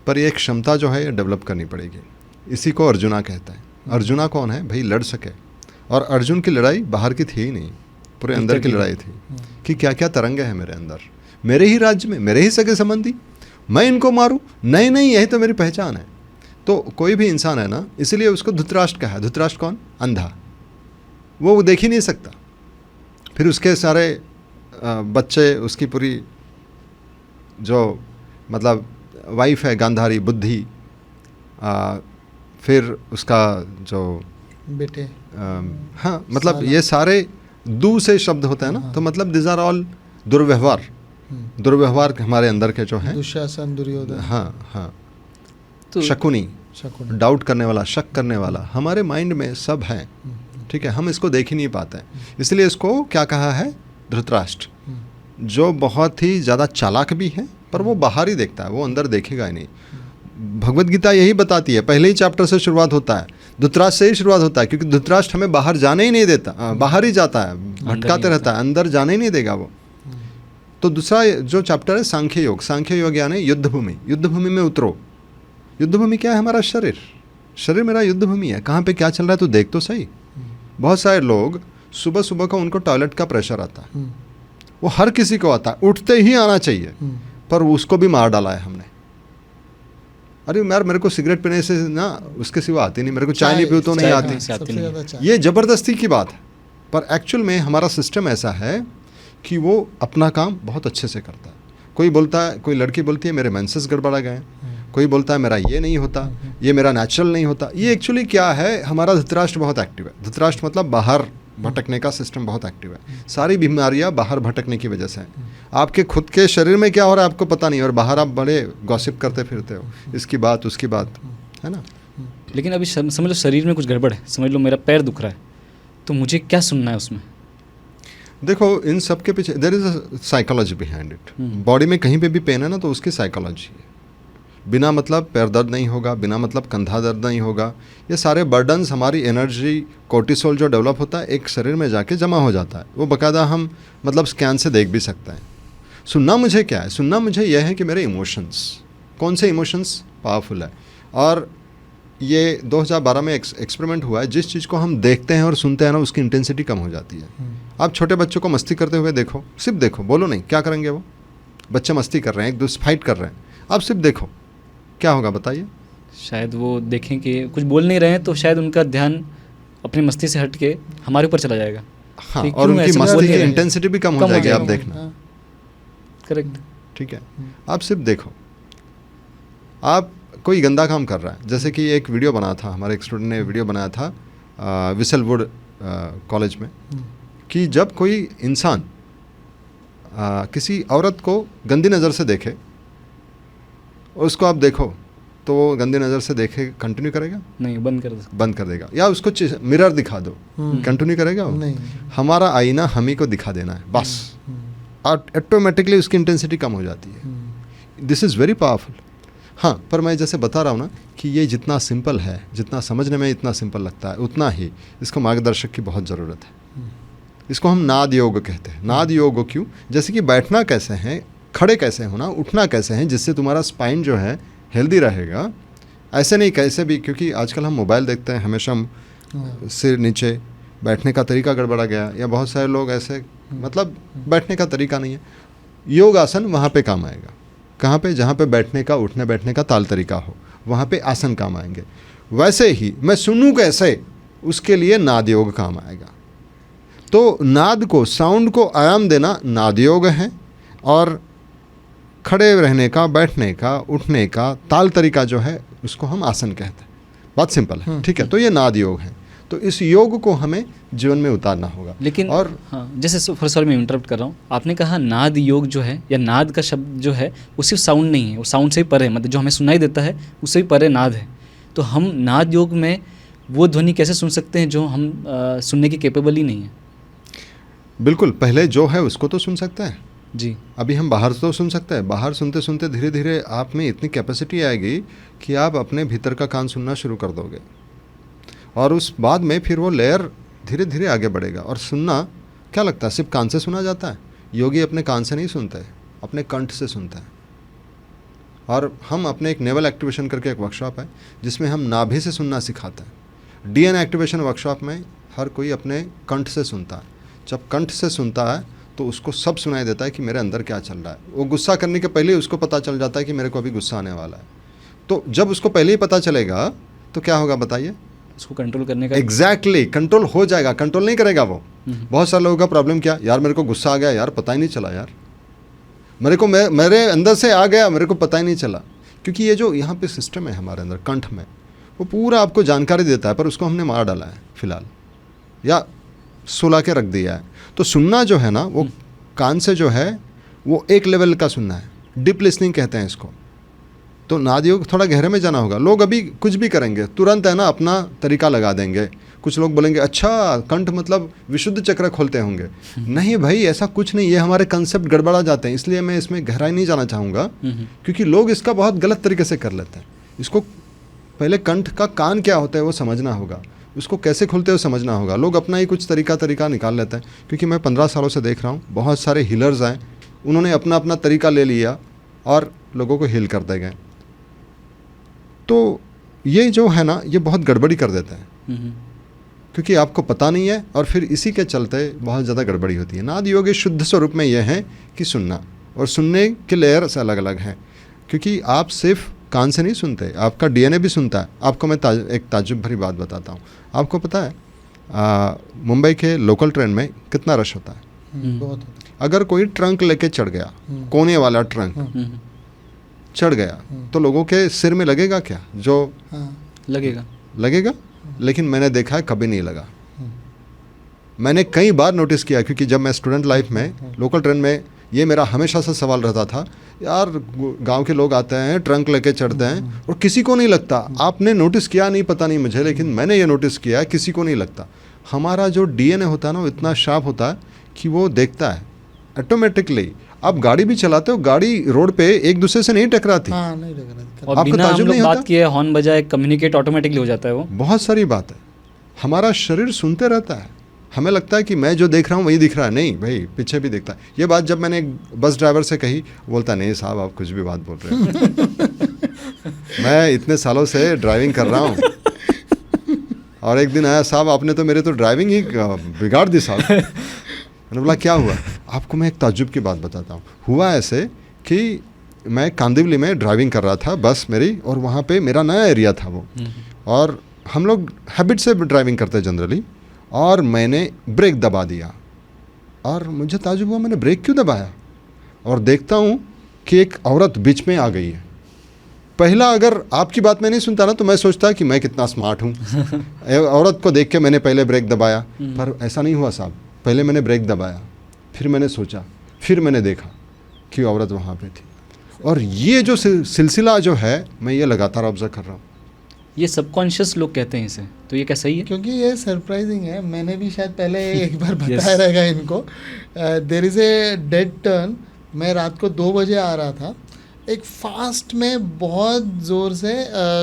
पर ये क्षमता जो है ये डेवलप करनी पड़ेगी। इसी को अर्जुना कहता है। अर्जुना कौन है भाई, लड़ सके। और अर्जुन की लड़ाई बाहर की थी ही नहीं, पूरे अंदर की लड़ाई थी कि क्या क्या तरंगे हैं मेरे अंदर, मेरे ही राज्य में, मेरे ही सगे संबंधी, मैं इनको मारूं, नहीं नहीं यही तो मेरी पहचान है। तो कोई भी इंसान है ना, इसलिए उसको धृतराष्ट्र कहा है। धृतराष्ट्र कौन, अंधा, वो देख ही नहीं सकता। फिर उसके सारे बच्चे, उसकी पूरी जो मतलब वाइफ है गांधारी, बुद्धि, फिर उसका जो बेटे, हाँ मतलब ये सारे दू से शब्द होते हैं ना, तो मतलब दिस आर ऑल दुर्व्यवहार, दुर्व्यवहार हमारे अंदर के जो हैं, दुशासन, दुर्योधन, हाँ हाँ, तो शकुनी, शकुनी, डाउट करने वाला, शक करने वाला, हमारे माइंड में सब है। ठीक है, हम इसको देख ही नहीं पाते हैं, इसलिए इसको क्या कहा है, धृतराष्ट्र, जो बहुत ही ज़्यादा चालाक भी है, पर वो बाहर ही देखता है, वो अंदर देखेगा ही नहीं। भगवत गीता यही बताती है, पहले ही चैप्टर से शुरुआत होता है, धृतराष्ट्र से ही शुरुआत होता है, क्योंकि धृतराष्ट्र हमें बाहर जाने ही नहीं देता, बाहर ही जाता है, भटकाते रहता है, अंदर जाने ही नहीं देगा वो। तो दूसरा जो चैप्टर है सांख्य योग, सांख्य योग यानी युद्धभूमि, युद्धभूमि में उतरो। युद्धभूमि क्या है, हमारा शरीर, शरीर मेरा युद्धभूमि है, कहाँ पे क्या चल रहा है तो देख तो सही। बहुत सारे लोग सुबह सुबह को उनको टॉयलेट का प्रेशर आता है, वो हर किसी को आता है, उठते ही आना चाहिए, पर उसको भी मार डाला है हमने। अरे यार मेरे को सिगरेट पीने से ना उसके सिवा आती नहीं, मेरे को चाय नहीं पीऊँ तो नहीं चाय आती, सबसे ज़्यादा चाय। ये ज़बरदस्ती की बात है। पर एक्चुअल में हमारा सिस्टम ऐसा है कि वो अपना काम बहुत अच्छे से करता है। कोई बोलता है, कोई लड़की बोलती है मेरे मेंसेस गड़बड़ा गए, कोई बोलता है मेरा ये नहीं होता, ये मेरा नेचुरल नहीं होता। ये एक्चुअली क्या है, हमारा धृतराष्ट्र बहुत एक्टिव है। धृतराष्ट्र मतलब बाहर भटकने का सिस्टम बहुत एक्टिव है। सारी बीमारियां बाहर भटकने की वजह से हैं। आपके खुद के शरीर में क्या हो रहा है आपको पता नहीं, और बाहर आप बड़े गॉसिप करते फिरते हो, इसकी बात उसकी बात, है ना। लेकिन अभी समझ लो शरीर में कुछ गड़बड़ है, समझ लो मेरा पैर दुख रहा है, तो मुझे क्या सुनना है उसमें? देखो इन सब के पीछे there is a psychology behind it. Body में कहीं पे भी पेन है ना, तो उसकी साइकोलॉजी है। बिना मतलब पैर दर्द नहीं होगा, बिना मतलब कंधा दर्द नहीं होगा। ये सारे बर्डन्स, हमारी एनर्जी, कोर्टिसोल जो डेवलप होता है एक शरीर में जाके जमा हो जाता है। वो बाकायदा हम मतलब स्कैन से देख भी सकते हैं। सुनना मुझे क्या है, सुनना मुझे यह है कि मेरे इमोशंस, कौन से इमोशंस पावरफुल है। और ये 2012 में एक्सपेरिमेंट हुआ है, जिस चीज़ को हम देखते हैं और सुनते हैं ना, उसकी इंटेंसिटी कम हो जाती है। आप छोटे बच्चों को मस्ती करते हुए देखो, सिर्फ देखो, बोलो नहीं, क्या करेंगे वो? बच्चे मस्ती कर रहे हैं, एक दूसरे फाइट कर रहे हैं, आप सिर्फ देखो, क्या होगा बताइए? शायद वो देखें कि कुछ बोल नहीं रहे हैं, तो शायद उनका ध्यान अपनी मस्ती से हट के हमारे ऊपर चला जाएगा। हाँ, और उनकी मस्ती की इंटेंसिटी भी कम हो जाएगी, आप देखना। करेक्ट, ठीक है, आप सिर्फ देखो। आप कोई गंदा काम कर रहा है, जैसे कि एक वीडियो बना था, हमारे एक स्टूडेंट ने वीडियो बनाया था विसलवुड कॉलेज में, कि जब कोई इंसान किसी औरत को गंदी नज़र से देखे, उसको आप देखो तो वो गंदी नज़र से देखे कंटिन्यू करेगा? नहीं, बंद कर देगा। या उसको मिरर दिखा दो, कंटिन्यू करेगा वो? नहीं। हमारा आईना हम ही को दिखा देना है बस, ऑटोमेटिकली उसकी इंटेंसिटी कम हो जाती है। This is very powerful. हाँ, पर मैं जैसे बता रहा हूँ ना कि ये जितना सिंपल है, जितना समझने में इतना सिंपल लगता है, उतना ही इसको मार्गदर्शक की बहुत ज़रूरत है। इसको हम नाद योग कहते हैं। नाद योग क्यों? जैसे कि बैठना कैसे है, खड़े कैसे होना, उठना कैसे है, जिससे तुम्हारा स्पाइन जो है हेल्दी रहेगा। ऐसे नहीं कैसे भी, क्योंकि आजकल हम मोबाइल देखते हैं, हमेशा हम हाँ। सिर नीचे, बैठने का तरीका गड़बड़ा गया, या बहुत सारे लोग ऐसे मतलब बैठने का तरीका नहीं है। योग आसन वहाँ पे काम आएगा। कहाँ पे? जहाँ पे बैठने का, उठने बैठने का ताल तरीका हो, वहाँ पे आसन काम आएंगे। वैसे ही मैं सुनूँ कैसे, उसके लिए नाद योग काम आएगा। तो नाद को, साउंड को आयाम देना नाद योग है, और खड़े रहने का, बैठने का, उठने का ताल तरीका जो है उसको हम आसन कहते हैं। बात सिंपल है, ठीक है। तो ये नाद योग है। तो इस योग को हमें जीवन में उतारना होगा। लेकिन और हाँ, जैसे सॉरी मैं इंटरप्ट कर रहा हूँ, आपने कहा नाद योग जो है, या नाद का शब्द जो है वो सिर्फ साउंड नहीं है, वो साउंड से ही परे है, मतलब जो हमें सुनाई देता है उससे ही परे नाद है। तो हम नाद योग में वो ध्वनि कैसे सुन सकते हैं जो हम सुनने की कैपेबल ही नहीं है? बिल्कुल, पहले जो है उसको तो सुन सकते हैं जी। अभी हम बाहर तो सुन सकते हैं। बाहर सुनते सुनते धीरे धीरे आप में इतनी कैपेसिटी आएगी कि आप अपने भीतर का कान सुनना शुरू कर दोगे, और उस बाद में फिर वो लेयर धीरे धीरे आगे बढ़ेगा। और सुनना क्या लगता है, सिर्फ कान से सुना जाता है? योगी अपने कान से नहीं सुनते, अपने कंठ से सुनते हैं। और हम अपने एक नेवल एक्टिवेशन करके एक वर्कशॉप है जिसमें हम नाभि से सुनना सिखाते हैं। डीएन एक्टिवेशन वर्कशॉप में हर कोई अपने कंठ से सुनता है। जब कंठ से सुनता है तो उसको सब सुनाई देता है कि मेरे अंदर क्या चल रहा है। वो गुस्सा करने के पहले ही उसको पता चल जाता है कि मेरे को अभी गुस्सा आने वाला है। तो जब उसको पहले ही पता चलेगा तो क्या होगा बताइए? उसको कंट्रोल करने का एग्जैक्टली कंट्रोल हो जाएगा। कंट्रोल नहीं करेगा वो। बहुत सारे लोगों का प्रॉब्लम क्या, यार मेरे को गुस्सा आ गया, यार पता ही नहीं चला, यार मेरे अंदर से आ गया, मेरे को पता ही नहीं चला। क्योंकि ये जो यहाँ पे सिस्टम है हमारे अंदर कंठ में, वो पूरा आपको जानकारी देता है, पर उसको हमने मार डाला है फिलहाल, या सुला के रख दिया है। तो सुनना जो है ना, वो कान से जो है वो एक लेवल का सुनना है, डीप लिसनिंग कहते हैं इसको। तो नाद योग थोड़ा गहरे में जाना होगा। लोग अभी कुछ भी करेंगे, तुरंत है ना अपना तरीका लगा देंगे। कुछ लोग बोलेंगे अच्छा कंठ मतलब विशुद्ध चक्र खोलते होंगे। नहीं भाई, ऐसा कुछ नहीं, ये हमारे कंसेप्ट गड़बड़ा जाते हैं। इसलिए मैं इसमें गहराई नहीं जाना चाहूँगा, क्योंकि लोग इसका बहुत गलत तरीके से कर लेते हैं। इसको पहले कंठ का कान क्या होता है वो समझना होगा, उसको कैसे खोलते हो समझना होगा। लोग अपना ही कुछ तरीका निकाल लेते हैं। क्योंकि मैं 15 सालों से देख रहा हूँ, बहुत सारे हीलर्स आए, उन्होंने अपना अपना तरीका ले लिया और लोगों को हील करते गए। तो ये जो है ना, ये बहुत गड़बड़ी कर देते हैं, क्योंकि आपको पता नहीं है, और फिर इसी के चलते बहुत ज़्यादा गड़बड़ी होती है। नाद योग शुद्ध स्वरूप में यह है कि सुनना, और सुनने के लेयर से अलग अलग हैं। क्योंकि आप सिर्फ कान से नहीं सुनते, आपका डीएनए भी सुनता है। आपको मैं एक ताज्जुब भरी बात बताता हूँ। आपको पता है मुंबई के लोकल ट्रेन में कितना रश होता है? बहुत होता है। अगर कोई ट्रंक लेके चढ़ गया, कोने वाला ट्रंक चढ़ गया, तो लोगों के सिर में लगेगा क्या? जो लगेगा, लेकिन मैंने देखा है कभी नहीं लगा। मैंने कई बार नोटिस किया, क्योंकि जब मैं स्टूडेंट लाइफ में लोकल ट्रेन में, ये मेरा हमेशा से सवाल रहता था, यार गांव के लोग आते हैं, ट्रंक लेके चढ़ते हैं और किसी को नहीं लगता। आपने नोटिस किया नहीं, पता नहीं मुझे, लेकिन मैंने ये नोटिस किया किसी को नहीं लगता। हमारा जो डीएनए होता है ना, वो इतना शार्प होता है कि वो देखता है ऑटोमेटिकली। आप गाड़ी भी चलाते हो, गाड़ी रोड पे एक दूसरे से नहीं टकराती। हाँ, नहीं टकराती। और बिना हम लोग बात किए हॉर्न बजाए कम्युनिकेट ऑटोमेटिकली हो जाता है। वो बहुत सारी बात है। हमारा शरीर सुनते रहता है। हमें लगता है कि मैं जो देख रहा हूँ वही दिख रहा है, नहीं भाई, पीछे भी दिखता है। ये बात जब मैंने एक बस ड्राइवर से कही, बोलता नहीं साहब आप कुछ भी बात बोल रहे हो। मैं इतने सालों से ड्राइविंग कर रहा हूँ। और एक दिन आया, साहब आपने तो मेरे तो ड्राइविंग ही बिगाड़ दी साहब। मैंने बोला क्या हुआ? आपको मैं एक ताज्जुब की बात बताता हूँ। हुआ ऐसे कि मैं कांदिवली में ड्राइविंग कर रहा था, बस मेरी, और वहाँ पे मेरा नया एरिया था वो, और हम लोग हैबिट से ड्राइविंग करते हैं जनरली, और मैंने ब्रेक दबा दिया। और मुझे ताज्जुब हुआ, मैंने ब्रेक क्यों दबाया? और देखता हूँ कि एक औरत बीच में आ गई है। पहला अगर आपकी बात मैं नहीं सुनता ना, तो मैं सोचता कि मैं कितना स्मार्ट हूँ। औरत को देख के मैंने पहले ब्रेक दबाया, पर ऐसा नहीं हुआ साहब। पहले मैंने ब्रेक दबाया, फिर मैंने सोचा, फिर मैंने देखा कि औरत वहाँ पे थी। और ये जो सिलसिला जो है, मैं ये लगातार ऑब्जर्व कर रहा हूँ। ये सबकॉन्शियस लोग कहते हैं इसे, तो ये क्या सही है? क्योंकि ये सरप्राइजिंग है। मैंने भी शायद पहले एक बार बताया रहेगा इनको। There is a dead turn. मैं रात को 2 बजे आ रहा था, एक फास्ट में बहुत ज़ोर से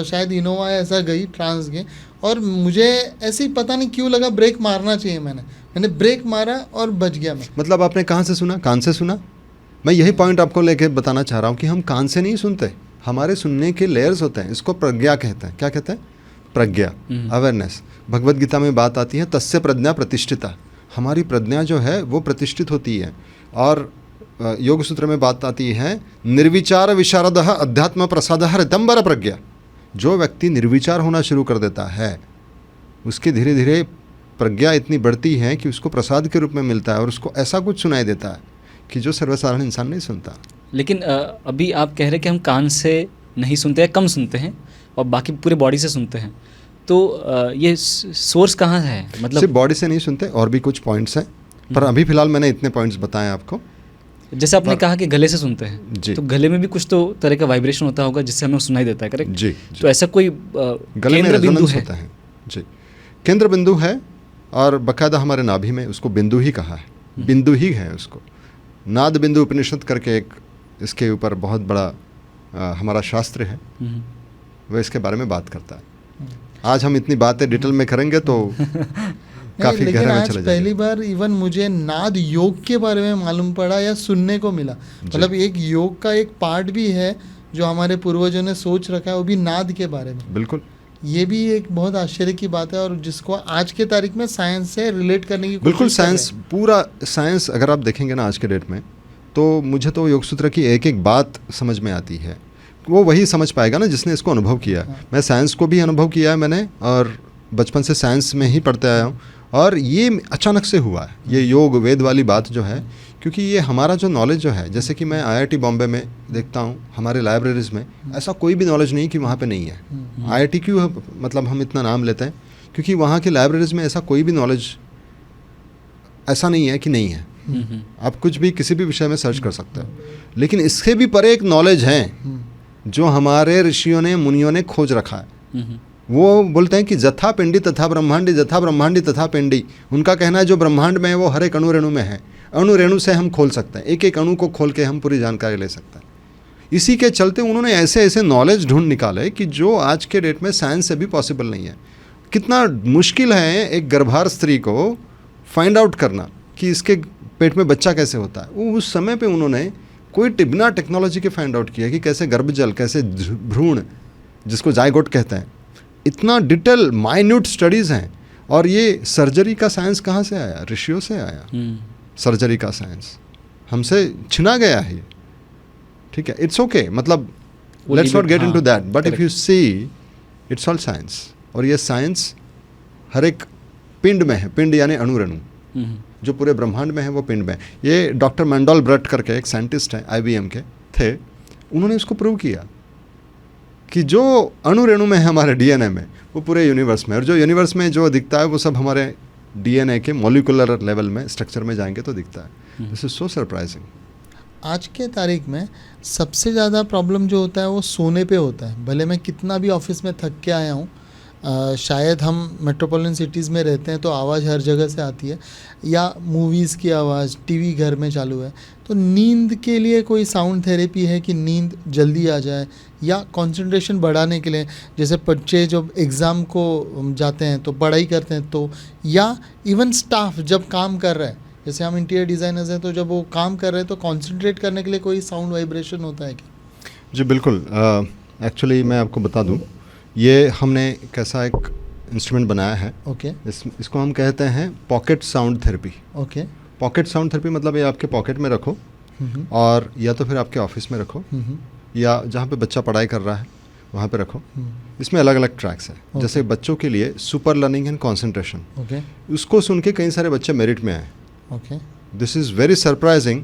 शायद इनोवा ऐसा गई, ट्रांस गई, और मुझे ऐसे ही पता नहीं क्यों लगा ब्रेक मारना चाहिए। मैंने ब्रेक मारा और बच गया मैं। मतलब आपने कहाँ से सुना? कान से सुना। मैं यही पॉइंट आपको लेके बताना चाह रहा हूँ कि हम कान से नहीं सुनते, हमारे सुनने के लेयर्स होते हैं। इसको प्रज्ञा कहते हैं। क्या कहते हैं? प्रज्ञा, अवेयरनेस। भगवत गीता में बात आती है तस्य प्रज्ञा प्रतिष्ठिता, हमारी प्रज्ञा जो है वो प्रतिष्ठित होती है। और योग सूत्र में बात आती है निर्विचार विशारदः अध्यात्म प्रसादः ऋतंबर प्रज्ञा। जो व्यक्ति निर्विचार होना शुरू कर देता है उसकी धीरे धीरे प्रज्ञा इतनी बढ़ती है कि उसको प्रसाद के रूप में मिलता है और उसको ऐसा कुछ सुनाई देता है कि जो सर्वसाधारण इंसान नहीं सुनता। लेकिन अभी आप कह रहे हैं कि हम कान से नहीं सुनते हैं, कम सुनते हैं और बाकी पूरे बॉडी से सुनते हैं, तो ये सोर्स कहाँ है? मतलब सिर्फ बॉडी से नहीं सुनते, और भी कुछ पॉइंट्स हैं, पर अभी फिलहाल मैंने इतने पॉइंट्स बताए आपको। जैसे आपने कहा कि गले से सुनते हैं, जी। तो गले में भी कुछ तो तरह का वाइब्रेशन होता होगा जिससे हमें सुनाई देता है, करेक्ट? जी, तो ऐसा कोई गले में केंद्र बिंदु रेजोनेंस है? होता है। जी, केंद्र बिंदु है, और बाकायदा हमारे नाभि में उसको बिंदु ही कहा है, बिंदु ही है उसको। नाद बिंदु उपनिषद करके एक इसके ऊपर बहुत बड़ा हमारा शास्त्र है, वह इसके बारे में बात करता है। आज हम इतनी बातें डिटेल में करेंगे तो काफ़ी लेकिन गहरे में आज चले पहली जाएंगे। बार इवन मुझे नाद योग के बारे में मालूम पड़ा या सुनने को मिला। मतलब एक योग का एक पार्ट भी है जो हमारे पूर्वजों ने सोच रखा है, वो भी नाद के बारे में। बिल्कुल, ये भी एक बहुत आश्चर्य की बात है और जिसको आज के तारीख में साइंस से रिलेट करने की बिल्कुल कोशिश कर रहे साइंस, पूरा साइंस अगर आप देखेंगे ना आज के डेट में, तो मुझे तो योग सूत्र की एक एक बात समझ में आती है। वो वही समझ पाएगा ना जिसने इसको अनुभव किया। मैं साइंस को भी अनुभव किया है मैंने, और बचपन से साइंस में ही पढ़ते आया हूँ, और ये अचानक से हुआ है ये योग वेद वाली बात जो है। क्योंकि ये हमारा जो नॉलेज जो है, जैसे कि मैं IIT बॉम्बे में देखता हूँ, हमारे लाइब्रेरीज़ में ऐसा कोई भी नॉलेज नहीं कि वहाँ पे नहीं है। IIT क्यों मतलब हम इतना नाम लेते हैं, क्योंकि वहाँ की लाइब्रेरीज़ में ऐसा कोई भी नॉलेज ऐसा नहीं है कि नहीं है। आप कुछ भी किसी भी विषय में सर्च कर सकते हो, लेकिन इससे भी परे एक नॉलेज है जो हमारे ऋषियों ने मुनियों ने खोज रखा है। वो बोलते हैं कि जथा पिंडी तथा ब्रह्मांडी, जथा ब्रह्मांडी तथा पिंडी। उनका कहना है जो ब्रह्मांड में है वो हर एक अणु रेणु में है। अणु रेणु से हम खोल सकते हैं, एक एक अणु को खोल के हम पूरी जानकारी ले सकते हैं। इसी के चलते उन्होंने ऐसे ऐसे नॉलेज ढूंढ निकाले कि जो आज के डेट में साइंस से भी पॉसिबल नहीं है। कितना मुश्किल है एक गर्भार स्त्री को फाइंड आउट करना कि इसके पेट में बच्चा कैसे होता है। वो उस समय पे उन्होंने कोई बिना टेक्नोलॉजी के फाइंड आउट किया कि कैसे गर्भजल, कैसे भ्रूण, जिसको जायगोट कहते हैं, इतना डिटेल माइन्यूट स्टडीज़ हैं। और ये सर्जरी का साइंस कहाँ से आया? ऋषियों से आया। सर्जरी का साइंस हमसे छिना गया है ये, ठीक है। इट्स ओके, मतलब let's not get into that, but if you see it's all science. और ये साइंस हर एक पिंड में है। पिंड यानी अणु रेणु, जो पूरे ब्रह्मांड में है वो पिंड में है। ये डॉक्टर मैंडोल ब्रट करके एक साइंटिस्ट हैं, IBM के थे, उन्होंने इसको प्रूव किया कि जो अणु रेणु में है हमारे DNA में, वो पूरे यूनिवर्स में, और जो यूनिवर्स में जो दिखता है वो सब हमारे DNA के मॉलिकुलर लेवल में, स्ट्रक्चर में जाएंगे तो दिखता है। This is so surprising. आज के तारीख में सबसे ज़्यादा प्रॉब्लम जो होता है वो सोने पे होता है। भले मैं कितना भी ऑफिस में थक के आया हूँ, शायद हम मेट्रोपॉलिटन सिटीज़ में रहते हैं तो आवाज़ हर जगह से आती है, या मूवीज़ की आवाज़, टीवी घर में चालू है, तो नींद के लिए कोई साउंड थेरेपी है कि नींद जल्दी आ जाए, या कंसंट्रेशन बढ़ाने के लिए, जैसे बच्चे जब एग्ज़ाम को जाते हैं तो पढ़ाई करते हैं तो, या इवन स्टाफ जब काम कर रहा है, जैसे हम इंटीरियर डिज़ाइनर्स हैं तो जब वो काम कर रहे हैं तो कंसंट्रेट करने के लिए कोई साउंड वाइब्रेशन होता है क्या? जी बिल्कुल। एक्चुअली मैं आपको बता दूं, ये हमने कैसा एक इंस्ट्रूमेंट बनाया है। ओके इसको हम कहते हैं pocket sound therapy. Okay pocket sound therapy मतलब ये आपके पॉकेट में रखो, और या तो फिर आपके ऑफिस में रखो, या जहाँ पे बच्चा पढ़ाई कर रहा है वहाँ पे रखो। इसमें अलग अलग ट्रैक्स हैं। जैसे बच्चों के लिए super learning and concentration, okay उसको सुन के कई सारे बच्चे मेरिट में आए। Okay this is very surprising.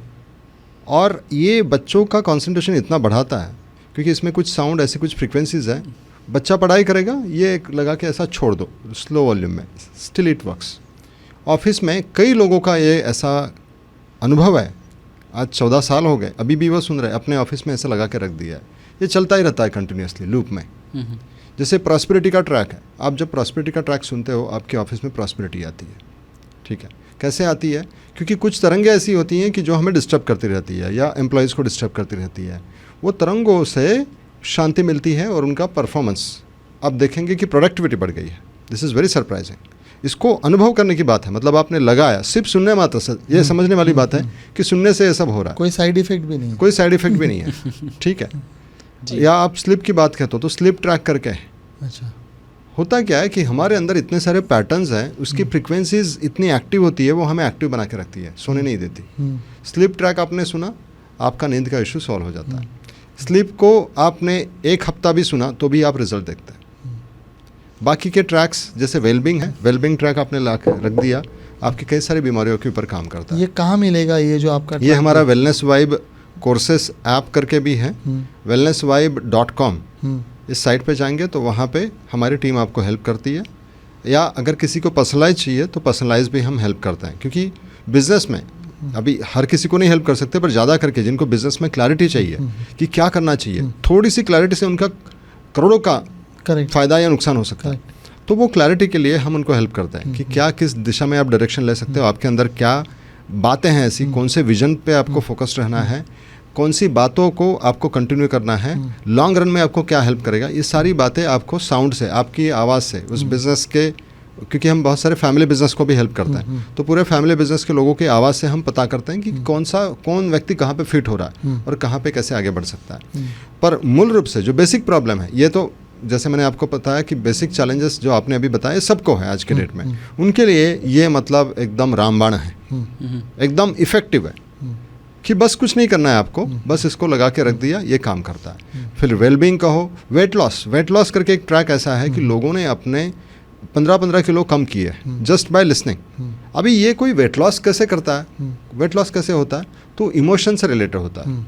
और ये बच्चों का कंसंट्रेशन इतना बढ़ाता है क्योंकि इसमें कुछ साउंड, ऐसी कुछ फ्रीक्वेंसीज हैं। बच्चा पढ़ाई करेगा, ये लगा के ऐसा छोड़ दो स्लो वॉल्यूम में, स्टिल इट वर्क्स। ऑफिस में कई लोगों का ये ऐसा अनुभव है, आज 14 साल हो गए, अभी भी वो सुन रहे हैं, अपने ऑफिस में ऐसा लगा के रख दिया है। ये चलता ही रहता है कंटिन्यूसली लूप में। जैसे प्रॉस्पेरिटी का ट्रैक है, आप जब प्रॉस्पेरिटी का ट्रैक सुनते हो आपके ऑफिस में प्रॉस्पेरिटी आती है, ठीक है। कैसे आती है? क्योंकि कुछ तरंगें ऐसी होती हैं कि जो हमें डिस्टर्ब करती रहती है या एम्प्लॉयज़ को डिस्टर्ब करती रहती है। वो तरंगों से शांति मिलती है और उनका परफॉर्मेंस, आप देखेंगे कि प्रोडक्टिविटी बढ़ गई है। This is very surprising. इसको अनुभव करने की बात है, मतलब आपने लगाया, सिर्फ सुनने मात्र से ये समझने वाली बात है कि सुनने से ये सब हो रहा है। कोई साइड इफेक्ट भी नहीं है। कोई साइड इफेक्ट भी नहीं है, ठीक है। या आप स्लिप की बात कहते हो तो स्लिप ट्रैक करके अच्छा होता क्या है कि हमारे अंदर इतने सारे पैटर्न्स हैं, उसकी फ्रिक्वेंसीज इतनी एक्टिव होती है, वो हमें एक्टिव बना के रखती है, सोने नहीं देती। स्लीप ट्रैक आपने सुना, आपका नींद का इशू सॉल्व हो जाता है। स्लीप को आपने 1 हफ्ता भी सुना तो भी आप रिजल्ट देखते हैं। बाकी के ट्रैक्स जैसे वेलबिंग है, वेलबिंग ट्रैक आपने ला के रख दिया, आपकी कई सारी बीमारियों के ऊपर काम करता है। ये कहाँ मिलेगा ये जो आपका ये हमारा वेलनेस वाइब कोर्सेस ऐप करके भी है, wellnessvibe.com। इस साइट पे जाएंगे तो वहाँ पे हमारी टीम आपको हेल्प करती है, या अगर किसी को पर्सनलाइज चाहिए तो पर्सनलाइज भी हम हेल्प करते हैं, क्योंकि बिजनेस में अभी हर किसी को नहीं हेल्प कर सकते, पर ज़्यादा करके जिनको बिजनेस में क्लैरिटी चाहिए कि क्या करना चाहिए, थोड़ी सी क्लैरिटी से उनका करोड़ों का फ़ायदा या नुकसान हो सकता है। तो वो क्लैरिटी के लिए हम उनको हेल्प करते हैं कि क्या किस दिशा में आप डायरेक्शन ले सकते हो, आपके अंदर क्या बातें हैं ऐसी, कौन से विजन पे आपको फोकस रहना है, कौन सी बातों को आपको कंटिन्यू करना है, लॉन्ग रन में आपको क्या हेल्प करेगा। ये सारी बातें आपको साउंड से, आपकी आवाज़ से, उस बिज़नेस के, क्योंकि हम बहुत सारे फैमिली बिजनेस को भी हेल्प करते हैं, तो पूरे फैमिली बिजनेस के लोगों की आवाज़ से हम पता करते हैं कि कौन व्यक्ति कहाँ पे फिट हो रहा है और कहाँ पे कैसे आगे बढ़ सकता है। पर मूल रूप से जो बेसिक प्रॉब्लम है, ये तो जैसे मैंने आपको बताया कि बेसिक चैलेंजेस जो आपने अभी बताए सबको है आज के डेट में, उनके लिए ये मतलब एकदम रामबाण है, एकदम इफ़ेक्टिव है कि बस कुछ नहीं करना है आपको, बस इसको लगा के रख दिया, ये काम करता है। फिर वेलबींग का हो, वेट लॉस करके एक ट्रैक ऐसा है कि लोगों ने अपने 15-15 किलो कम किए जस्ट बाय लिसनिंग। अभी ये कोई वेट लॉस कैसे करता है, वेट लॉस कैसे होता है, तो इमोशन से रिलेटेड होता है।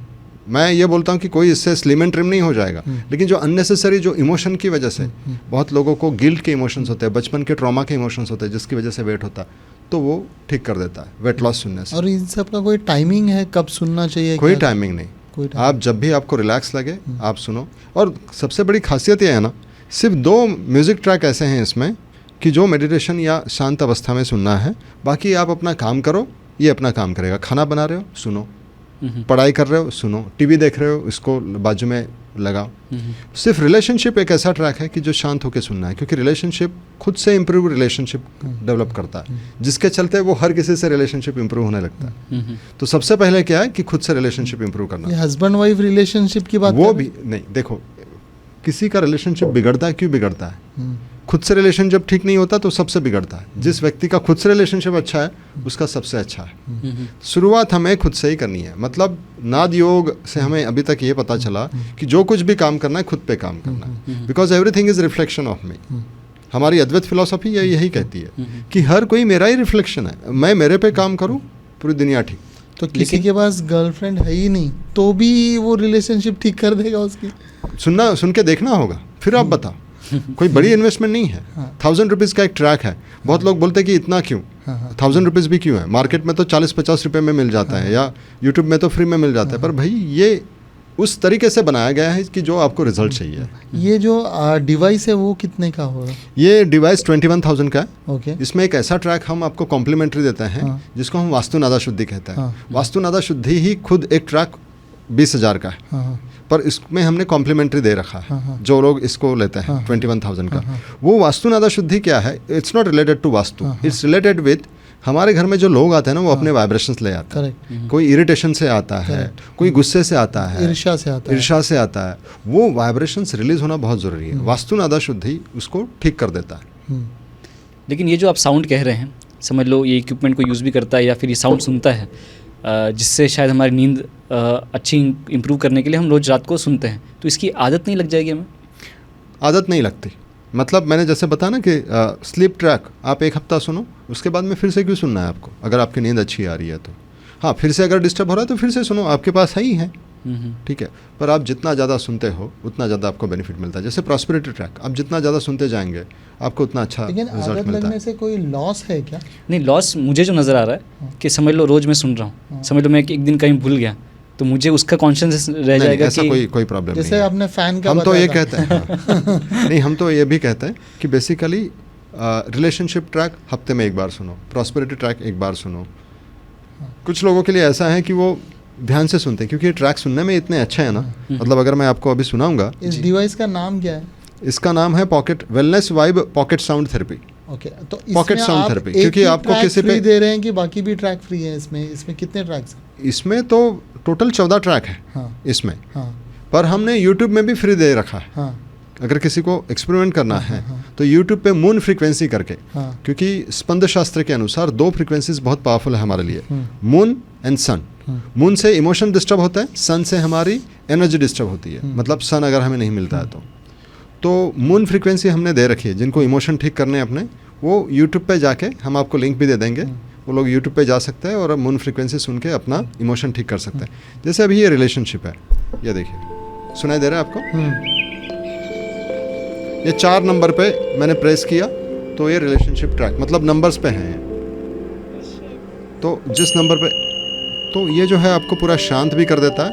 मैं ये बोलता हूँ कि कोई इससे स्लिम एंड ट्रिम नहीं हो जाएगा, लेकिन जो अननेसेसरी जो इमोशन की वजह से बहुत लोगों को गिल्ट के इमोशंस होते हैं, बचपन के ट्रॉमा के इमोशंस होते हैं, जिसकी वजह से वेट होता है, तो वो ठीक कर देता है वेट लॉस सुनने से। और इन सब का कोई टाइमिंग है, कब सुनना चाहिए? कोई टाइमिंग नहीं, आप जब भी आपको रिलैक्स लगे आप सुनो। और सबसे बड़ी खासियत ये है ना, सिर्फ 2 म्यूज़िक ट्रैक ऐसे हैं इसमें कि जो मेडिटेशन या शांत अवस्था में सुनना है, बाकी आप अपना काम करो, ये अपना काम करेगा। खाना बना रहे हो सुनो, पढ़ाई कर रहे हो सुनो, टीवी देख रहे हो इसको बाजू में लगाओ। सिर्फ रिलेशनशिप एक ऐसा ट्रैक है कि जो शांत होकर सुनना है, क्योंकि रिलेशनशिप खुद से इम्प्रूव रिलेशनशिप डेवलप करता है, जिसके चलते वो हर किसी से रिलेशनशिप इम्प्रूव होने लगता है। तो सबसे पहले क्या है कि खुद से रिलेशनशिप इम्प्रूव करना। ये हस्बैंड वाइफ रिलेशनशिप की बात वो भी नहीं, देखो किसी का रिलेशनशिप बिगड़ता है, क्यों बिगड़ता है? खुद से रिलेशन जब ठीक नहीं होता तो सबसे बिगड़ता है। जिस व्यक्ति का खुद से रिलेशनशिप अच्छा है उसका सबसे अच्छा है। शुरुआत हमें खुद से ही करनी है। मतलब नाद योग से हमें अभी तक ये पता चला कि जो कुछ भी काम करना है खुद पे काम करना है, because everything is reflection of me. हमारी अद्वैत फिलॉसफी यही कहती है कि हर कोई मेरा ही रिफ्लेक्शन है, मैं मेरे पे काम करूँ पूरी दुनिया ठीक। तो किसी के पास गर्लफ्रेंड है ही नहीं तो भी वो रिलेशनशिप ठीक कर देगा उसकी? सुन के देखना होगा, फिर आप बताओ। कोई बड़ी इन्वेस्टमेंट नहीं है। 1000 रुपीज़ का एक ट्रैक है। बहुत लोग बोलते हैं कि इतना क्यों, 1000 रुपीज़ भी क्यों है, मार्केट में तो 40-50 रुपये में मिल जाता है, या यूट्यूब में तो फ्री में मिल जाता है। पर भाई ये उस तरीके से बनाया गया है कि जो आपको रिजल्ट चाहिए। ये जो डिवाइस है वो कितने का होगा? ये डिवाइस 21,000 का है। ओके। इसमें एक ऐसा ट्रैक हम आपको कॉम्प्लीमेंट्री देते हैं जिसको हम वास्तु नादा शुद्धि कहते हैं। वास्तु नादा शुद्धि ही खुद एक ट्रैक 20,000 का है, पर इसमें हमने कॉम्प्लीमेंट्री दे रखा है जो लोग इसको लेते हैं 21,000 का। वो वास्तु नादा शुद्धि क्या है? It's not related to vastu, it's related with हमारे घर में जो लोग आते हैं ना, वो अपने वाइब्रेशंस ले आते हैं। कोई इरिटेशन से आता है, कोई गुस्से से आता है, ईर्ष्या से आता है, वो वाइब्रेशंस रिलीज होना बहुत ज़रूरी है। वास्तु नादा शुद्धि उसको ठीक कर देता है। लेकिन ये जो आप साउंड कह रहे हैं, समझ लो ये इक्विपमेंट को यूज़ भी करता है या फिर ये साउंड सुनता है, जिससे शायद हमारी नींद अच्छी इम्प्रूव करने के लिए हम रोज़ रात को सुनते हैं, तो इसकी आदत नहीं लग जाएगी हमें? आदत नहीं लगती। मतलब मैंने जैसे बताया ना कि स्लीप ट्रैक आप 1 हफ्ता सुनो, उसके बाद में फिर से क्यों सुनना है आपको? अगर आपकी नींद अच्छी आ रही है तो हाँ, फिर से अगर डिस्टर्ब हो रहा है तो फिर से सुनो, आपके पास है ही है, ठीक है। पर आप जितना ज़्यादा सुनते हो उतना ज़्यादा आपको बेनिफिट मिलता है। जैसे प्रॉस्पेरिटी ट्रैक आप जितना ज़्यादा सुनते जाएंगे आपको उतना अच्छा रिजल्ट मिलता है। लेकिन आदत लगने से कोई लॉस है क्या? नहीं, लॉस मुझे जो नज़र आ रहा है कि समझ लो रोज़ मैं सुन रहा हूँ, समझ लो मैं एक दिन कहीं भूल गया तो मुझे उसका कॉन्शियस रह जाएगा। ऐसा कोई प्रॉब्लम नहीं है। जैसे आपने फैन का हम तो ये कहते हैं नहीं, हम तो ये भी कहते हैं कि बेसिकली रिलेशनशिप ट्रैक हफ्ते में 1 बार सुनो, प्रॉस्पेरिटी ट्रैक 1 बार सुनो। कुछ लोगों के लिए ऐसा है कि वो ध्यान से सुनते हैं, क्योंकि ये ट्रैक सुनने में इतने अच्छे हैं ना। मतलब अगर मैं आपको अभी सुनाऊंगा, इस डिवाइस का नाम क्या है? इसका नाम है pocket wellness vibe pocket sound therapy. Okay, तो पॉकेट साउंड थेरेपी, क्योंकि आपको किसी पे दे रहे हैं कि बाकी भी ट्रैक फ्री है? इसमें कितने ट्रैक्स हैं? इसमें तो टोटल 14 ट्रैक है इसमें, पर हमने यूट्यूब में भी फ्री दे रखा है, अगर किसी को एक्सपेरिमेंट करना है हाँ। तो यूट्यूब पे मून फ्रीक्वेंसी करके, हाँ। क्योंकि स्पंद शास्त्र के अनुसार 2 फ्रीक्वेंसीज बहुत पावरफुल है हमारे लिए, मून एंड सन। मून से इमोशन डिस्टर्ब होता है, सन से हमारी एनर्जी डिस्टर्ब होती है, मतलब सन अगर हमें नहीं मिलता है तो मून फ्रीक्वेंसी हमने दे रखी है। जिनको इमोशन ठीक करने हैं अपने, वो यूट्यूब पे जाके, हम आपको लिंक भी दे देंगे, वो लोग यूट्यूब पे जा सकते हैं और मून फ्रीक्वेंसी सुन के अपना इमोशन ठीक कर सकते हैं। जैसे अभी ये रिलेशनशिप है, ये देखिए, सुनाई दे रहा है आपको? ये 4 नंबर पे मैंने प्रेस किया तो ये रिलेशनशिप ट्रैक, मतलब नंबर्स पे हैं। तो जिस नंबर पे, तो ये जो है आपको पूरा शांत भी कर देता है,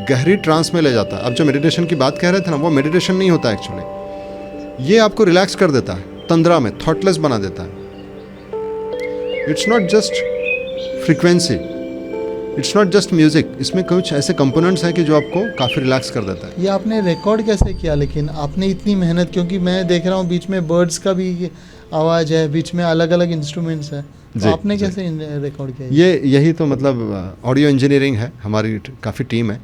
गहरी ट्रांस में ले जाता है। अब जो मेडिटेशन की बात कह रहे थे ना, वो मेडिटेशन नहीं होता एक्चुअली, ये आपको रिलैक्स कर देता है, तंद्रा में थॉटलेस बना देता है। It's not just frequency, it's not just music, इसमें कुछ ऐसे कंपोनेंट्स हैं कि जो आपको काफ़ी रिलैक्स कर देता है। ये आपने रिकॉर्ड कैसे किया? लेकिन आपने इतनी मेहनत, क्योंकि मैं देख रहा हूँ बीच में बर्ड्स का भी आवाज़ है, बीच में अलग अलग इंस्ट्रूमेंट्स है, तो आपने कैसे रिकॉर्ड किया? यही तो मतलब ऑडियो इंजीनियरिंग है हमारी, काफ़ी टीम है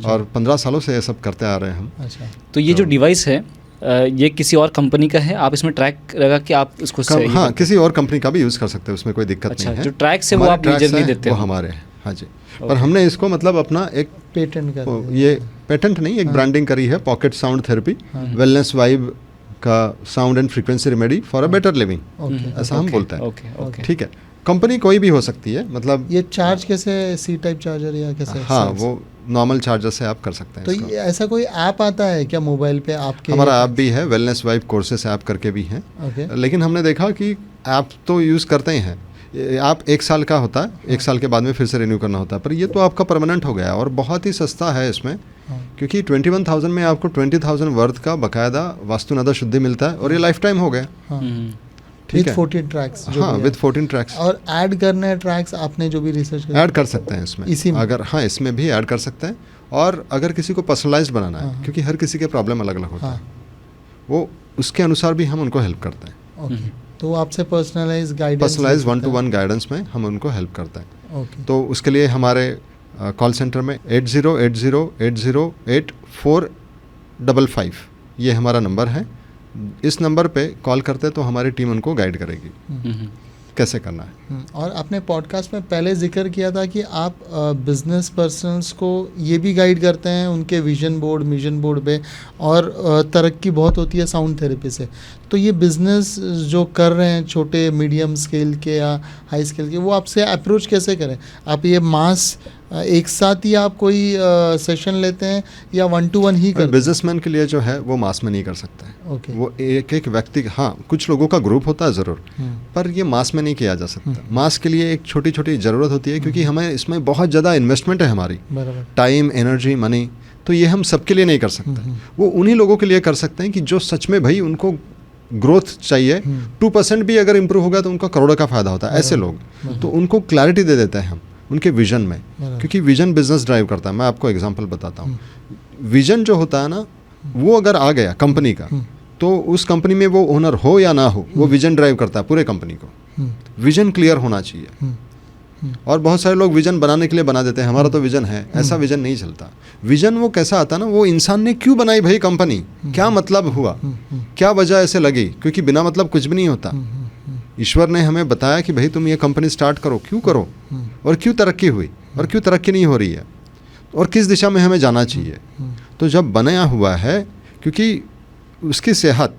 और 15 सालों से ये सब करते आ रहे हैं हम। अच्छा, तो ये जो डिवाइस है ये किसी और कंपनी का है? आप इसमें ट्रैक लगा कि आप इसको हाँ, किसी और कंपनी का भी यूज़ कर सकते हैं, उसमें कोई दिक्कत नहीं है। जो ट्रैक्स है वो आप मेजरली देते हो? हो? वो हमारे हैं, हाँ जी। पर हमने इसको मतलब अपना एक पेटेंट कर, ये पेटेंट नहीं, एक ब्रांडिंग करी है, pocket sound therapy, wellness vibe का sound and frequency remedy for a better living, ऐसा हम बोलते हैं। ओके। ठीक है, कंपनी कोई भी हो सकती है, मतलब ये चार्ज कैसे, सी टाइप चार्जर या कैसे? हाँ, वो नॉर्मल चार्जर से आप कर सकते हैं। तो ये ऐसा कोई ऐप आता है क्या मोबाइल पे आपके? हमारा ऐप भी है, वेलनेस वाइब कोर्सेस ऐप करके भी हैं। लेकिन हमने देखा कि ऐप तो यूज़ करते ही हैं, आप 1 साल का होता है, 1 साल के बाद में फिर से रिन्यू करना होता है, पर ये तो आपका परमानेंट हो गया है और बहुत ही सस्ता है इसमें, क्योंकि 21,000 में आपको 20,000 वर्थ का बकायदा वास्तुनादा शुद्धि मिलता है और ये लाइफ टाइम हो गया। With 14 tracks? हाँ, विद 14 ट्रैक्स। और ऐड करने हैं ट्रैक्स, आपने जो भी रिसर्च ऐड कर सकते हैं इसमें, इसी में? अगर हाँ, इसमें भी ऐड कर सकते हैं। और अगर किसी को पर्सनलाइज्ड बनाना है, क्योंकि हर किसी के प्रॉब्लम अलग अलग होता है, वो उसके अनुसार भी हम उनको हेल्प करते हैं। ओके, तो आपसे पर्सनलाइज्ड 1-to-1 गाइडेंस में हम उनको हेल्प करते हैं। तो उसके लिए हमारे कॉल सेंटर में 8080808455 ये हमारा नंबर है। इस नंबर पे कॉल करते तो हमारी टीम उनको गाइड करेगी कैसे करना है। और आपने पॉडकास्ट में पहले जिक्र किया था कि आप बिजनेस पर्सनस को ये भी गाइड करते हैं उनके विजन बोर्ड, मिशन बोर्ड पे, और तरक्की बहुत होती है साउंड थेरेपी से। तो ये बिज़नेस जो कर रहे हैं छोटे मीडियम स्केल के या हाई स्केल के, वो आपसे अप्रोच कैसे करें? आप ये मास एक साथ ही आप कोई सेशन लेते हैं या 1-to-1 ही करते हैं? बिजनेसमैन के लिए जो है वो मास में नहीं कर सकता है। ओके। वो एक एक व्यक्ति, हाँ कुछ लोगों का ग्रुप होता है ज़रूर, पर ये मास में नहीं किया जा सकता। मास के लिए एक छोटी छोटी ज़रूरत होती है, क्योंकि हमें इसमें बहुत ज़्यादा इन्वेस्टमेंट है हमारी, टाइम, एनर्जी, मनी, तो ये हम सबके लिए नहीं कर सकते। वो उन्हीं लोगों के लिए कर सकते हैं कि जो सच में भाई उनको ग्रोथ चाहिए, 2% भी अगर इम्प्रूव होगा तो उनका करोड़ों का फ़ायदा होता है। ऐसे लोग, तो उनको क्लैरिटी दे देते हैं हम उनके विजन में, क्योंकि विजन बिजनेस ड्राइव करता है। मैं आपको एग्जांपल बताता हूँ। विजन जो होता है ना, वो अगर आ गया कंपनी का, तो उस कंपनी में वो ओनर हो या ना हो, वो विजन ड्राइव करता है पूरे कंपनी को। विजन क्लियर होना चाहिए। और बहुत सारे लोग विजन बनाने के लिए बना देते हैं, हमारा तो विजन है, ऐसा विजन नहीं चलता। विजन वो कैसा आता है ना, वो इंसान ने क्यों बनाई भाई कंपनी, क्या मतलब हुआ, क्या वजह ऐसे लगी, क्योंकि बिना मतलब कुछ भी नहीं होता। ईश्वर ने हमें बताया कि भाई तुम ये कंपनी स्टार्ट करो, क्यों करो, और क्यों तरक्की हुई और क्यों तरक्की नहीं हो रही है, और किस दिशा में हमें जाना चाहिए। तो जब बनाया हुआ है, क्योंकि उसकी सेहत,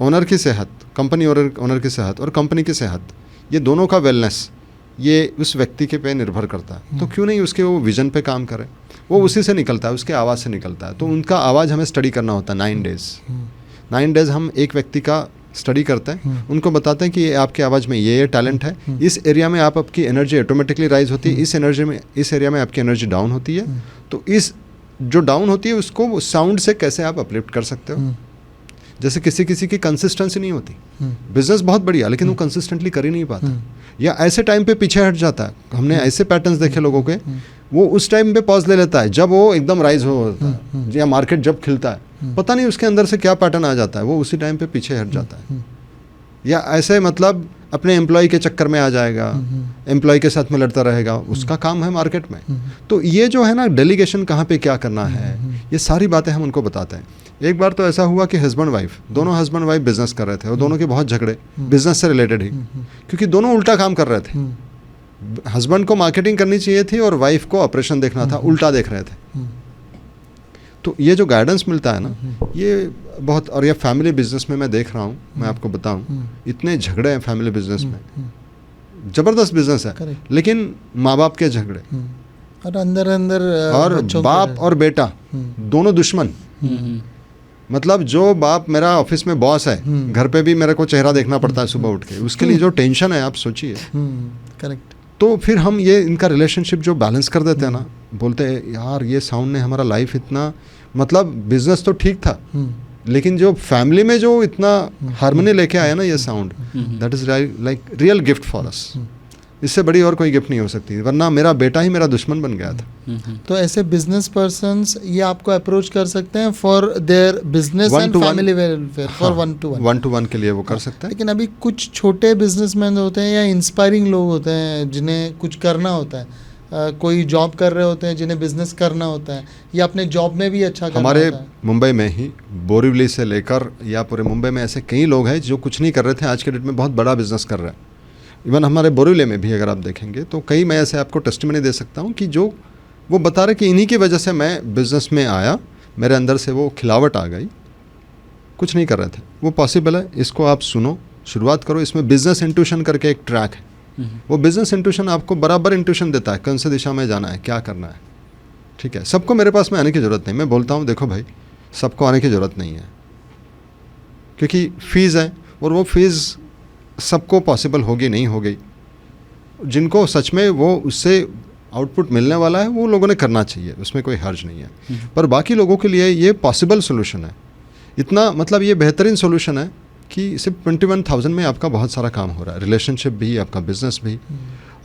ओनर की सेहत, कंपनी ओनर की सेहत और कंपनी की सेहत, ये दोनों का वेलनेस ये उस व्यक्ति के पे निर्भर करता है। तो क्यों नहीं उसके वो विजन पे काम करे, वो उसी से निकलता है, उसके आवाज़ से निकलता है। तो उनका आवाज़ हमें स्टडी करना होता है 9 डेज़ हम एक व्यक्ति का स्टडी करते हैं, उनको बताते हैं कि ये आपके आवाज़ में ये टैलेंट है, इस एरिया में आपकी एनर्जी ऑटोमेटिकली राइज होती है, इस एरिया में आपकी एनर्जी डाउन होती है, तो इस जो डाउन होती है उसको साउंड से कैसे आप अपलिफ्ट कर सकते हो। जैसे किसी की कंसिस्टेंसी नहीं होती, बिजनेस बहुत बढ़िया लेकिन वो कंसिस्टेंटली कर ही नहीं पाता, या ऐसे टाइम पे पीछे हट जाता है। हमने ऐसे पैटर्न्स देखे लोगों के, वो उस टाइम पे पॉज ले लेता है जब वो एकदम राइज होता है, या मार्केट जब खिलता है, पता नहीं उसके अंदर से क्या पैटर्न आ जाता है, वो उसी टाइम पे पीछे हट जाता है। या ऐसे मतलब अपने एम्प्लॉय के चक्कर में आ जाएगा, एम्प्लॉय के साथ में लड़ता रहेगा, उसका काम है मार्केट में। तो ये जो है ना डेलीगेशन कहाँ पे क्या करना है, ये सारी बातें हम उनको बताते हैं। एक बार तो ऐसा हुआ कि हस्बैंड वाइफ दोनों हस्बैंड वाइफ बिजनेस कर रहे थे और दोनों के बहुत झगड़े बिजनेस से रिलेटेड ही, क्योंकि दोनों उल्टा काम कर रहे थे। हस्बैंड को मार्केटिंग करनी चाहिए थी और वाइफ को ऑपरेशन देखना था, उल्टा देख रहे थे। तो ये जो गाइडेंस मिलता है ना, ये बहुत, और ये फैमिली बिजनेस में मैं देख रहा हूँ, मैं आपको बताऊँ, इतने झगड़े हैं फैमिली बिजनेस में, जबरदस्त बिजनेस है, Correct. लेकिन माँ बाप के झगड़े और अंदर अंदर और बच्चों बाप के- और बेटा दोनों दुश्मन। मतलब जो बाप मेरा ऑफिस में बॉस है, घर पे भी मेरे को चेहरा देखना पड़ता है सुबह उठ के, उसके लिए जो टेंशन है आप सोचिए। करेक्ट। तो फिर हम ये इनका रिलेशनशिप जो बैलेंस कर देते हैं ना, बोलते हैं यार ये साउंड ने हमारा लाइफ इतना, मतलब बिजनेस तो ठीक था, लेकिन जो फैमिली में जो इतना हार्मनी लेके आया ना ये sound, that is like real gift for us. इससे बड़ी और कोई गिफ्ट नहीं हो सकती, वरना मेरा बेटा ही मेरा दुश्मन बन गया था। तो ऐसे बिजनेस पर्सन्स ये आपको अप्रोच कर सकते हैं for their business One and to one. Family welfare, for one two one. के लिए वो कर सकते हैं। लेकिन अभी कुछ छोटे बिजनेसमैन होते हैं या इंस्पायरिंग लोग होते हैं जिन्हें कुछ करना होता है, कोई जॉब कर रहे होते हैं जिन्हें बिजनेस करना होता है, या अपने जॉब में भी अच्छा करना हमारे होता है। मुंबई में ही बोरीवली से लेकर या पूरे मुंबई में ऐसे कई लोग हैं जो कुछ नहीं कर रहे थे, आज के डेट में बहुत बड़ा बिजनेस कर रहे हैं। इवन हमारे बोरीवली में भी अगर आप देखेंगे तो कई, मैं ऐसे आपको टेस्टिमनी दे सकता हूँ कि जो वो बता रहे कि इन्हीं की वजह से मैं बिजनेस में आया, मेरे अंदर से वो खिलावट आ गई, कुछ नहीं कर रहे थे। वो पॉसिबल है, इसको आप सुनो, शुरुआत करो। इसमें बिजनेस इंट्यूशन करके एक ट्रैक है, वो बिजनेस इंट्यूशन आपको बराबर इंट्यूशन देता है कौन से दिशा में जाना है, क्या करना है। ठीक है, सबको मेरे पास में आने की ज़रूरत नहीं। मैं बोलता हूँ देखो भाई, सबको आने की ज़रूरत नहीं है, क्योंकि फ़ीस है और वो फ़ीस सबको पॉसिबल होगी नहीं होगी। जिनको सच में वो उससे आउटपुट मिलने वाला है वो लोगों ने करना चाहिए, उसमें कोई हर्ज नहीं है। पर बाकी लोगों के लिए ये पॉसिबल सोल्यूशन है, इतना मतलब ये बेहतरीन सोल्यूशन है कि सिर्फ 21,000 में आपका बहुत सारा काम हो रहा है, रिलेशनशिप भी, आपका बिजनेस भी।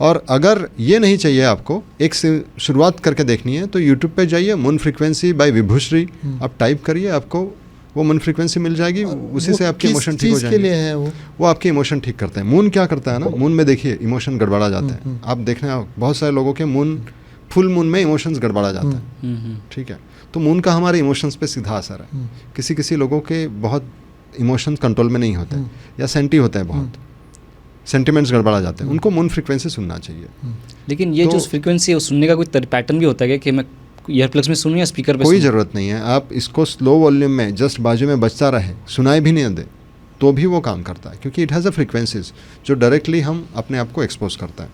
और अगर ये नहीं चाहिए आपको, एक से शुरुआत करके देखनी है, तो यूट्यूब पे जाइए, मून फ्रीक्वेंसी बाय विभूश्री, आप टाइप करिए, आपको वो मून फ्रीक्वेंसी मिल जाएगी, उसी से आपके इमोशन ठीक हो चीज़ के लिए जाएंगे। है वो आपके इमोशन ठीक करते हैं। मून क्या करता है ना, मून में देखिए इमोशन गड़बड़ा जाते हैं। आप देखना बहुत सारे लोगों के मून, फुल मून में इमोशंस गड़बड़ा जाता है। ठीक है, तो मून का हमारे इमोशंस पे सीधा असर है। किसी किसी लोगों के बहुत इमोशंस कंट्रोल में नहीं होते या सेंटी होते हैं, बहुत सेंटिमेंट्स गड़बड़ा जाते हैं, उनको मून फ्रीक्वेंसी सुनना चाहिए। लेकिन ये जो तो- फ्रीक्वेंसी है वो सुनने का कोई पैटर्न भी होता है क्या, कि मैं ईयरप्लग्स में सुनूं या स्पीकर पे कोई सुनूं? ज़रूरत नहीं है, आप इसको स्लो वॉल्यूम में जस्ट बाजू में बजता रहे, सुनाई भी नहीं दे, तो भी वो काम करता है, क्योंकि इट हैज़ अ फ्रीक्वेंसीज जो डायरेक्टली हम अपने आप को एक्सपोज करता है।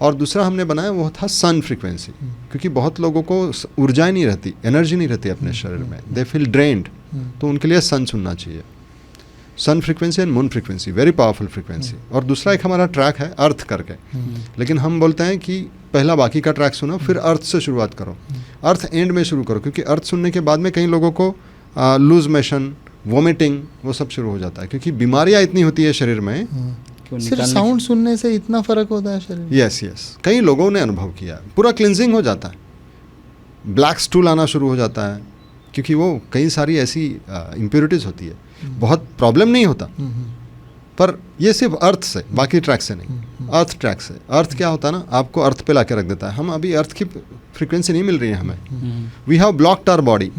और दूसरा हमने बनाया वो था सन फ्रीक्वेंसी, क्योंकि बहुत लोगों को ऊर्जा नहीं रहती, एनर्जी नहीं रहती अपने शरीर में, दे फील ड्रेन्ड, तो उनके लिए सन सुनना चाहिए। Sun frequency and moon frequency, very powerful frequency. और दूसरा एक हमारा ट्रैक है अर्थ करके, लेकिन हम बोलते हैं कि पहला बाकी का ट्रैक सुनो, फिर अर्थ से शुरुआत करो, अर्थ एंड में शुरू करो, क्योंकि अर्थ सुनने के बाद में कई लोगों को लूज मोशन, वोमिटिंग, वो सब शुरू हो जाता है, क्योंकि बीमारियाँ इतनी होती है शरीर में। कि वो सिर्फ निकालने साउंड सुनने से इतना फर्क होता है शरीर में? यस यस, कई लोगों ने अनुभव किया, पूरा क्लिनजिंग हो जाता है, ब्लैक स्टूल आना शुरू हो जाता है, क्योंकि वो कई सारी ऐसी इम्प्योरिटीज़ होती है। बहुत प्रॉब्लम नहीं होता, पर ये सिर्फ अर्थ से, बाकी ट्रैक से नहीं, अर्थ ट्रैक से। अर्थ क्या होता है ना, आपको अर्थ पे लाके रख देता है। हम अभी अर्थ की फ्रीक्वेंसी नहीं मिल रही है हमें, we have blocked our body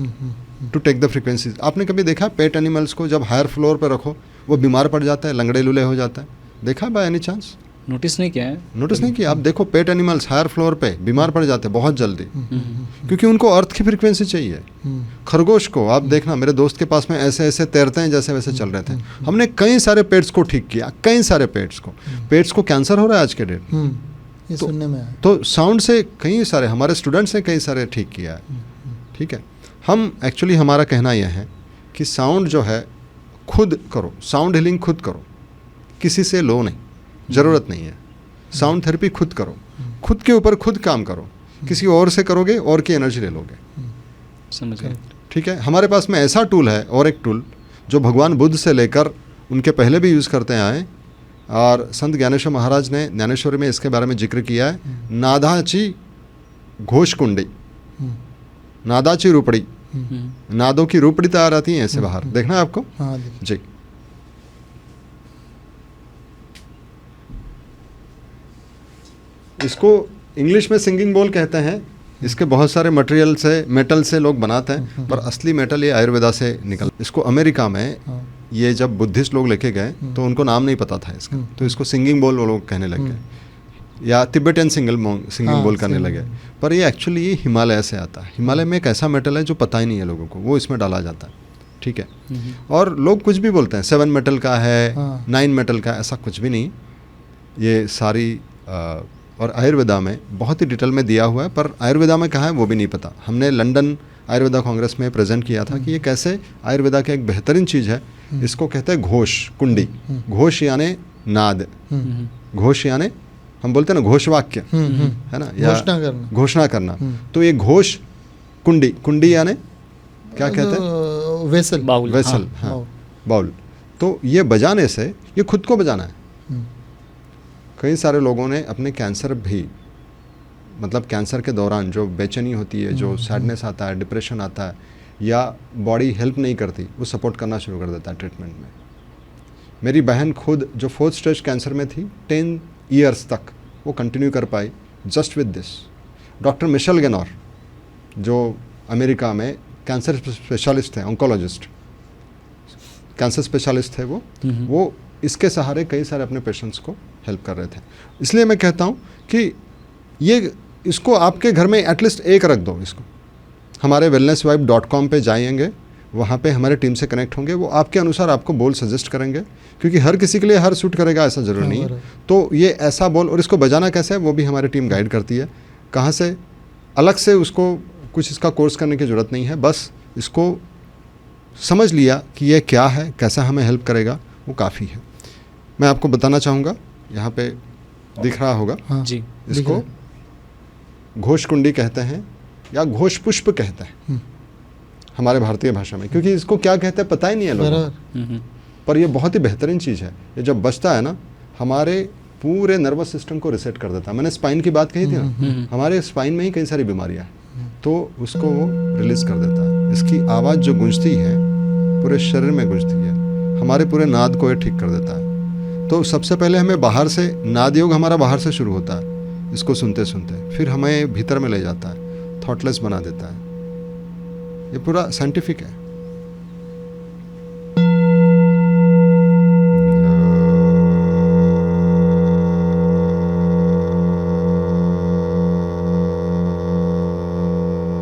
to take the frequencies. आपने कभी देखा पेट एनिमल्स को जब हायर फ्लोर पे रखो वो बीमार पड़ जाता है, लंगड़े लूले हो जाता है? देखा बाय एनी चांस? नोटिस नहीं किया है। नोटिस नहीं किया? आप देखो पेट एनिमल्स हायर फ्लोर पे बीमार पड़ जाते हैं बहुत जल्दी, क्योंकि उनको अर्थ की फ्रीक्वेंसी चाहिए। खरगोश को आप देखना, मेरे दोस्त के पास में ऐसे ऐसे तैरते हैं जैसे वैसे चल रहे थे। हमने कई सारे पेट्स को ठीक किया, कई सारे पेट्स को कैंसर हो रहा है आज के डेट। ये तो- सुनने में आया। तो साउंड से कई सारे हमारे स्टूडेंट्स ने कई सारे ठीक किया है। ठीक है, हम एक्चुअली हमारा कहना यह है कि साउंड जो है खुद करो, साउंड हीलिंग खुद करो, किसी से लो नहीं, ज़रूरत नहीं है। साउंड थेरेपी खुद करो, खुद के ऊपर खुद काम करो, किसी और से करोगे और की एनर्जी ले लोगे। समझ गए। ठीक है, हमारे पास में ऐसा टूल है, और एक टूल जो भगवान बुद्ध से लेकर उनके पहले भी यूज़ करते आए, और संत ज्ञानेश्वर महाराज ने ज्ञानेश्वरी में इसके बारे में जिक्र किया है, नादाची घोष कुंडी, नादाची रूपड़ी, नादों की रूपड़ी तैयार आती है ऐसे बाहर, देखना है आपको? हाँ देखिए। जी। इसको इंग्लिश में सिंगिंग बोल कहते हैं। इसके बहुत सारे मटेरियल से, मेटल से लोग बनाते हैं, पर असली मेटल ये आयुर्वेदा से निकल। इसको अमेरिका में ये जब बुद्धिस्ट लोग लेके गए तो उनको नाम नहीं पता था इसका, तो इसको सिंगिंग बोल वो लोग कहने लग गए, या तिब्बतन सिंगिंग बोल करने लगे। पर ये एक्चुअली हिमालय से आता है। हिमालय में एक ऐसा मेटल है जो पता ही नहीं है लोगों को, वो इसमें डाला जाता है, ठीक है। और लोग कुछ भी बोलते हैं 7 मेटल का है, 9 मेटल का, ऐसा कुछ भी नहीं। ये सारी और आयुर्वेदा में बहुत ही डिटेल में दिया हुआ है, पर आयुर्वेदा में कहाँ है वो भी नहीं पता। हमने लंदन आयुर्वेदा कांग्रेस में प्रेजेंट किया था कि ये कैसे आयुर्वेदा की एक बेहतरीन चीज़ है। इसको कहते हैं घोष कुंडी। घोष यानी नाद, घोष यानी हम बोलते हैं ना घोषवाक्य, है ना, या घोषणा करना। तो ये घोष कुंडी, कुंडी यानी क्या कहते हैं, वेसल, वेसल, हाँ, बाउल। तो ये बजाने से ये खुद को बजाना है। कई सारे लोगों ने अपने कैंसर भी, मतलब कैंसर के दौरान जो बेचैनी होती है, जो सैडनेस आता है, डिप्रेशन आता है, या बॉडी हेल्प नहीं करती, वो सपोर्ट करना शुरू कर देता है ट्रीटमेंट में। मेरी बहन खुद जो 4th स्टेज कैंसर में थी, 10 ईयर्स तक वो कंटिन्यू कर पाई just with this. Doctor Michelle Gaynor जो अमेरिका में कैंसर स्पेशलिस्ट हैं, ऑन्कोलॉजिस्ट, कैंसर स्पेशलिस्ट थे वो इसके सहारे कई सारे अपने पेशेंट्स को हेल्प कर रहे थे। इसलिए मैं कहता हूँ कि ये इसको आपके घर में एटलीस्ट एक रख दो। इसको हमारे wellnessvibe.com पे जाएंगे, वहाँ पे हमारे टीम से कनेक्ट होंगे, वो आपके अनुसार आपको बोल सजेस्ट करेंगे, क्योंकि हर किसी के लिए हर सूट करेगा ऐसा ज़रूरी नहीं है। तो ये ऐसा बोल, और इसको बजाना कैसे है वो भी हमारी टीम गाइड करती है। कहाँ से अलग से उसको कुछ इसका कोर्स करने की ज़रूरत नहीं है, बस इसको समझ लिया कि ये क्या है, कैसा हमें हेल्प करेगा, वो काफ़ी है। मैं आपको बताना चाहूँगा, यहाँ पे दिख रहा होगा, हाँ, जी, इसको घोष कुंडी कहते हैं या घोष पुष्प कहते हैं हमारे भारतीय भाषा में, क्योंकि इसको क्या कहते हैं पता ही नहीं है लोगों को। पर ये बहुत ही बेहतरीन चीज़ है। ये जब बजता है ना, हमारे पूरे नर्वस सिस्टम को रिसेट कर देता है। मैंने स्पाइन की बात कही थी ना, हमारे स्पाइन में ही कई सारी बीमारियाँ हैं, तो उसको वो रिलीज़ कर देता है। इसकी आवाज़ जो गूंजती है पूरे शरीर में गूंजती है, हमारे पूरे नाद को ये ठीक कर देता है। तो सबसे पहले हमें बाहर से, नाद योग हमारा बाहर से शुरू होता है, इसको सुनते सुनते फिर हमें भीतर में ले जाता है, थॉटलेस बना देता है। ये पूरा साइंटिफिक है।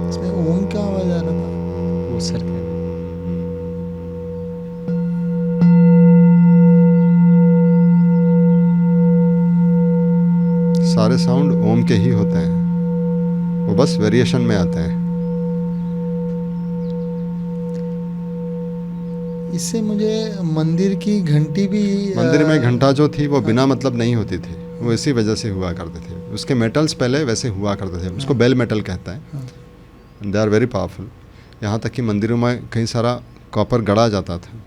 इसमें ओम का आवाज आ रहा था, वो सर के सारे साउंड ओम के ही होते हैं, वो बस वेरिएशन में आते हैं। इससे मुझे मंदिर की घंटी भी, मंदिर में घंटा जो थी वो बिना मतलब नहीं होती थी, वो इसी वजह से हुआ करते थे। उसके मेटल्स पहले वैसे हुआ करते थे, उसको बेल मेटल कहता है। They are very powerful. यहाँ तक कि मंदिरों में कई सारा कॉपर गड़ा जाता था,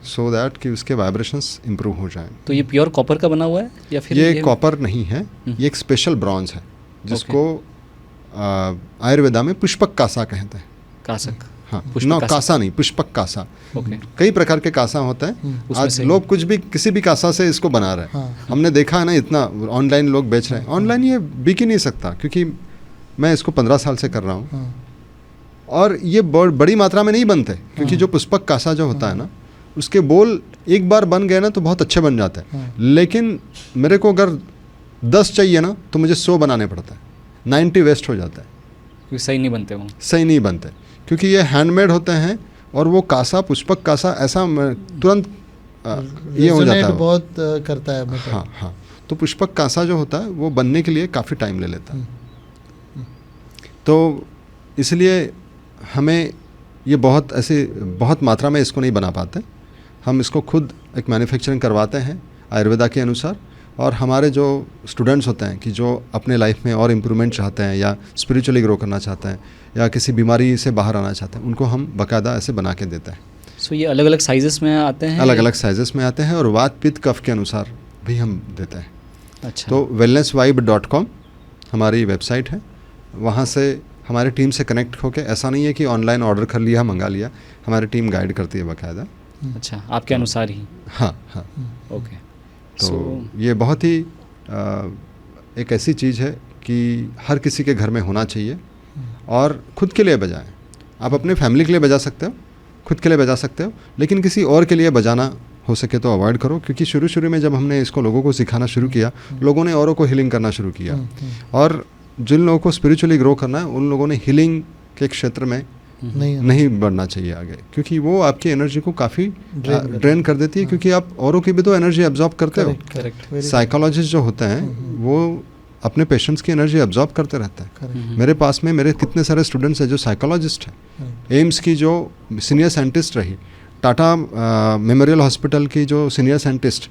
सो दैट कि उसके वाइब्रेशंस इंप्रूव हो जाएं। तो ये प्योर कॉपर का बना हुआ है या फिर ये कॉपर नहीं है, ये एक स्पेशल ब्रॉन्ज है जिसको आयुर्वेदा में पुष्पक कासा कहते हैं। कासक, हाँ, पुष्पक नो कासा। कासा नहीं, पुष्पक कासा। ओके, कई प्रकार के कासा होता है। उसमें आज से लोग कुछ भी किसी भी कासा से इसको बना रहे हैं। हाँ, हमने देखा है ना, इतना ऑनलाइन लोग बेच रहे हैं। ऑनलाइन ये बिक ही नहीं सकता, क्योंकि मैं इसको 15 साल से कर रहा हूँ, हाँ, और ये बड़ी मात्रा में नहीं बनते, क्योंकि जो पुष्पक कासा जो होता है ना, उसके बोल एक बार बन गए ना तो बहुत अच्छे बन जाते हैं। लेकिन मेरे को अगर 10 चाहिए ना तो मुझे 100 बनाने पड़ता है, 90 वेस्ट हो जाता है, क्योंकि सही नहीं बनते वो। सही नहीं बनते, क्योंकि ये हैंडमेड होते हैं। और वो कासा, पुष्पक कासा, ऐसा तुरंत ये हो जाता है, बहुत करता है मेटल। हाँ हाँ। तो पुष्पक कासा जो होता है वो बनने के लिए काफ़ी टाइम ले लेता है। तो इसलिए हमें ये बहुत मात्रा में इसको नहीं बना पाते। हम इसको खुद एक मैन्युफैक्चरिंग करवाते हैं आयुर्वेदा के अनुसार। और हमारे जो स्टूडेंट्स होते हैं कि जो अपने लाइफ में और इम्प्रूवमेंट चाहते हैं, या स्पिरिचुअली ग्रो करना चाहते हैं, या किसी बीमारी से बाहर आना चाहते हैं, उनको हम बाकायदा ऐसे बना के देते हैं। सो ये अलग अलग साइजेस में आते हैं? अलग अलग साइजेस में आते हैं, और वात पित्त कफ के अनुसार भी हम देते हैं। अच्छा। तो wellnessvibe.com हमारी वेबसाइट है, वहाँ से हमारी टीम से कनेक्ट होकर, ऐसा नहीं है कि ऑनलाइन ऑर्डर कर लिया, मंगा लिया, हमारी टीम गाइड करती है बाकायदा। अच्छा, आपके अनुसार ही? हाँ हाँ। ओके। तो ये बहुत ही एक ऐसी चीज़ है कि हर किसी के घर में होना चाहिए, और खुद के लिए बजाएं। आप अपने फैमिली के लिए बजा सकते हो, खुद के लिए बजा सकते हो, लेकिन किसी और के लिए बजाना हो सके तो अवॉइड करो, क्योंकि शुरू में जब हमने इसको लोगों को सिखाना शुरू किया, लोगों ने औरों को हीलिंग करना शुरू किया, और जिन लोगों को स्पिरिचुअली ग्रो करना है उन लोगों ने हीलिंग के क्षेत्र में नहीं बढ़ना चाहिए आगे, क्योंकि वो आपकी एनर्जी को काफ़ी ड्रेन कर देती है, क्योंकि आप औरों की भी तो एनर्जी एब्जॉर्ब करते हो। करेक्ट। साइकोलॉजिस्ट जो होते हैं वो अपने पेशेंट्स की एनर्जी एब्जॉर्ब करते रहते हैं। मेरे पास में मेरे कितने सारे स्टूडेंट्स हैं जो साइकोलॉजिस्ट हैं, एम्स की जो सीनियर साइंटिस्ट रही, टाटा मेमोरियल हॉस्पिटल की जो सीनियर साइंटिस्ट,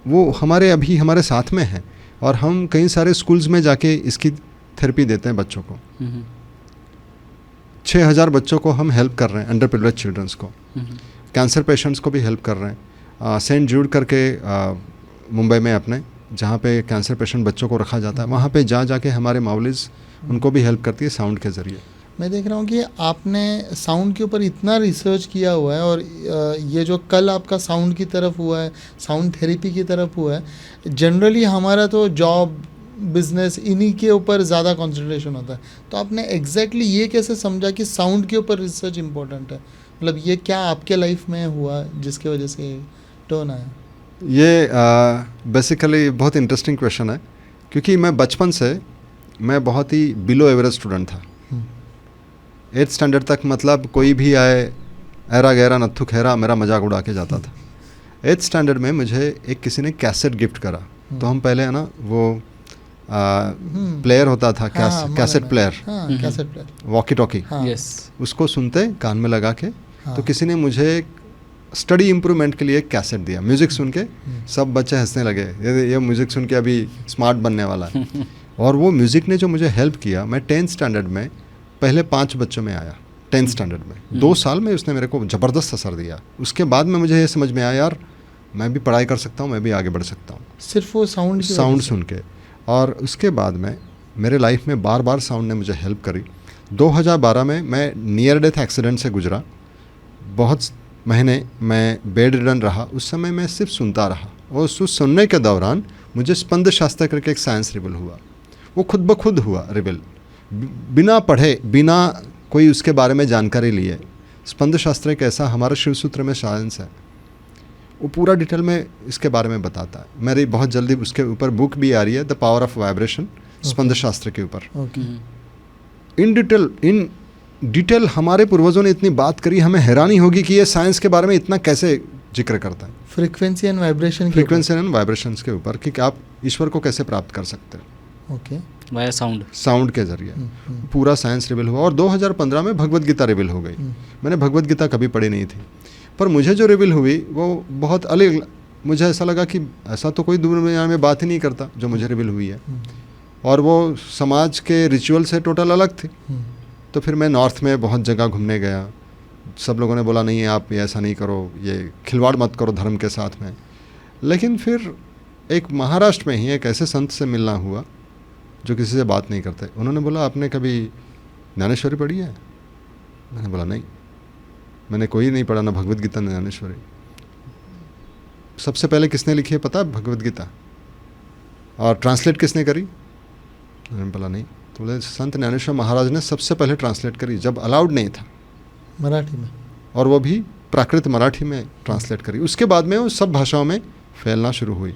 वो हमारे साथ में हैं, और हम कई सारे स्कूल्स में जाके इसकी थेरेपी देते हैं बच्चों को। 6000 बच्चों को हम हेल्प कर रहे हैं, अंडर प्रिविलेज्ड चिल्ड्रंस को, कैंसर पेशेंट्स को भी हेल्प कर रहे हैं। सेंट जूड करके मुंबई में अपने, जहाँ पे कैंसर पेशेंट बच्चों को रखा जाता है, वहाँ पे जाके हमारे माउलिस उनको भी हेल्प करती है साउंड के ज़रिए। मैं देख रहा हूँ कि आपने साउंड के ऊपर इतना रिसर्च किया हुआ है, और ये जो कल आपका साउंड की तरफ हुआ है, साउंड थेरेपी की तरफ हुआ है, जनरली हमारा तो जॉब बिजनेस इन्हीं के ऊपर ज़्यादा कंसंट्रेशन होता है, तो आपने एग्जैक्टली ये कैसे समझा कि साउंड के ऊपर रिसर्च इम्पोर्टेंट है? मतलब ये क्या आपके लाइफ में हुआ जिसकी वजह से टर्न आया? ये बेसिकली बहुत इंटरेस्टिंग क्वेश्चन है, क्योंकि मैं बचपन से मैं बहुत ही बिलो एवरेज स्टूडेंट था। 8th स्टैंडर्ड तक, मतलब कोई भी आए ऐरा गहरा नत्थु खैरा, मेरा मजाक उड़ा के जाता था। 8th स्टैंडर्ड में मुझे एक किसी ने कैसेट गिफ्ट करा, तो हम पहले है ना वो प्लेयर होता था, कैसेट प्लेयर, वॉकी टॉकी, उसको सुनते कान में लगा के। तो किसी ने मुझे स्टडी इम्प्रूवमेंट के लिए एक कैसेट दिया, म्यूज़िक सुन के सब बच्चे हंसने लगे, ये म्यूज़िक सुन के अभी स्मार्ट बनने वाला है। और वो म्यूज़िक ने जो मुझे हेल्प किया, मैं 10th स्टैंडर्ड में पहले 5 बच्चों में आया। 10th स्टैंडर्ड में 2 साल में उसने मेरे को ज़बरदस्त असर दिया। उसके बाद में मुझे ये समझ में आया, यार मैं भी पढ़ाई कर सकता हूँ, मैं भी आगे बढ़ सकता हूँ, सिर्फ वो साउंड सुन के। और उसके बाद में मेरे लाइफ में बार साउंड ने मुझे हेल्प करी। 2012 में मैं नियर डेथ एक्सीडेंट से गुजरा, बहुत महीने मैं बेड रिडन रहा। उस समय मैं सिर्फ सुनता रहा, और उस सुनने के दौरान मुझे स्पंद शास्त्र करके एक साइंस रिवील हुआ। वो खुद ब खुद हुआ रिवील, बिना पढ़े, बिना कोई उसके बारे में जानकारी लिए। स्पंद शास्त्र एक ऐसा हमारे शिवसूत्र में साइंस है, वो पूरा डिटेल में इसके बारे में बताता है। मेरी बहुत जल्दी उसके ऊपर बुक भी आ रही है, द पावर ऑफ वाइब्रेशन, स्पंद शास्त्र के ऊपर। इन डिटेल हमारे पूर्वजों ने इतनी बात करी, हमें हैरानी होगी कि ये साइंस के बारे में इतना कैसे जिक्र करता है। फ्रीक्वेंसी एंड वाइब्रेशन के ऊपर कि आप ईश्वर को कैसे प्राप्त कर सकते हैं। ओके, वाया साउंड के जरिए पूरा साइंस रिवील हुआ। और 2015 में भगवत गीता रिवील हो गई। मैंने भगवत गीता कभी पढ़ी नहीं थी, पर मुझे जो रिवील हुई वो बहुत अलग। मुझे ऐसा लगा कि ऐसा तो कोई दुनिया में बात ही नहीं करता जो मुझे रिवील हुई है, और वो समाज के रिचुअल से टोटल अलग थी। तो फिर मैं नॉर्थ में बहुत जगह घूमने गया, सब लोगों ने बोला नहीं आप ये ऐसा नहीं करो, ये खिलवाड़ मत करो धर्म के साथ में। लेकिन फिर एक महाराष्ट्र में ही एक ऐसे संत से मिलना हुआ जो किसी से बात नहीं करते। उन्होंने बोला आपने कभी ज्ञानेश्वरी पढ़ी है? मैंने बोला नहीं, मैंने कोई नहीं पढ़ा, ना भगवत गीता ना ज्ञानेश्वरी। सबसे पहले किसने लिखी है पता है? भगवत गीता। और ट्रांसलेट किसने करी? मैंने बोला नहीं। तो बोले संत ज्ञानेश्वर महाराज ने सबसे पहले ट्रांसलेट करी, जब अलाउड नहीं था, मराठी में, और वो भी प्राकृत मराठी में ट्रांसलेट करी। उसके बाद में वो सब भाषाओं में फैलना शुरू हुई।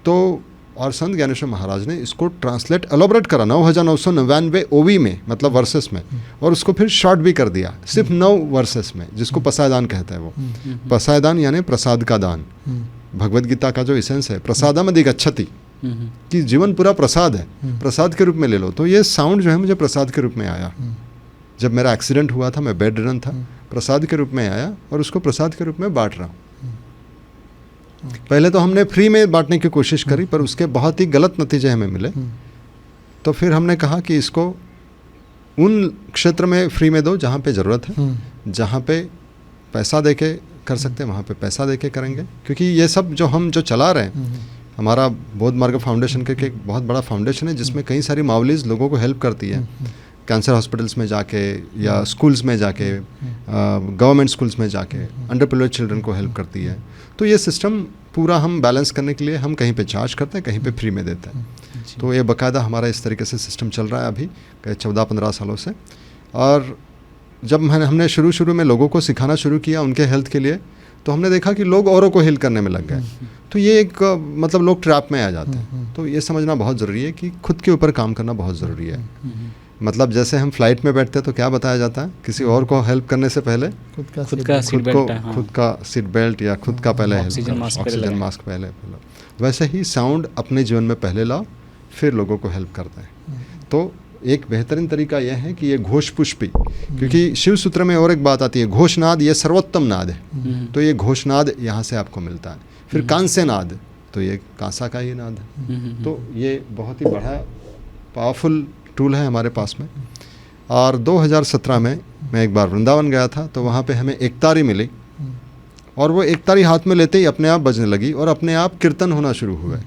तो और संत ज्ञानेश्वर महाराज ने इसको ट्रांसलेट एलोबरेट करा 9999 ओवी में, मतलब वर्सेस में, और उसको फिर शॉर्ट भी कर दिया सिर्फ 9 वर्सेस में, जिसको पसायदान कहते हैं। वो पसायदान यानी प्रसाद का दान। भगवत गीता का जो इसेंस है प्रसादम अधिगच्छति, कि जीवन पूरा प्रसाद है, प्रसाद के रूप में ले लो। तो ये साउंड जो है मुझे प्रसाद के रूप में आया। जब मेरा एक्सीडेंट हुआ था, मैं बेड रिडन था, प्रसाद के रूप में आया, और उसको प्रसाद के रूप में बांट रहा हूँ। पहले तो हमने फ्री में बांटने की कोशिश करी, पर उसके बहुत ही गलत नतीजे हमें मिले। तो फिर हमने कहा कि इसको उन क्षेत्र में फ्री में दो जहाँ पे ज़रूरत है, जहाँ पे पैसा देके कर सकते हैं वहाँ पे पैसा देके करेंगे। क्योंकि ये सब जो हम चला रहे हैं, हमारा बौद्ध मार्ग फाउंडेशन करके एक बहुत बड़ा फाउंडेशन है, जिसमें कई सारी मावलीज लोगों को हेल्प करती है, कैंसर हॉस्पिटल्स में जाके या स्कूल्स में जाके, गवर्नमेंट स्कूल्स में जाके अंडर प्रिविलेज्ड चिल्ड्रन को हेल्प करती है। तो ये सिस्टम पूरा हम बैलेंस करने के लिए हम कहीं पे चार्ज करते हैं, कहीं पे फ्री में देते हैं। तो ये बाकायदा हमारा इस तरीके से सिस्टम चल रहा है अभी 14-15 सालों से। और जब हमने शुरू में लोगों को सिखाना शुरू किया उनके हेल्थ के लिए, तो हमने देखा कि लोग औरों को हील करने में लग गए। तो ये एक मतलब लोग ट्रैप में आ जाते हैं। तो ये समझना बहुत ज़रूरी है कि खुद के ऊपर काम करना बहुत ज़रूरी है। मतलब जैसे हम फ्लाइट में बैठते हैं तो क्या बताया जाता है, किसी और को हेल्प करने से पहले खुद का सीट बेल्ट, हाँ। खुद का सीट बेल्ट या खुद का पहले ऑक्सीजन मास्क पहले वैसे ही साउंड अपने जीवन में पहले लाओ, फिर लोगों को हेल्प करते हैं। तो एक बेहतरीन तरीका यह है कि ये घोष पुष्पी, क्योंकि शिव सूत्र में और एक बात आती है, घोषनाद ये सर्वोत्तम नाद है। तो ये घोषनाद यहाँ से आपको मिलता है। फिर कांस्य नाद, तो ये कांसा का ही नाद है। तो ये बहुत ही बड़ा पावरफुल टूल है हमारे पास में। और 2017 में मैं एक बार वृंदावन गया था, तो वहाँ पे हमें एकतारी मिली, और वो एकतारी हाथ में लेते ही अपने आप बजने लगी और अपने आप कीर्तन होना शुरू हुआ।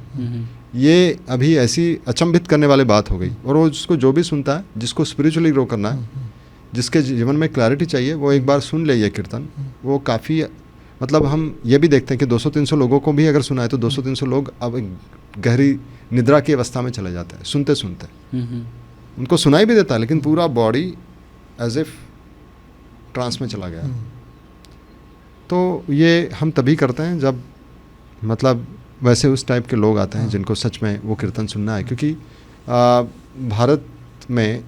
ये अभी ऐसी अचंभित करने वाली बात हो गई। और वो उसको जो भी सुनता है, जिसको स्पिरिचुअली ग्रो करना है, जिसके जीवन में क्लैरिटी चाहिए, वो एक बार सुन ले ये कीर्तन। वो काफ़ी, मतलब हम ये भी देखते हैं कि 200-300 लोगों को भी अगर सुना है तो 200-300 लोग अब गहरी निद्रा की अवस्था में चले जाते हैं सुनते सुनते। उनको सुनाई भी देता है, लेकिन पूरा बॉडी एज इफ ट्रांस में चला गया। तो ये हम तभी करते हैं जब मतलब वैसे उस टाइप के लोग आते हैं जिनको सच में वो कीर्तन सुनना है। क्योंकि भारत में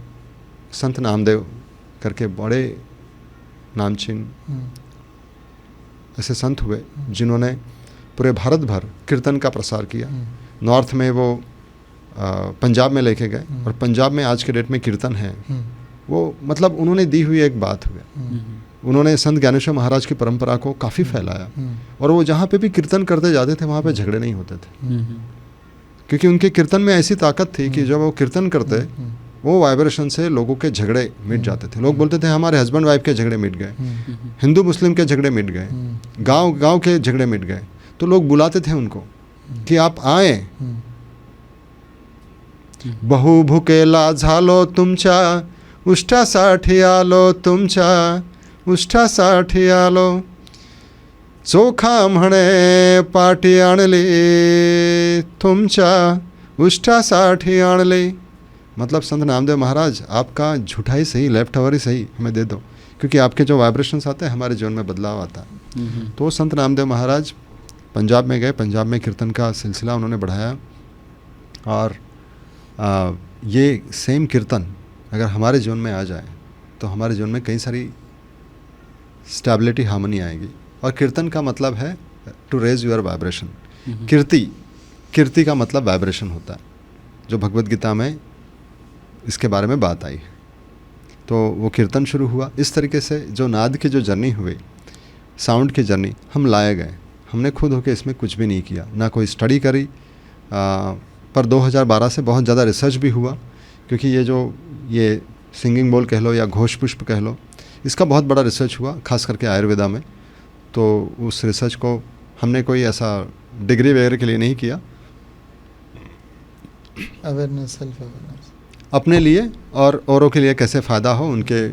संत नामदेव करके बड़े नामचीन ऐसे संत हुए जिन्होंने पूरे भारत भर कीर्तन का प्रसार किया। नॉर्थ में वो पंजाब में लेके गए, और पंजाब में आज के डेट में कीर्तन है। वो मतलब उन्होंने दी हुई एक बात हुई। उन्होंने संत ज्ञानेश्वर महाराज की परंपरा को काफ़ी फैलाया, और वो जहाँ पे भी कीर्तन करते जाते थे वहाँ पे झगड़े नहीं होते थे, क्योंकि उनके कीर्तन में ऐसी ताकत थी कि जब वो कीर्तन करते, वो वाइब्रेशन से लोगों के झगड़े मिट जाते थे। लोग बोलते थे हमारे हस्बैंड वाइफ के झगड़े मिट गए, हिंदू मुस्लिम के झगड़े मिट गए, गांव के झगड़े मिट गए। तो लोग बुलाते थे उनको कि आप आए, बहु भुकेला झालो तुमच्या उष्ठासाठी आलो, तुमच्या उष्ठासाठी आलो, चोखा म्हणे पाटी आणली, तुमच्या उष्ठासाठी आणली। मतलब संत नामदेव महाराज, आपका झूठा ही सही, लेफ्ट ओवर ही सही हमें दे दो, क्योंकि आपके जो वाइब्रेशंस आते हैं हमारे जीवन में बदलाव आता है। तो संत नामदेव महाराज पंजाब में गए, पंजाब में कीर्तन का सिलसिला उन्होंने बढ़ाया। और ये सेम कीर्तन अगर हमारे जीवन में आ जाए तो हमारे जीवन में कई सारी स्टेबिलिटी, हार्मनी आएगी। और कीर्तन का मतलब है टू रेज योर वाइब्रेशन। कीर्ति का मतलब वाइब्रेशन होता है, जो भगवत गीता में इसके बारे में बात आई है। तो वो कीर्तन शुरू हुआ। इस तरीके से जो नाद की जो जर्नी हुई, साउंड की जर्नी, हम लाए गए। हमने खुद होकर इसमें कुछ भी नहीं किया, ना कोई स्टडी करी। पर 2012 से बहुत ज़्यादा रिसर्च भी हुआ, क्योंकि ये सिंगिंग बोल कह लो या घोष पुष्प कह लो, इसका बहुत बड़ा रिसर्च हुआ, खास करके आयुर्वेदा में। तो उस रिसर्च को हमने कोई ऐसा डिग्री वगैरह के लिए नहीं किया, अवेयरनेस, सेल्फ अवेयरनेस अपने लिए और औरों के लिए कैसे फ़ायदा हो, उनके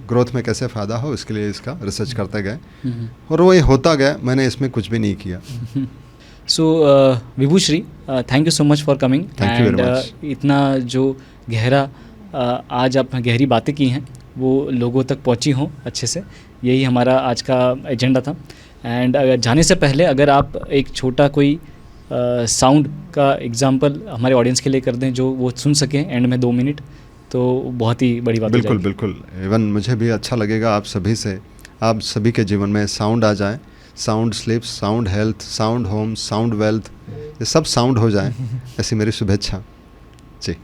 ग्रोथ में कैसे फ़ायदा हो, इसके लिए इसका रिसर्च करते गए। और वो ये होता गया, मैंने इसमें कुछ भी नहीं किया। So Vibhushree, thank you so much for coming. Thank you very much. इतना जो गहरा आज आपने गहरी बातें की हैं वो लोगों तक पहुंची हों अच्छे से, यही हमारा आज का एजेंडा था। एंड जाने से पहले अगर आप एक छोटा कोई साउंड का एग्जांपल हमारे ऑडियंस के लिए कर दें जो वो सुन सकें एंड में 2 मिनट, तो बहुत ही बड़ी बात हो जाएगी। बिल्कुल। इवन मुझे भी अच्छा लगेगा आप सभी के जीवन में साउंड आ जाए। Sound sleep, sound health, sound home, sound wealth, ये सब साउंड हो जाए, ऐसी मेरी शुभेच्छा जी।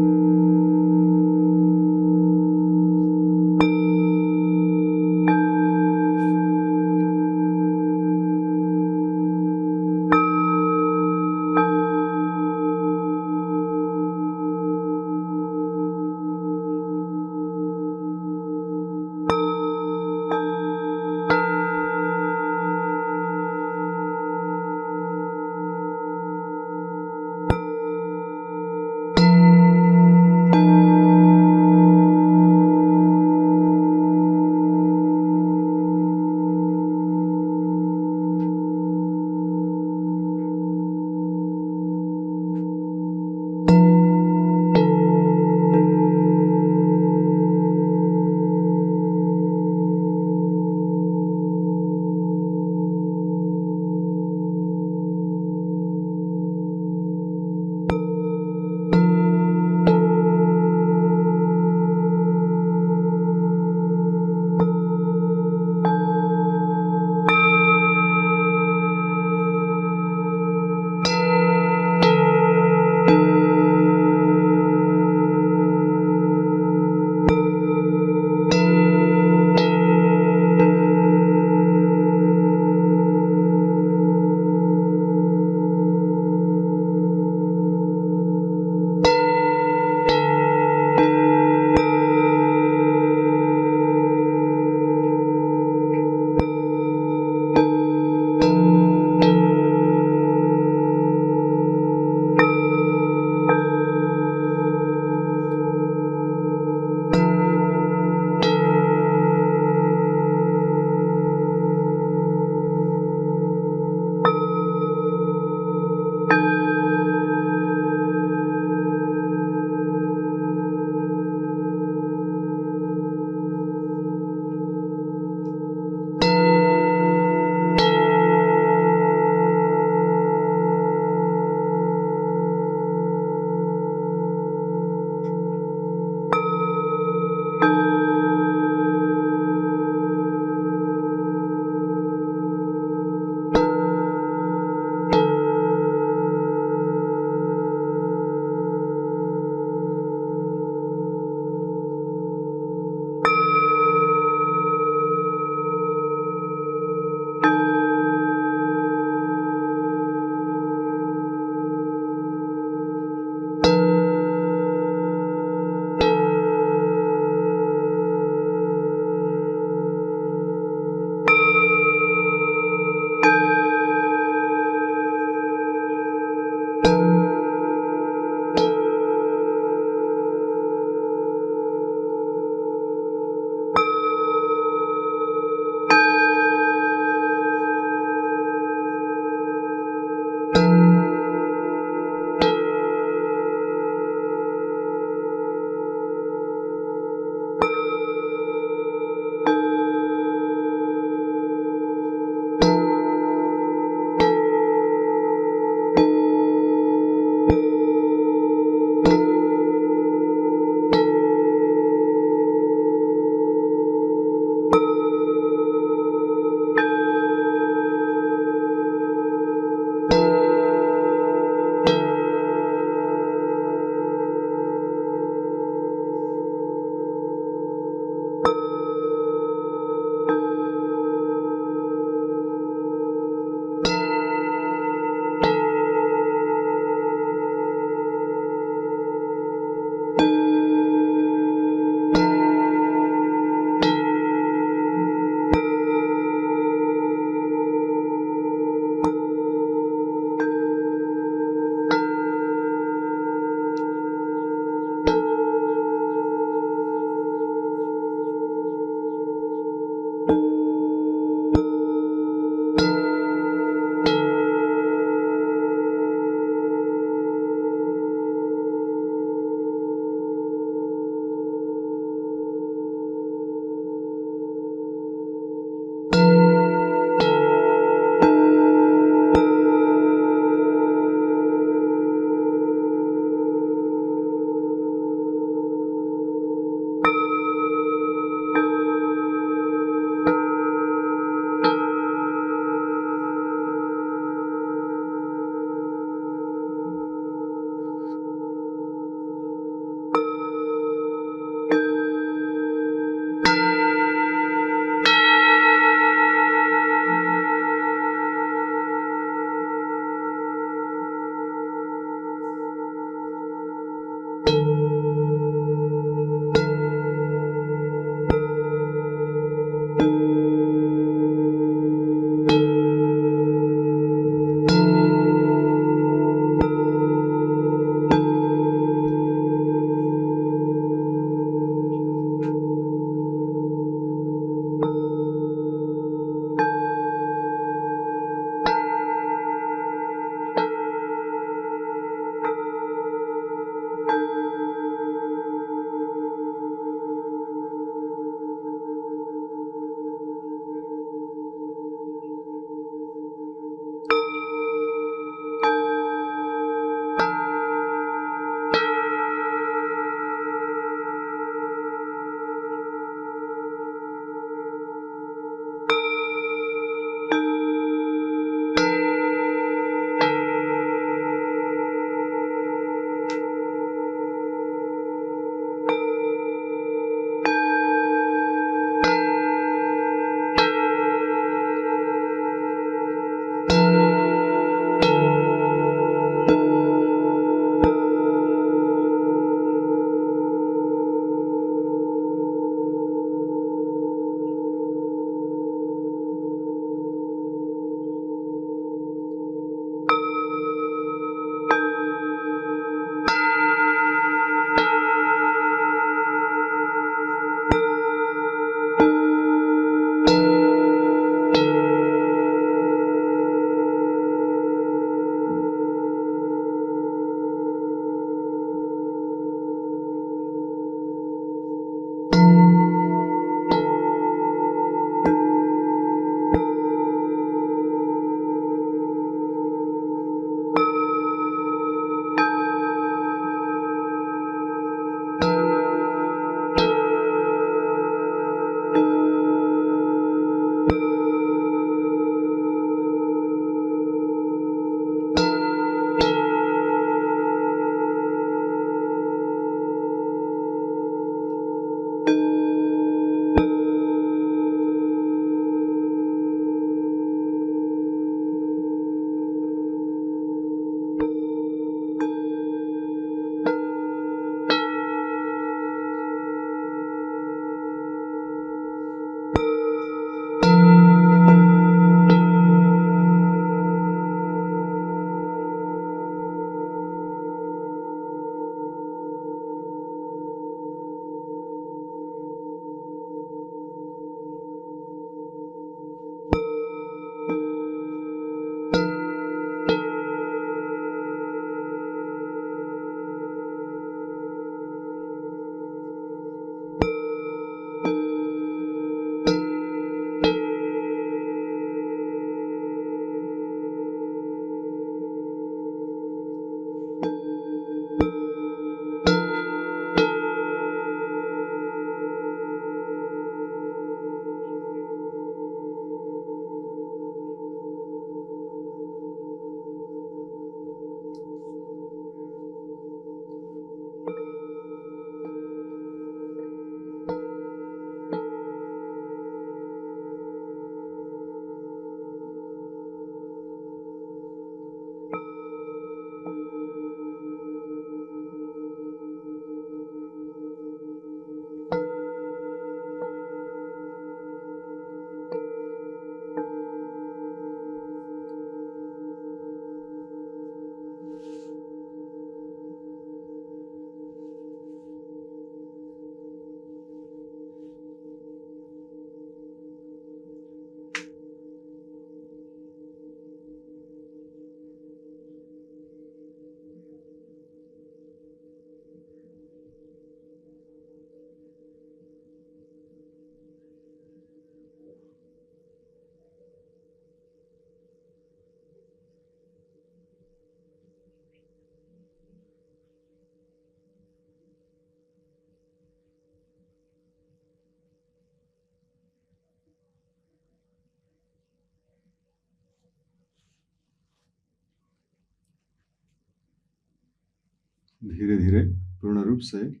धीरे धीरे पूर्ण रूप से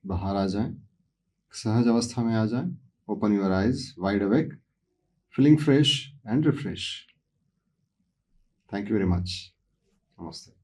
बाहर आ जाएं, सहज अवस्था में आ जाएं. Open your eyes wide awake, feeling fresh and refresh. Thank you very much. नमस्ते.